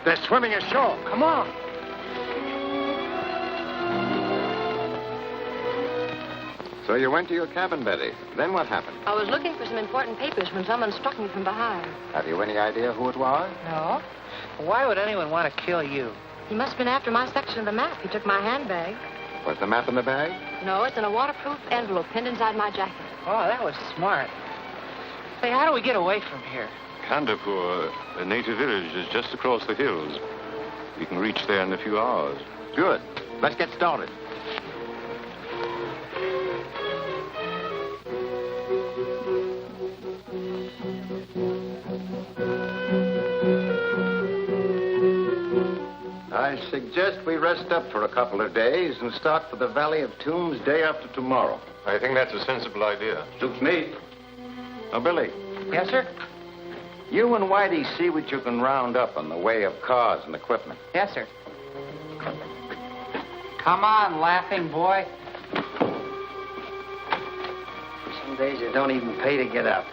They're swimming ashore. Come on. So you went to your cabin, Betty. Then what happened? I was looking for some important papers when someone struck me from behind. Have you any idea who it was? No. Why would anyone want to kill you? He must have been after my section of the map. He took my handbag. Was the map in the bag? No, it's in a waterproof envelope pinned inside my jacket. Oh, that was smart. Say, how do we get away from here? Kandapur, a native village, is just across the hills. We can reach there in a few hours. Good. Let's get started. I suggest we rest up for a couple of days and start for the Valley of Tombs day after tomorrow. I think that's a sensible idea. Suits me. Now, Billy. Yes, sir? You and Whitey see what you can round up in the way of cars and equipment. Yes, sir. Come on, laughing boy. Some days it don't even pay to get up.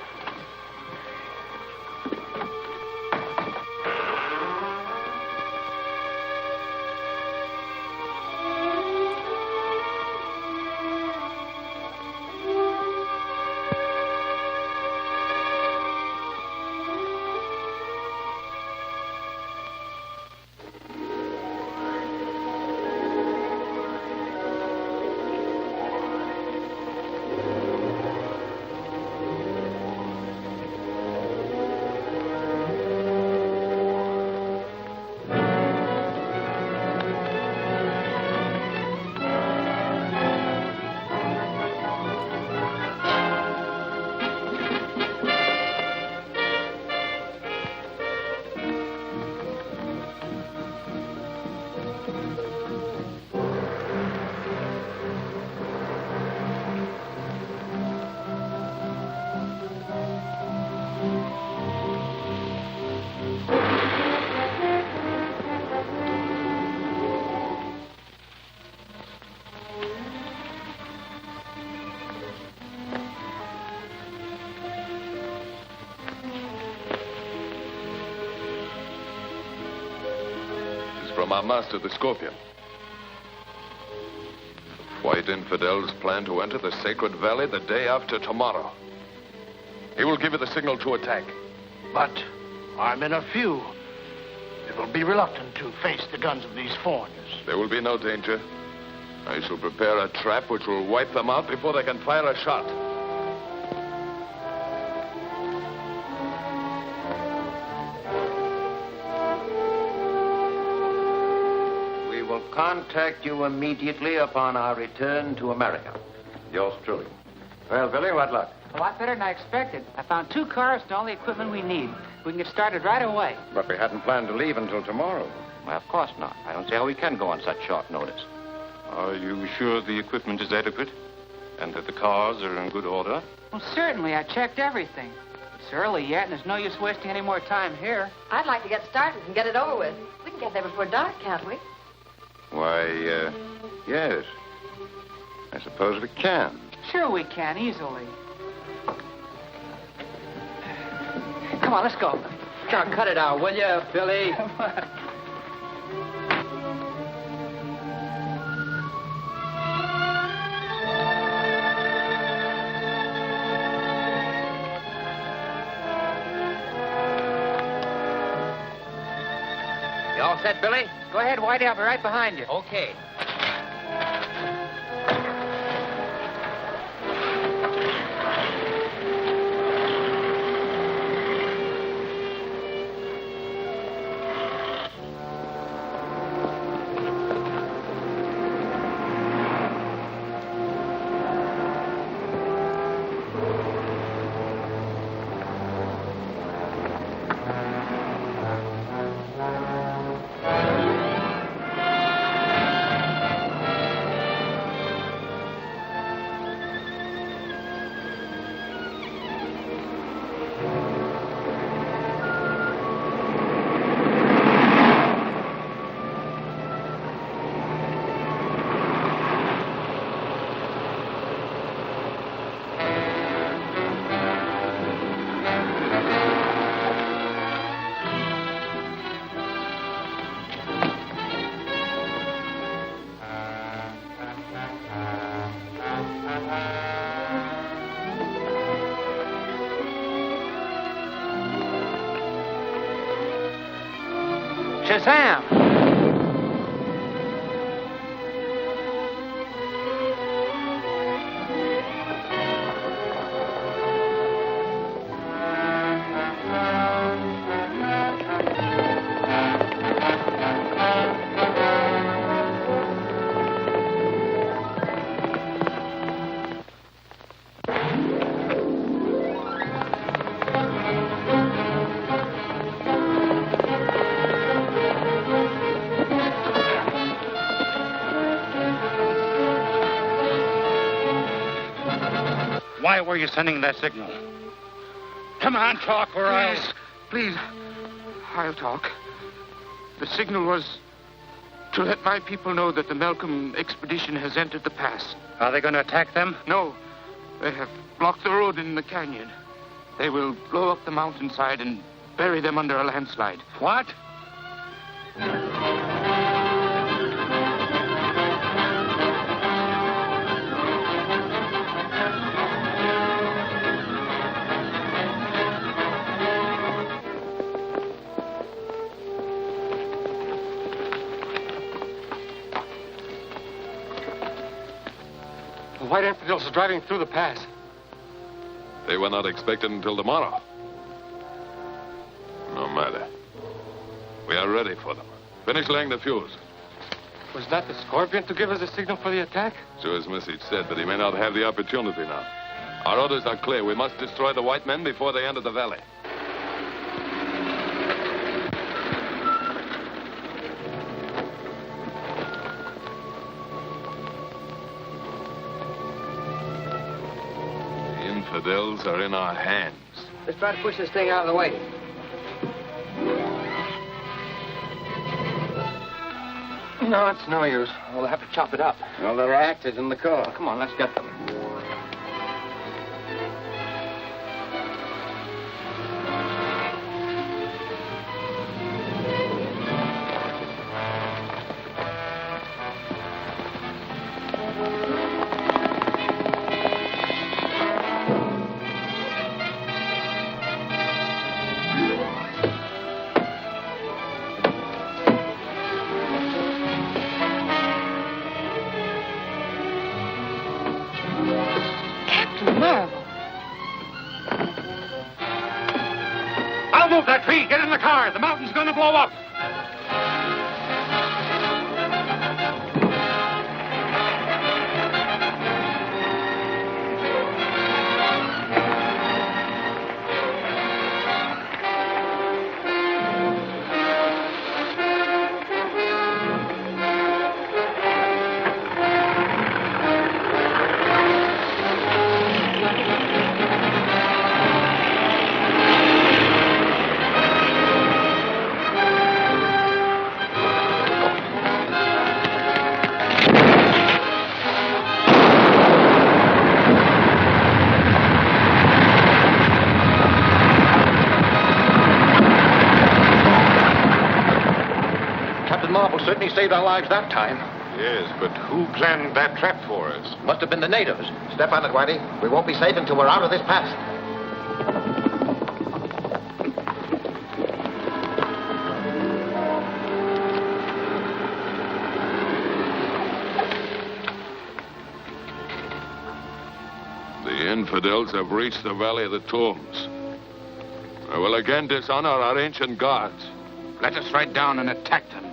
From our master, the Scorpion. White infidels plan to enter the sacred valley the day after tomorrow. He will give you the signal to attack. But our men are few. They will be reluctant to face the guns of these foreigners. There will be no danger. I shall prepare a trap which will wipe them out before they can fire a shot. Contact you immediately upon our return to America. Yours truly. Well, Billy, what luck? A lot better than I expected. I found 2 cars and all the equipment we need. We can get started right away. But we hadn't planned to leave until tomorrow. Well, of course not. I don't see how we can go on such short notice. Are you sure the equipment is adequate? And that the cars are in good order? Well, certainly. I checked everything. It's early yet, and there's no use wasting any more time here. I'd like to get started and get it over with. We can get there before dark, can't we? Why, yes. I suppose we can. Sure we can, easily. Come on, let's go. Now, cut it out, will you, Billy? Come on. You all set, Billy? Go ahead, Whitey. I'll be right behind you. Okay. Shazam! Why were you sending that signal? Come on, talk, or I'll... Please, I'll talk. The signal was to let my people know that the Malcolm expedition has entered the pass. Are they going to attack them? No, they have blocked the road in the canyon. They will blow up the mountainside and bury them under a landslide. What? The white infidels are driving through the pass. They were not expected until tomorrow. No matter. We are ready for them. Finish laying the fuse. Was that the Scorpion to give us a signal for the attack? So his message said, but he may not have the opportunity now. Our orders are clear. We must destroy the white men before they enter the valley. The infidels are in our hands. Let's try to push this thing out of the way. No, it's no use. We'll have to chop it up. Well, there are actors in the car. Come on, let's get them. I'll move that tree. Get in the car. The mountain's going to blow up. marble certainly saved our lives that time. Yes, but who planned that trap for us? Must have been the natives. Step on it, Whitey. We won't be safe until we're out of this pass. The infidels have reached the Valley of the Tombs. I will again dishonor our ancient gods. Let us ride down and attack them.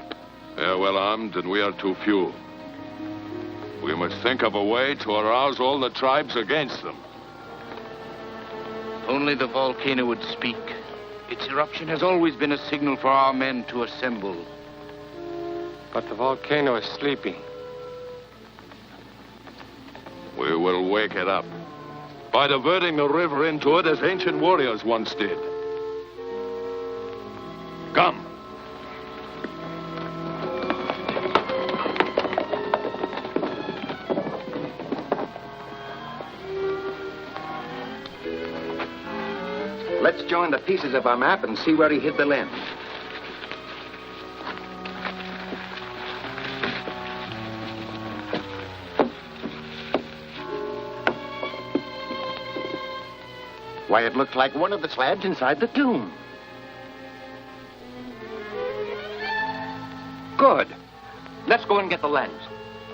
They are well armed, and we are too few. We must think of a way to arouse all the tribes against them. Only the volcano would speak. Its eruption has always been a signal for our men to assemble. But the volcano is sleeping. We will wake it up by diverting the river into it as ancient warriors once did. Come. Let's join the pieces of our map and see where he hid the lens. Why, it looked like one of the slabs inside the tomb. Good. Let's go and get the lens.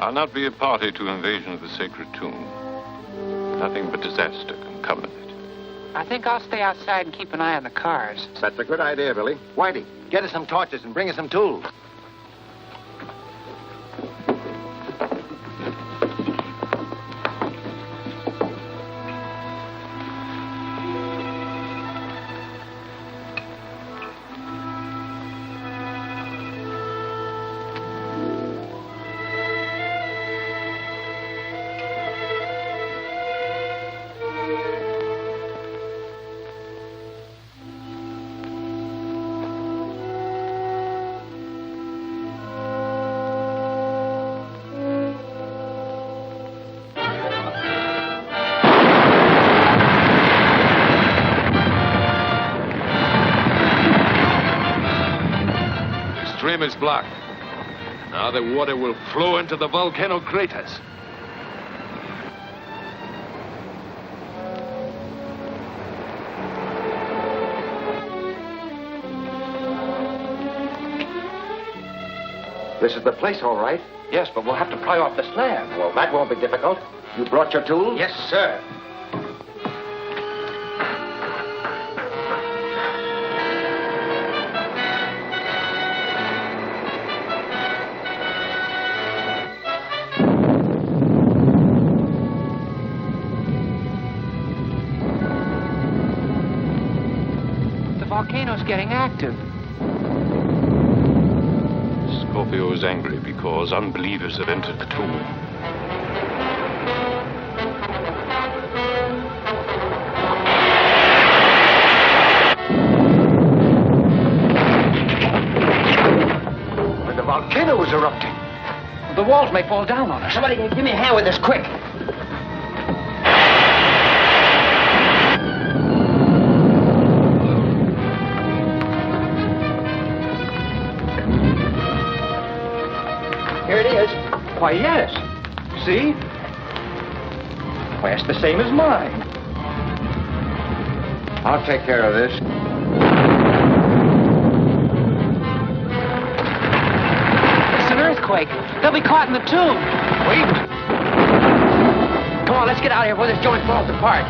I'll not be a party to invasion of the sacred tomb. Nothing but disaster can come of it. I think I'll stay outside and keep an eye on the cars. That's a good idea, Billy. Whitey, get us some torches and bring us some tools. The stream is blocked. Now the water will flow into the volcano craters. This is the place, all right. Yes, but we'll have to pry off the slab. Well, that won't be difficult. You brought your tools? Yes, sir. The volcano's getting active. Scorpio is angry because unbelievers have entered the tomb. The volcano is erupting. The walls may fall down on us. Somebody give me a hand with this, quick. Here it is. Why, yes. See? Why, it's the same as mine. I'll take care of this. It's an earthquake. They'll be caught in the tomb. Wait. Come on, let's get out of here before this joint falls apart.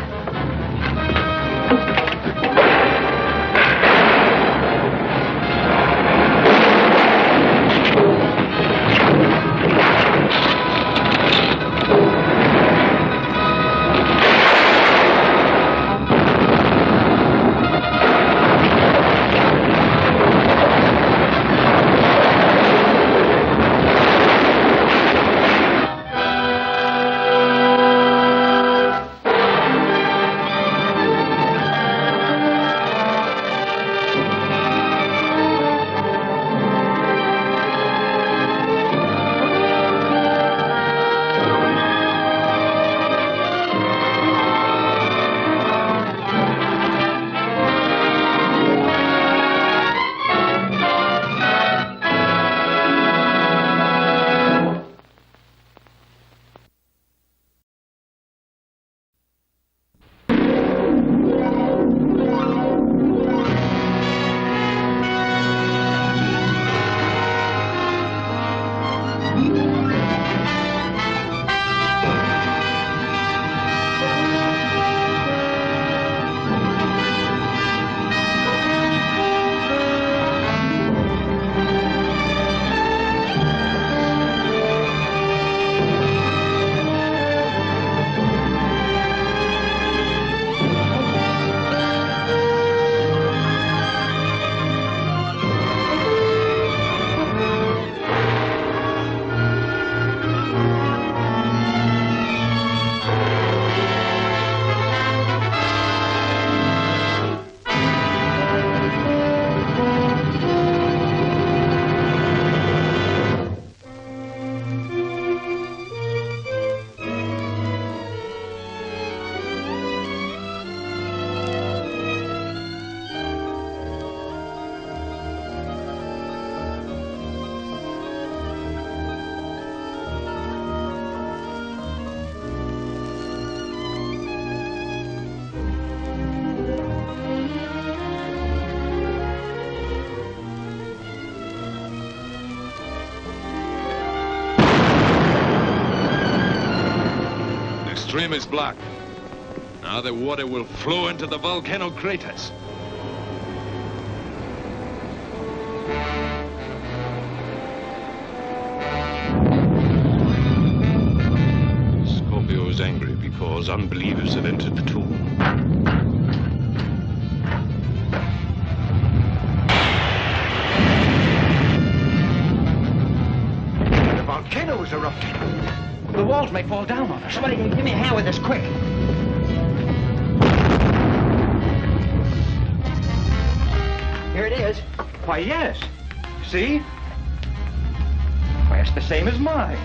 stream is black. Now the water will flow into the volcano craters. Scorpio is angry because unbelievers have entered the tomb. The volcano is erupting. The walls may fall down on us. Somebody give me a hand with this, quick. Here it is. Why, yes. See? Why, it's the same as mine.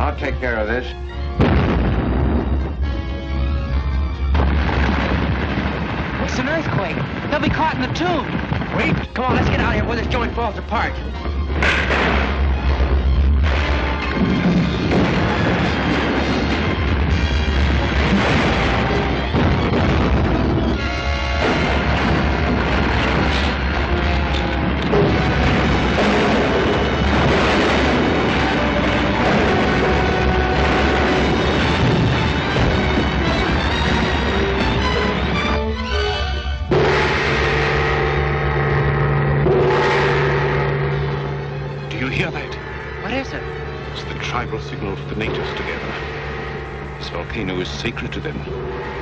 I'll take care of this. It's an earthquake. They'll be caught in the tomb. Wait. Come on, let's get out of here before this joint falls apart. Signal for the natives together. This volcano is sacred to them.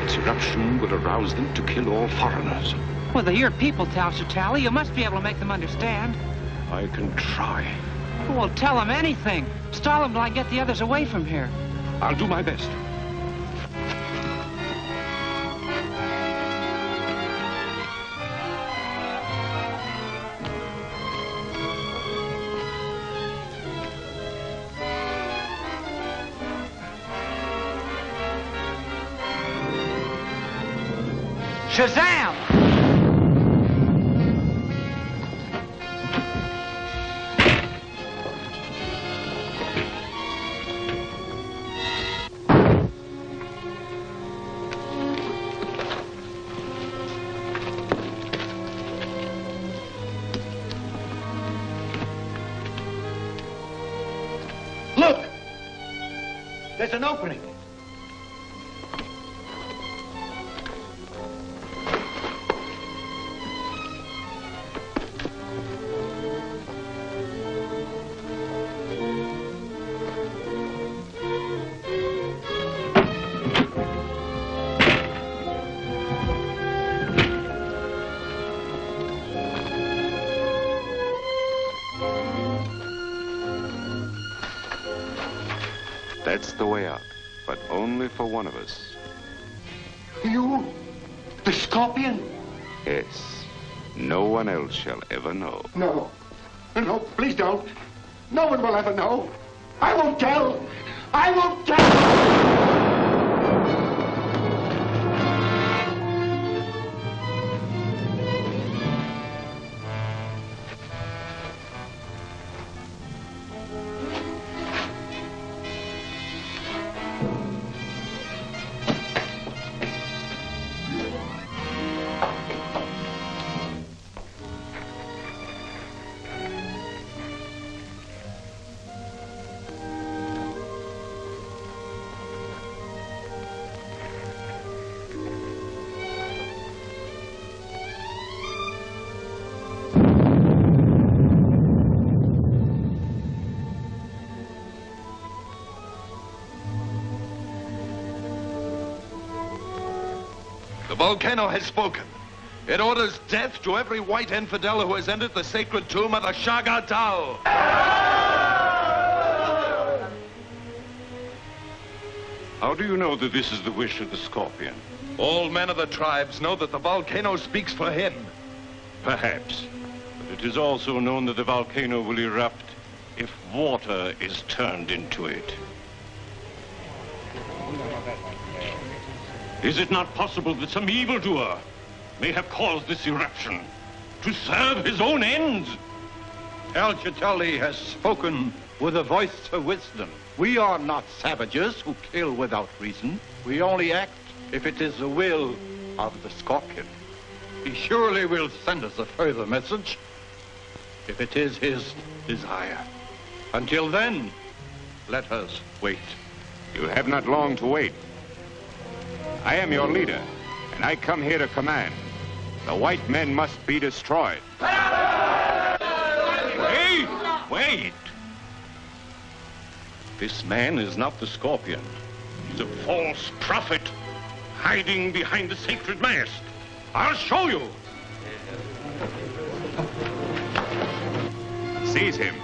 Its eruption will arouse them to kill all foreigners. Well, they're your people, Towser Tally. You must be able to make them understand. I can try. Well, tell them anything. Stall them till I get the others away from here. I'll do my best. Shazam! Look! There's an opening. That's the way out, but only for one of us. You? The Scorpion? Yes. No one else shall ever know. No. No, please don't. No one will ever know. I won't tell. I won't tell. The volcano has spoken. It orders death to every white infidel who has entered the sacred tomb of the Shagatal. How do you know that this is the wish of the Scorpion? All men of the tribes know that the volcano speaks for him. Perhaps. But it is also known that the volcano will erupt if water is turned into it. Is it not possible that some evildoer may have caused this eruption to serve his own ends? El Chitali has spoken with a voice of wisdom. We are not savages who kill without reason. We only act if it is the will of the Scorpion. He surely will send us a further message if it is his desire. Until then, let us wait. You have not long to wait. I am your leader, and I come here to command. The white men must be destroyed. Wait! Wait! This man is not the Scorpion. He's a false prophet hiding behind the sacred mast. I'll show you. Seize him.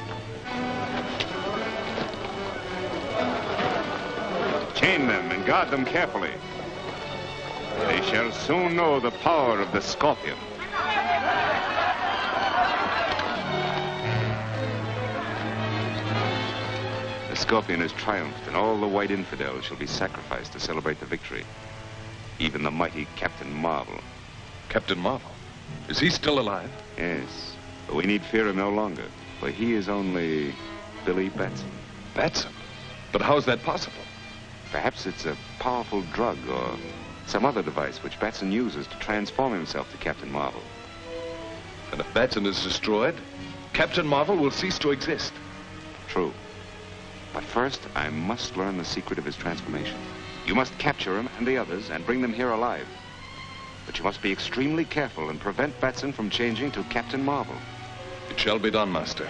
Chain them and guard them carefully. They shall soon know the power of the Scorpion. The Scorpion has triumphed, and all the white infidels shall be sacrificed to celebrate the victory. Even the mighty Captain Marvel. Captain Marvel? Is he still alive? Yes, but we need fear him no longer, for he is only Billy Batson. Batson? But how's that possible? Perhaps it's a powerful drug or some other device which Batson uses to transform himself to Captain Marvel. And if Batson is destroyed, Captain Marvel will cease to exist. True. But first, I must learn the secret of his transformation. You must capture him and the others and bring them here alive. But you must be extremely careful and prevent Batson from changing to Captain Marvel. It shall be done, Master.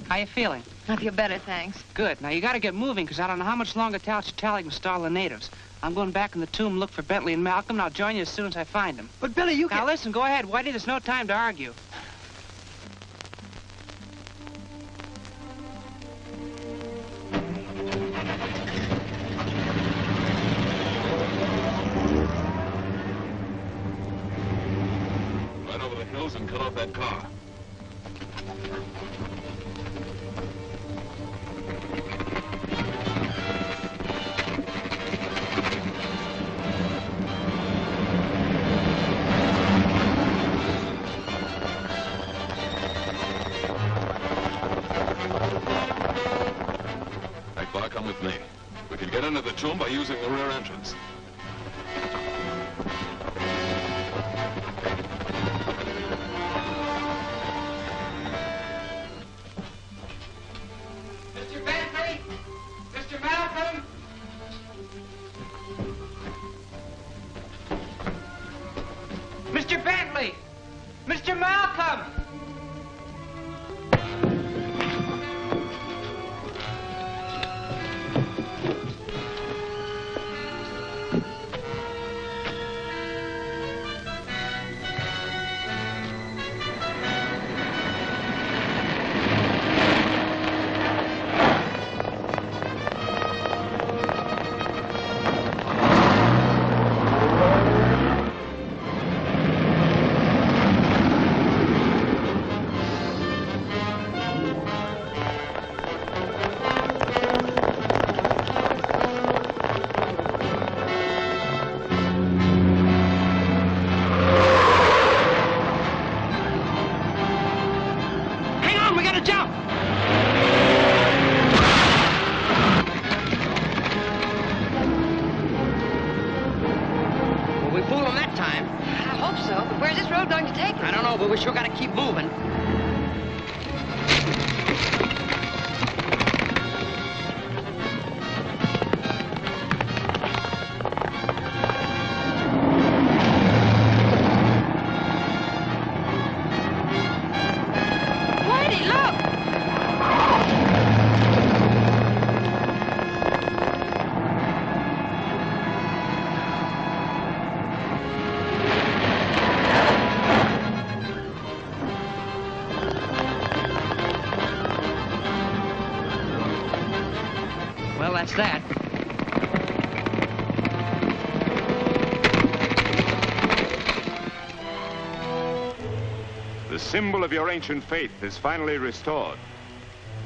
How you feeling? I feel better, thanks. Good. Now, you gotta get moving, because I don't know how much longer Tally can stall the natives. I'm going back in the tomb, look for Bentley and Malcolm, and I'll join you as soon as I find them. But, Billy, you Now, listen, go ahead, Whitey. There's no time to argue. Right over the hills and cut off that car. Come with me. We can get into the tomb by using the rear entrance. Mr. Bentley? Mr. Malcolm? Mr. Bentley! Mr. Malcolm! We sure gotta keep moving. Whitey, look! Well, that's that. The symbol of your ancient faith is finally restored.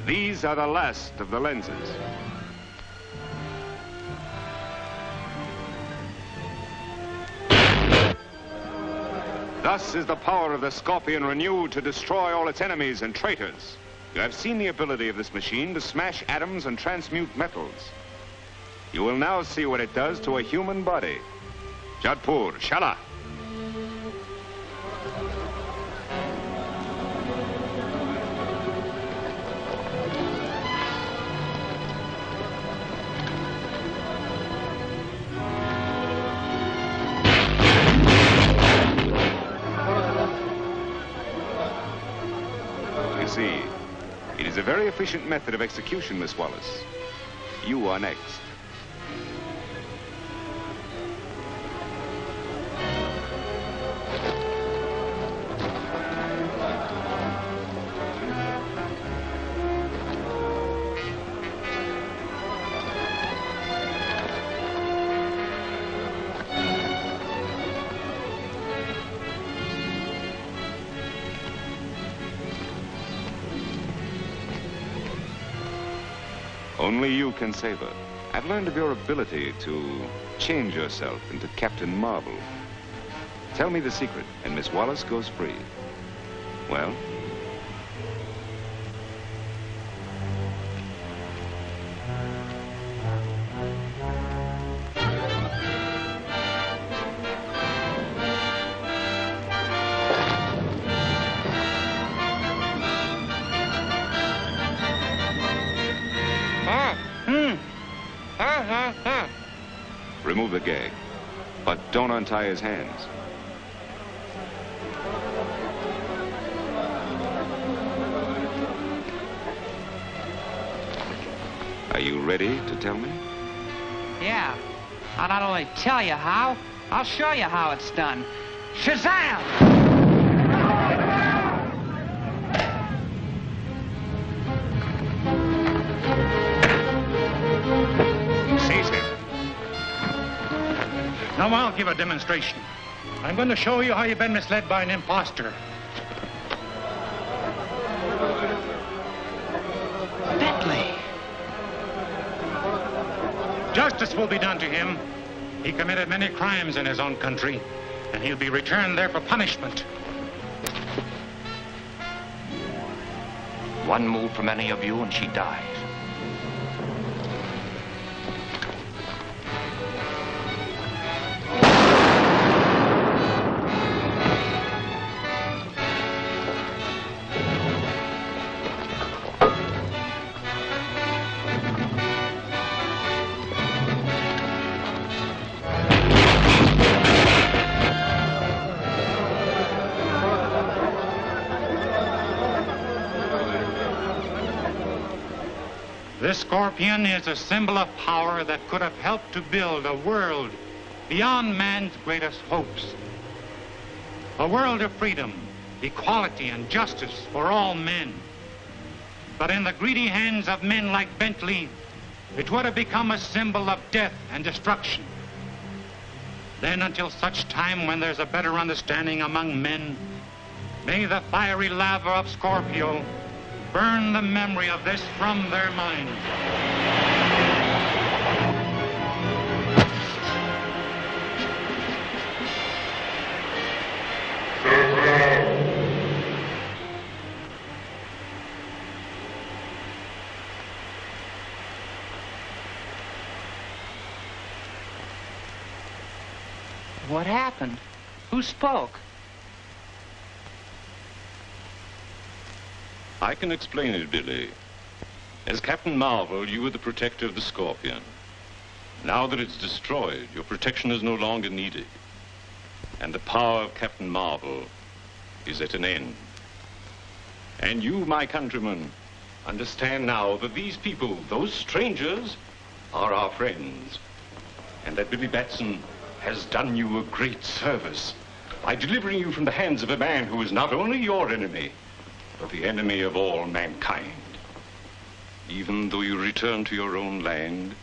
These are the last of the lenses. Thus is the power of the Scorpion renewed to destroy all its enemies and traitors. You have seen the ability of this machine to smash atoms and transmute metals. You will now see what it does to a human body. Jadpur, Shala. is a very efficient method of execution, Miss Wallace. You are next. Only you can save her. I've learned of your ability to change yourself into Captain Marvel. Tell me the secret, and Miss Wallace goes free. Well? Remove the gag, but don't untie his hands. Are you ready to tell me? Yeah. I'll not only tell you how, I'll show you how it's done. Shazam! Now I'll give a demonstration. I'm going to show you how you've been misled by an imposter. Bentley! Justice will be done to him. He committed many crimes in his own country, and he'll be returned there for punishment. One move from any of you and she dies. This scorpion is a symbol of power that could have helped to build a world beyond man's greatest hopes. A world of freedom, equality, and justice for all men. But in the greedy hands of men like Bentley, it would have become a symbol of death and destruction. Then, until such time when there's a better understanding among men, may the fiery lava of Scorpio burn the memory of this from their minds. What happened? Who spoke? I can explain it, Billy. As Captain Marvel, you were the protector of the Scorpion. Now that it's destroyed, your protection is no longer needed. And the power of Captain Marvel is at an end. And you, my countrymen, understand now that these people, those strangers, are our friends. And that Billy Batson has done you a great service by delivering you from the hands of a man who is not only your enemy, but the enemy of all mankind. Even though you return to your own land,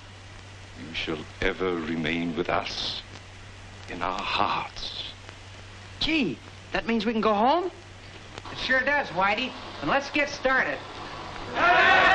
you shall ever remain with us in our hearts. Gee, that means we can go home? It sure does, Whitey. And let's get started. Hey!